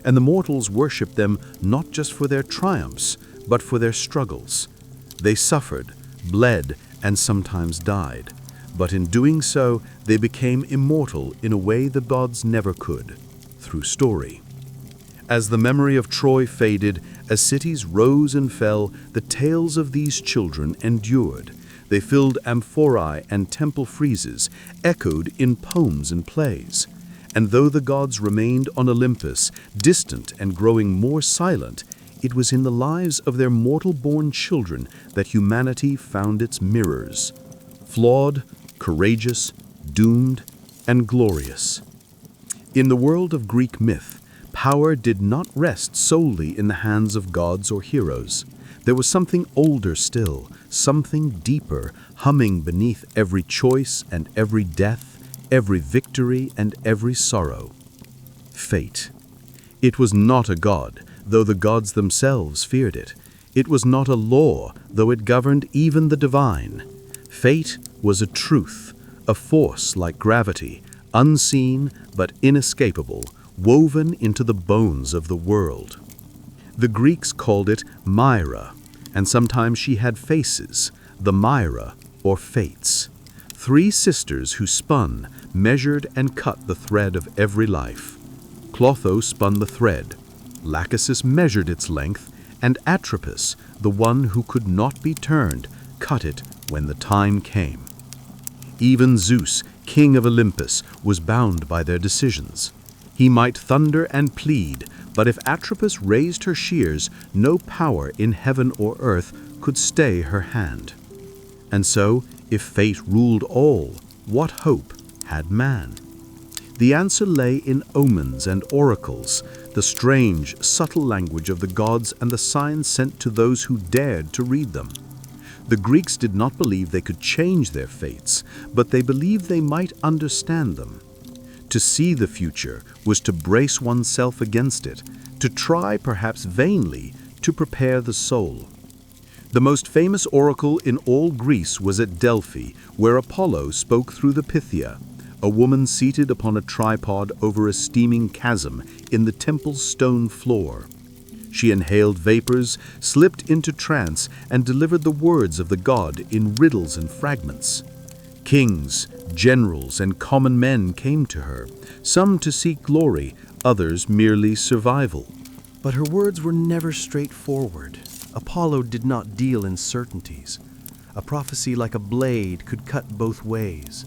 And the mortals worshipped them not just for their triumphs, but for their struggles. They suffered, bled, and sometimes died. But in doing so, they became immortal in a way the gods never could, through story. As the memory of Troy faded, as cities rose and fell, the tales of these children endured. They filled amphorae and temple friezes, echoed in poems and plays. And though the gods remained on Olympus, distant and growing more silent, it was in the lives of their mortal-born children that humanity found its mirrors. Flawed, courageous, doomed, and glorious. In the world of Greek myth, power did not rest solely in the hands of gods or heroes. There was something older still, something deeper, humming beneath every choice and every death, every victory and every sorrow. Fate. It was not a god, though the gods themselves feared it. It was not a law, though it governed even the divine. Fate was a truth, a force like gravity, unseen but inescapable, woven into the bones of the world. The Greeks called it Myra, and sometimes she had faces, the Myra, or Fates. 3 sisters who spun, measured, and cut the thread of every life. Clotho spun the thread, Lachesis measured its length, and Atropos, the one who could not be turned, cut it when the time came. Even Zeus, king of Olympus, was bound by their decisions. He might thunder and plead, but if Atropos raised her shears, no power in heaven or earth could stay her hand. And so, if fate ruled all, what hope had man? The answer lay in omens and oracles, the strange, subtle language of the gods and the signs sent to those who dared to read them. The Greeks did not believe they could change their fates, but they believed they might understand them. To see the future was to brace oneself against it, to try, perhaps vainly, to prepare the soul. The most famous oracle in all Greece was at Delphi, where Apollo spoke through the Pythia, a woman seated upon a tripod over a steaming chasm in the temple's stone floor. She inhaled vapors, slipped into trance, and delivered the words of the god in riddles and fragments. Kings, generals, and common men came to her, some to seek glory, others merely survival. But her words were never straightforward. Apollo did not deal in certainties. A prophecy like a blade could cut both ways.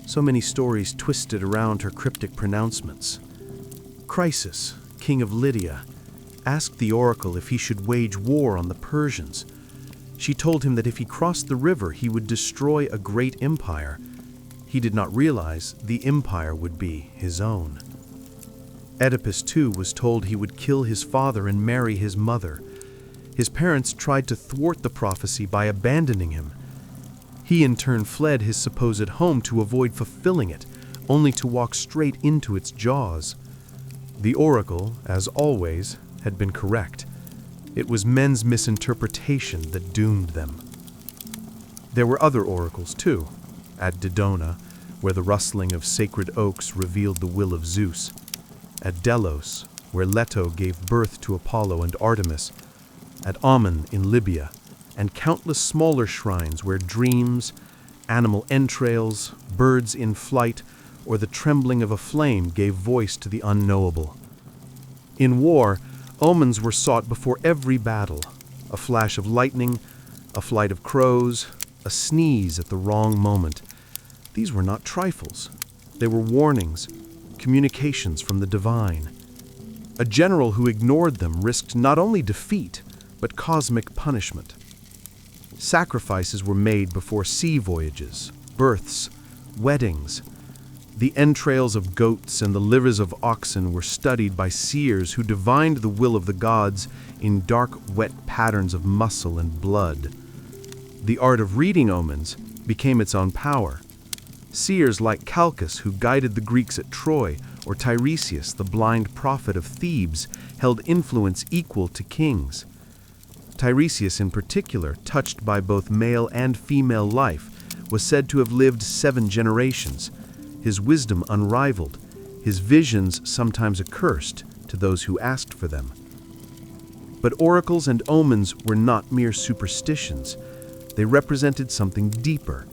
So many stories twisted around her cryptic pronouncements. Chrysis, king of Lydia, asked the oracle if he should wage war on the Persians. She told him that if he crossed the river, he would destroy a great empire. He did not realize the empire would be his own. Oedipus, too, was told he would kill his father and marry his mother. His parents tried to thwart the prophecy by abandoning him. He in turn fled his supposed home to avoid fulfilling it, only to walk straight into its jaws. The oracle, as always, had been correct. It was men's misinterpretation that doomed them. There were other oracles, too, at Dodona, where the rustling of sacred oaks revealed the will of Zeus, at Delos, where Leto gave birth to Apollo and Artemis, at Ammon in Libya, and countless smaller shrines where dreams, animal entrails, birds in flight, or the trembling of a flame gave voice to the unknowable. In war, omens were sought before every battle. A flash of lightning, a flight of crows, a sneeze at the wrong moment. These were not trifles. They were warnings, communications from the divine. A general who ignored them risked not only defeat, but cosmic punishment. Sacrifices were made before sea voyages, births, weddings. The entrails of goats and the livers of oxen were studied by seers who divined the will of the gods in dark, wet patterns of muscle and blood. The art of reading omens became its own power. Seers like Calchas, who guided the Greeks at Troy, or Tiresias, the blind prophet of Thebes, held influence equal to kings. Tiresias in particular, touched by both male and female life, was said to have lived 7 generations, his wisdom unrivaled, his visions sometimes accursed to those who asked for them. But oracles and omens were not mere superstitions. They represented something deeper,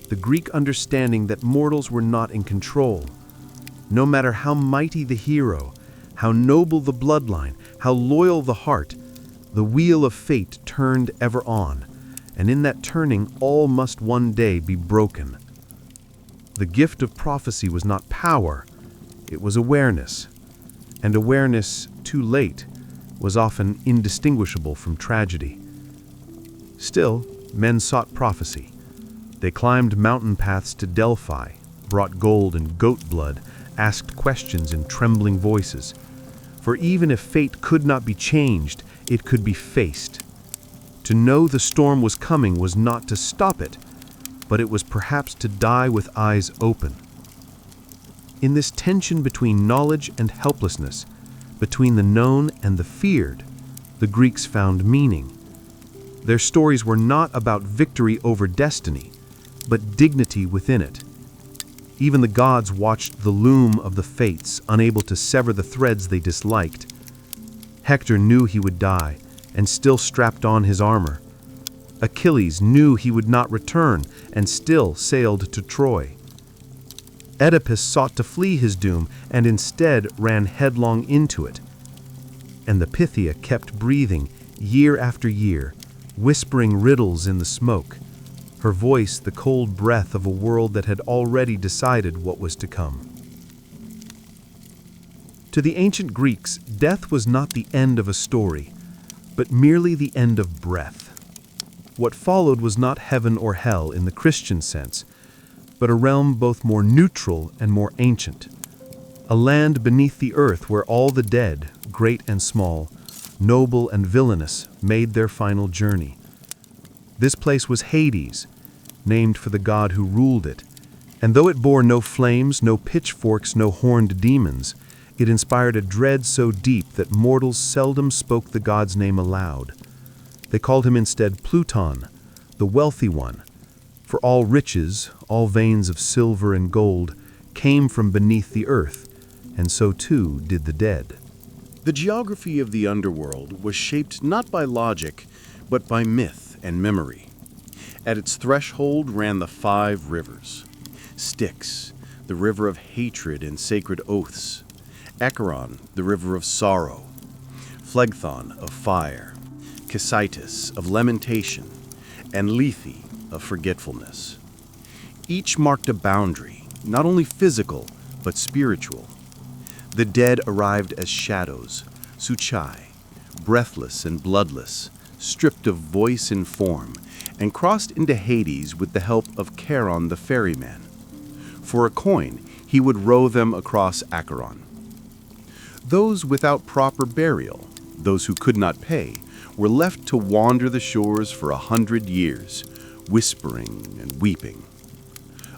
the Greek understanding that mortals were not in control. No matter how mighty the hero, how noble the bloodline, how loyal the heart, the wheel of fate turned ever on, and in that turning all must one day be broken. The gift of prophecy was not power, it was awareness, and awareness, too late, was often indistinguishable from tragedy. Still, men sought prophecy. They climbed mountain paths to Delphi, brought gold and goat blood, asked questions in trembling voices. For even if fate could not be changed, it could be faced. To know the storm was coming was not to stop it, but it was perhaps to die with eyes open. In this tension between knowledge and helplessness, between the known and the feared, the Greeks found meaning. Their stories were not about victory over destiny, but dignity within it. Even the gods watched the loom of the fates, unable to sever the threads they disliked. Hector knew he would die, and still strapped on his armor. Achilles knew he would not return, and still sailed to Troy. Oedipus sought to flee his doom, and instead ran headlong into it. And the Pythia kept breathing, year after year, whispering riddles in the smoke, her voice the cold breath of a world that had already decided what was to come. To the ancient Greeks, death was not the end of a story, but merely the end of breath. What followed was not heaven or hell in the Christian sense, but a realm both more neutral and more ancient, a land beneath the earth where all the dead, great and small, noble and villainous, made their final journey. This place was Hades, named for the god who ruled it, and though it bore no flames, no pitchforks, no horned demons, it inspired a dread so deep that mortals seldom spoke the god's name aloud. They called him instead Pluton, the wealthy one, for all riches, all veins of silver and gold, came from beneath the earth, and so too did the dead. The geography of the underworld was shaped not by logic, but by myth and memory. At its threshold ran the 5 rivers: Styx, the river of hatred and sacred oaths; Acheron, the river of sorrow; Phlegethon, of fire; Casitus, of lamentation; and Lethe, of forgetfulness. Each marked a boundary, not only physical, but spiritual. The dead arrived as shadows, suchai, breathless and bloodless, stripped of voice and form, and crossed into Hades with the help of Charon the ferryman. For a coin, he would row them across Acheron. Those without proper burial, those who could not pay, were left to wander the shores for 100 years, whispering and weeping.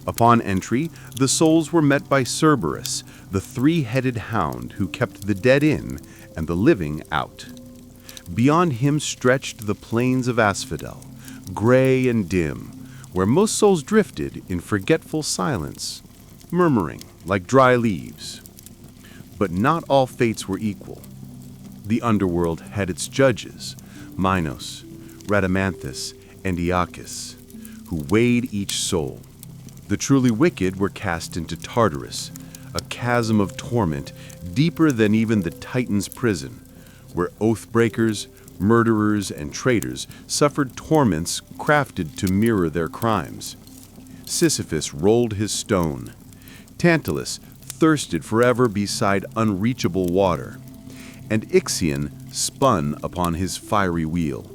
Upon entry, the souls were met by Cerberus, the 3-headed hound who kept the dead in and the living out. Beyond him stretched the plains of Asphodel, gray and dim, where most souls drifted in forgetful silence, murmuring like dry leaves. But not all fates were equal. The underworld had its judges, Minos, Rhadamanthus, and Aeacus, who weighed each soul. The truly wicked were cast into Tartarus, a chasm of torment deeper than even the Titan's prison, where oath-breakers, murderers, and traitors suffered torments crafted to mirror their crimes. Sisyphus rolled his stone. Tantalus thirsted forever beside unreachable water, and Ixion spun upon his fiery wheel.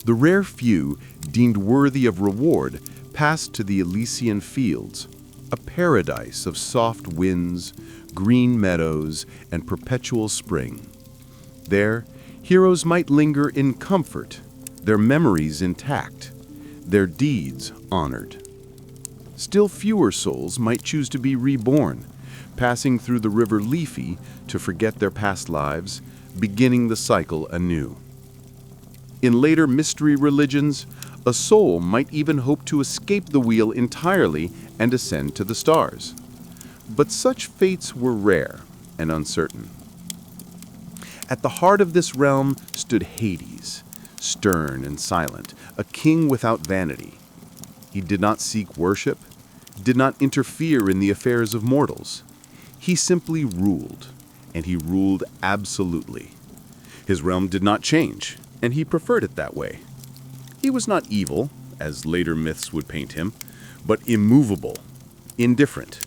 The rare few, deemed worthy of reward, passed to the Elysian fields, a paradise of soft winds, green meadows, and perpetual spring. There, heroes might linger in comfort, their memories intact, their deeds honored. Still fewer souls might choose to be reborn, passing through the river Lethe to forget their past lives, beginning the cycle anew. In later mystery religions, a soul might even hope to escape the wheel entirely and ascend to the stars. But such fates were rare and uncertain. At the heart of this realm stood Hades, stern and silent, a king without vanity. He did not seek worship, did not interfere in the affairs of mortals. He simply ruled, and he ruled absolutely. His realm did not change, and he preferred it that way. He was not evil, as later myths would paint him, but immovable, indifferent,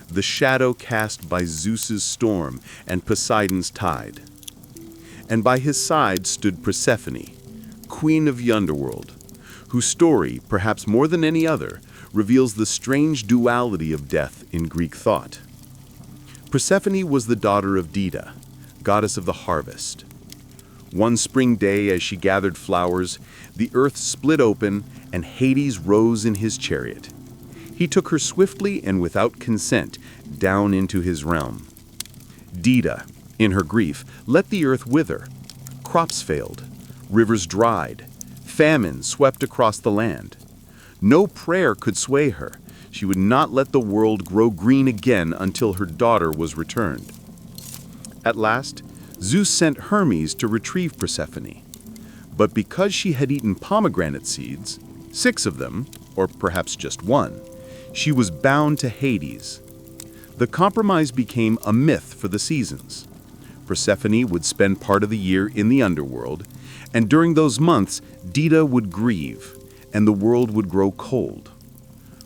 the shadow cast by Zeus's storm and Poseidon's tide. And by his side stood Persephone, queen of the underworld, whose story, perhaps more than any other, reveals the strange duality of death in Greek thought. Persephone was the daughter of Dida, goddess of the harvest. One spring day, as she gathered flowers, the earth split open and Hades rose in his chariot. He took her swiftly and without consent down into his realm. Dida, in her grief, let the earth wither. Crops failed, rivers dried, famine swept across the land. No prayer could sway her. She would not let the world grow green again until her daughter was returned. At last, Zeus sent Hermes to retrieve Persephone. But because she had eaten pomegranate seeds, 6 of them, or perhaps just 1, she was bound to Hades. The compromise became a myth for the seasons. Persephone would spend part of the year in the underworld, and during those months, Dida would grieve, and the world would grow cold.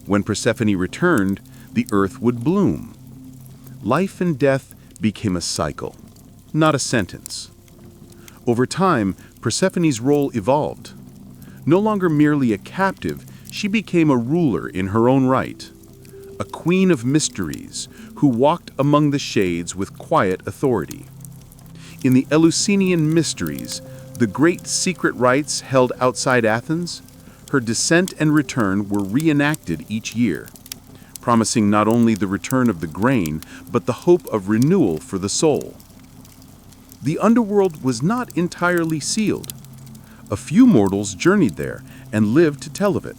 When Persephone returned, the earth would bloom. Life and death became a cycle, not a sentence. Over time, Persephone's role evolved. No longer merely a captive, she became a ruler in her own right, a queen of mysteries who walked among the shades with quiet authority. In the Eleusinian mysteries, the great secret rites held outside Athens, Her descent and return were reenacted each year, promising not only the return of the grain, but the hope of renewal for the soul. The underworld was not entirely sealed. A few mortals journeyed there and lived to tell of it.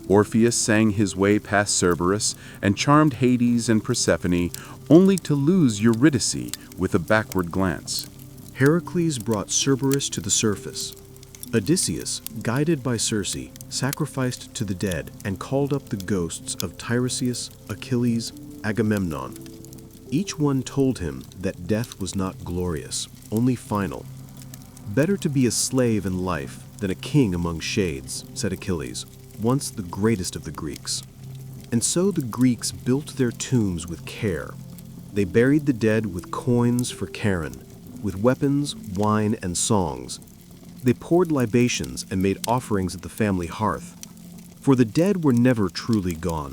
Orpheus sang his way past Cerberus and charmed Hades and Persephone, only to lose Eurydice with a backward glance. Heracles brought Cerberus to the surface. Odysseus, guided by Circe, sacrificed to the dead and called up the ghosts of Tiresias, Achilles, Agamemnon. Each one told him that death was not glorious, only final. "Better to be a slave in life than a king among shades," said Achilles, once the greatest of the Greeks. And so the Greeks built their tombs with care. They buried the dead with coins for Charon, with weapons, wine, and songs. They poured libations and made offerings at the family hearth. For the dead were never truly gone.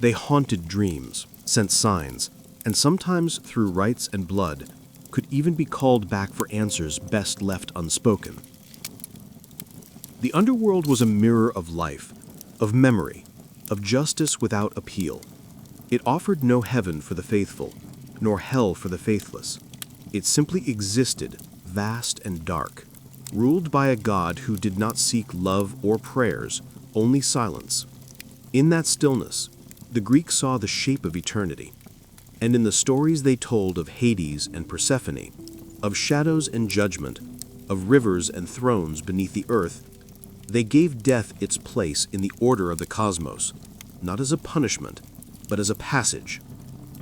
They haunted dreams, sent signs, and sometimes through rites and blood, could even be called back for answers best left unspoken. The underworld was a mirror of life, of memory, of justice without appeal. It offered no heaven for the faithful, nor hell for the faithless. It simply existed, vast and dark, ruled by a god who did not seek love or prayers, only silence. In that stillness, the Greeks saw the shape of eternity. And in the stories they told of Hades and Persephone, of shadows and judgment, of rivers and thrones beneath the earth, they gave death its place in the order of the cosmos, not as a punishment, but as a passage.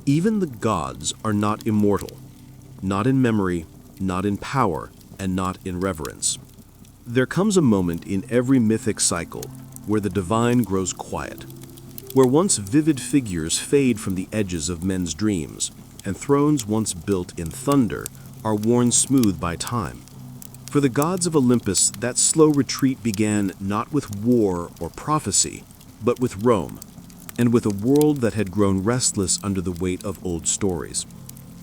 Even the gods are not immortal, not in memory, not in power, and not in reverence. There comes a moment in every mythic cycle where the divine grows quiet, where once vivid figures fade from the edges of men's dreams, and thrones once built in thunder are worn smooth by time. For the gods of Olympus, that slow retreat began not with war or prophecy, but with Rome, and with a world that had grown restless under the weight of old stories.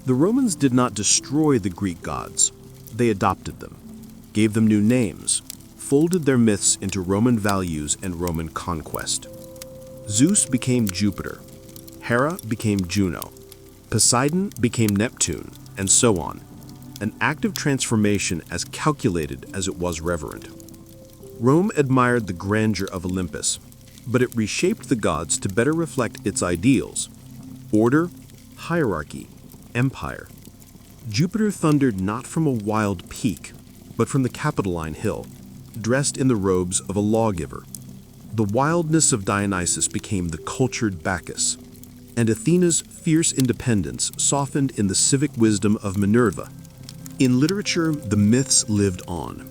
The Romans did not destroy the Greek gods. They adopted them, gave them new names, folded their myths into Roman values and Roman conquest. Zeus became Jupiter, Hera became Juno, Poseidon became Neptune, and so on. An active transformation as calculated as it was reverent. Rome admired the grandeur of Olympus, but it reshaped the gods to better reflect its ideals: order, hierarchy, empire. Jupiter thundered not from a wild peak, but from the Capitoline Hill, dressed in the robes of a lawgiver. The wildness of Dionysus became the cultured Bacchus, and Athena's fierce independence softened in the civic wisdom of Minerva. In literature, the myths lived on.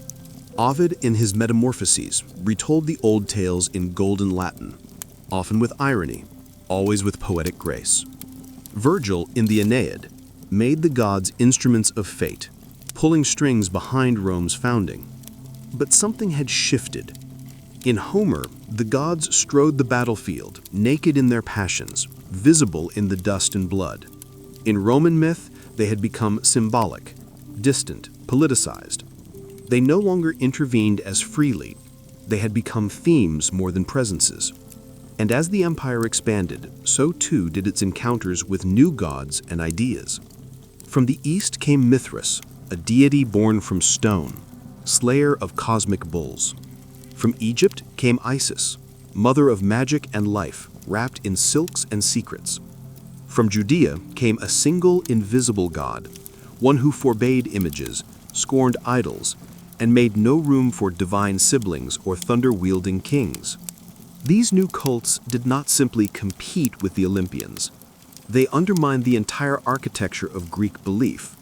Ovid, in his Metamorphoses, retold the old tales in Golden Latin, often with irony, always with poetic grace. Virgil, in the Aeneid, made the gods instruments of fate, pulling strings behind Rome's founding. But something had shifted. In Homer, the gods strode the battlefield, naked in their passions, visible in the dust and blood. In Roman myth, they had become symbolic, distant, politicized. They no longer intervened as freely. They had become themes more than presences. And as the empire expanded, so too did its encounters with new gods and ideas. From the east came Mithras, a deity born from stone, slayer of cosmic bulls. From Egypt came Isis, mother of magic and life, wrapped in silks and secrets. From Judea came a single invisible god, one who forbade images, scorned idols, and made no room for divine siblings or thunder-wielding kings. These new cults did not simply compete with the Olympians. They undermined the entire architecture of Greek belief.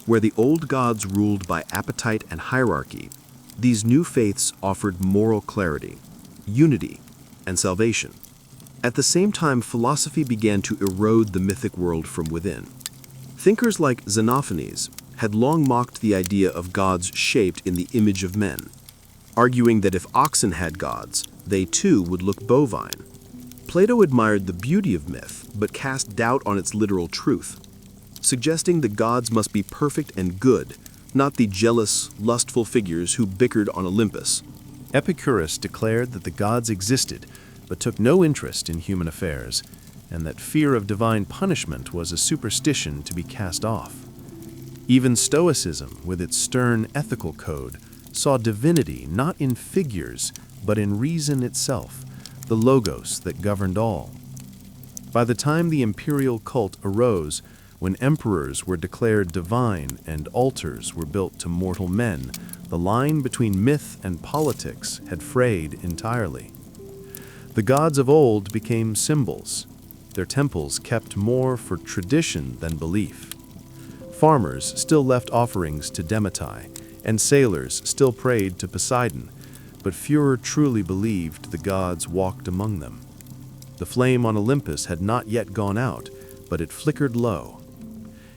Where the old gods ruled by appetite and hierarchy, these new faiths offered moral clarity, unity, and salvation. At the same time, philosophy began to erode the mythic world from within. Thinkers like Xenophanes had long mocked the idea of gods shaped in the image of men, arguing that if oxen had gods, they too would look bovine. Plato admired the beauty of myth, but cast doubt on its literal truth, suggesting the gods must be perfect and good, not the jealous, lustful figures who bickered on Olympus. Epicurus declared that the gods existed, but took no interest in human affairs, and that fear of divine punishment was a superstition to be cast off. Even Stoicism, with its stern ethical code, saw divinity not in figures, but in reason itself, the logos that governed all. By the time the imperial cult arose, when emperors were declared divine and altars were built to mortal men, the line between myth and politics had frayed entirely. The gods of old became symbols. Their temples kept more for tradition than belief. Farmers still left offerings to Demeter, and sailors still prayed to Poseidon, but fewer truly believed the gods walked among them. The flame on Olympus had not yet gone out, but it flickered low.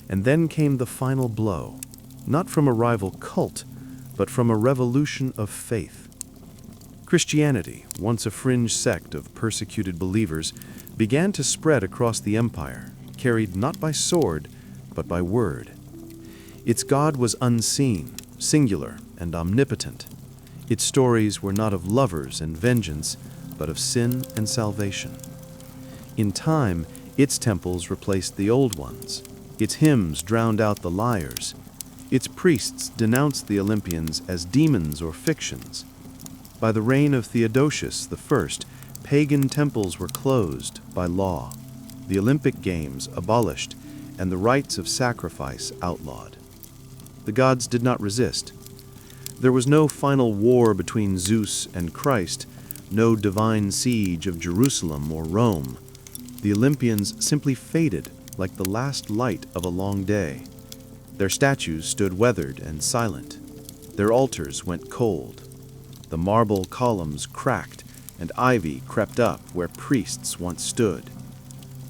And then came the final blow, not from a rival cult, but from a revolution of faith. Christianity, once a fringe sect of persecuted believers, began to spread across the empire, carried not by sword, but by word. Its God was unseen, singular, and omnipotent. Its stories were not of lovers and vengeance, but of sin and salvation. In time, its temples replaced the old ones. Its hymns drowned out the liars. Its priests denounced the Olympians as demons or fictions. By the reign of Theodosius I, pagan temples were closed by law, the Olympic Games abolished, and the rites of sacrifice outlawed. The gods did not resist. There was no final war between Zeus and Christ, no divine siege of Jerusalem or Rome. The Olympians simply faded like the last light of a long day. Their statues stood weathered and silent. Their altars went cold. The marble columns cracked, and ivy crept up where priests once stood.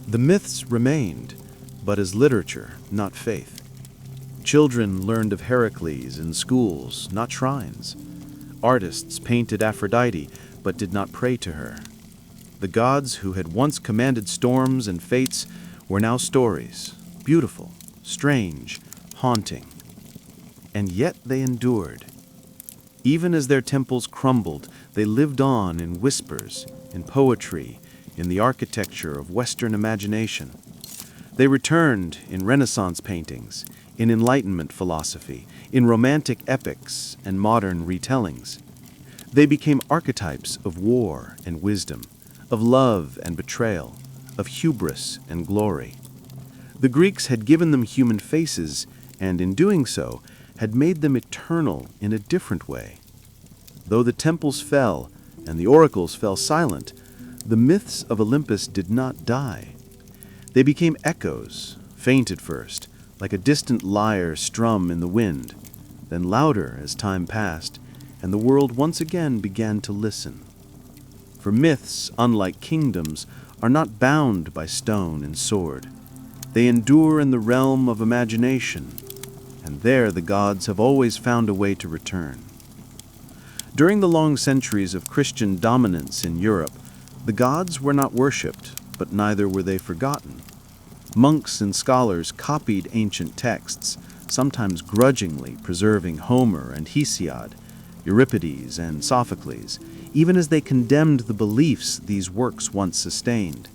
The myths remained, but as literature, not faith. Children learned of Heracles in schools, not shrines. Artists painted Aphrodite, but did not pray to her. The gods who had once commanded storms and fates were now stories, beautiful, strange, haunting. And yet they endured. Even as their temples crumbled, they lived on in whispers, in poetry, in the architecture of Western imagination. They returned in Renaissance paintings, in Enlightenment philosophy, in romantic epics and modern retellings. They became archetypes of war and wisdom, of love and betrayal, of hubris and glory. The Greeks had given them human faces, and in doing so, had made them eternal in a different way. Though the temples fell and the oracles fell silent, the myths of Olympus did not die. They became echoes, faint at first, like a distant lyre strum in the wind, then louder as time passed, and the world once again began to listen. For myths, unlike kingdoms, are not bound by stone and sword. They endure in the realm of imagination, and there the gods have always found a way to return. During the long centuries of Christian dominance in Europe, the gods were not worshipped, but neither were they forgotten. Monks and scholars copied ancient texts, sometimes grudgingly preserving Homer and Hesiod, Euripides and Sophocles, even as they condemned the beliefs these works once sustained.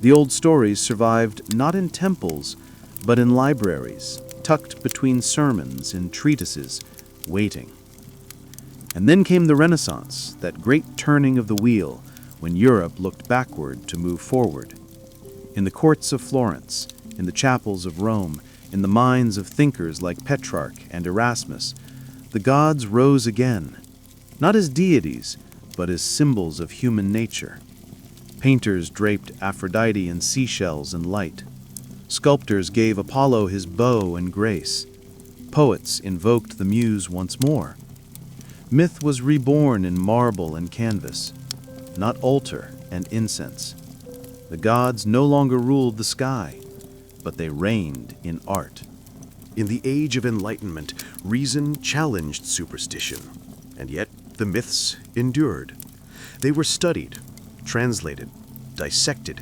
The old stories survived not in temples, but in libraries, tucked between sermons and treatises, waiting. And then came the Renaissance, that great turning of the wheel, when Europe looked backward to move forward. In the courts of Florence, in the chapels of Rome, in the minds of thinkers like Petrarch and Erasmus, the gods rose again, not as deities, but as symbols of human nature. Painters draped Aphrodite in seashells and light. Sculptors gave Apollo his bow and grace. Poets invoked the muse once more. Myth was reborn in marble and canvas, not altar and incense. The gods no longer ruled the sky, but they reigned in art. In the age of enlightenment, reason challenged superstition, and yet the myths endured. They were studied, translated, dissected.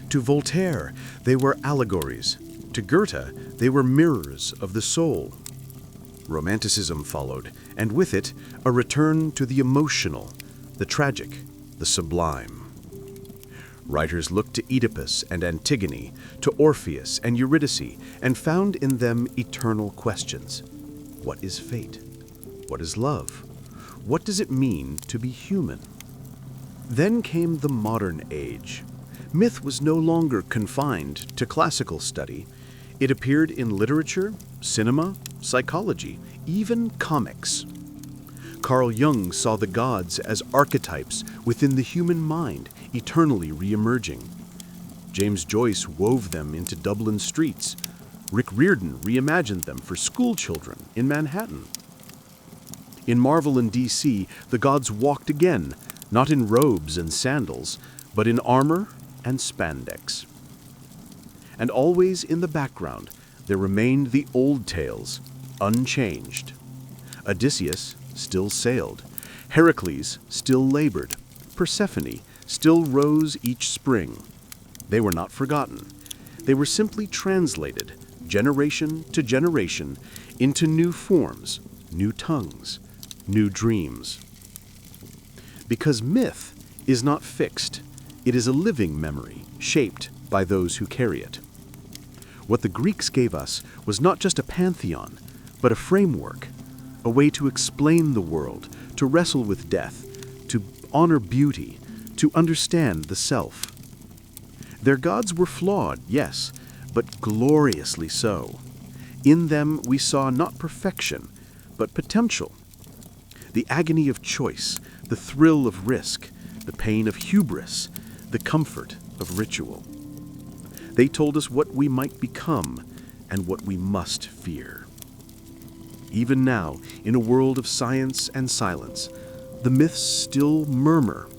To Voltaire, they were allegories. To Goethe, they were mirrors of the soul. Romanticism followed, and with it, a return to the emotional, the tragic, the sublime. Writers looked to Oedipus and Antigone, to Orpheus and Eurydice, and found in them eternal questions. What is fate? What is love? What does it mean to be human? Then came the modern age. Myth was no longer confined to classical study. It appeared in literature, cinema, psychology, even comics. Carl Jung saw the gods as archetypes within the human mind, eternally re-emerging. James Joyce wove them into Dublin streets. Rick Riordan reimagined them for school children in Manhattan. In Marvel and DC, the gods walked again, not in robes and sandals, but in armor and spandex. And always in the background, there remained the old tales, unchanged. Odysseus still sailed. Heracles still labored. Persephone still rose each spring. They were not forgotten. They were simply translated, generation to generation, into new forms, new tongues, new dreams. Because myth is not fixed, it is a living memory, shaped by those who carry it. What the Greeks gave us was not just a pantheon, but a framework, a way to explain the world, to wrestle with death, to honor beauty, to understand the self. Their gods were flawed, yes, but gloriously so. In them we saw not perfection, but potential. The agony of choice, the thrill of risk, the pain of hubris, the comfort of ritual. They told us what we might become and what we must fear. Even now, in a world of science and silence, the myths still murmur.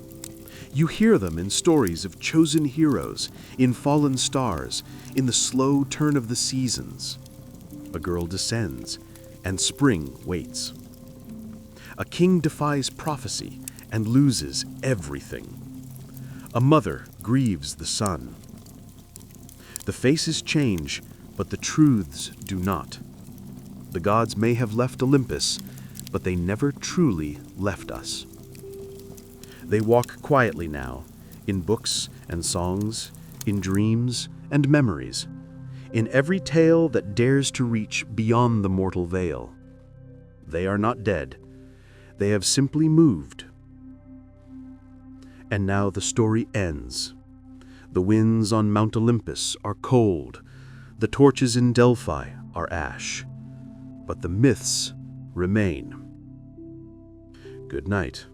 You hear them in stories of chosen heroes, in fallen stars, in the slow turn of the seasons. A girl descends, and spring waits. A king defies prophecy and loses everything. A mother grieves the son. The faces change, but the truths do not. The gods may have left Olympus, but they never truly left us. They walk quietly now, in books and songs, in dreams and memories, in every tale that dares to reach beyond the mortal veil. They are not dead. They have simply moved. And now the story ends. The winds on Mount Olympus are cold. The torches in Delphi are ash. But the myths remain. Good night.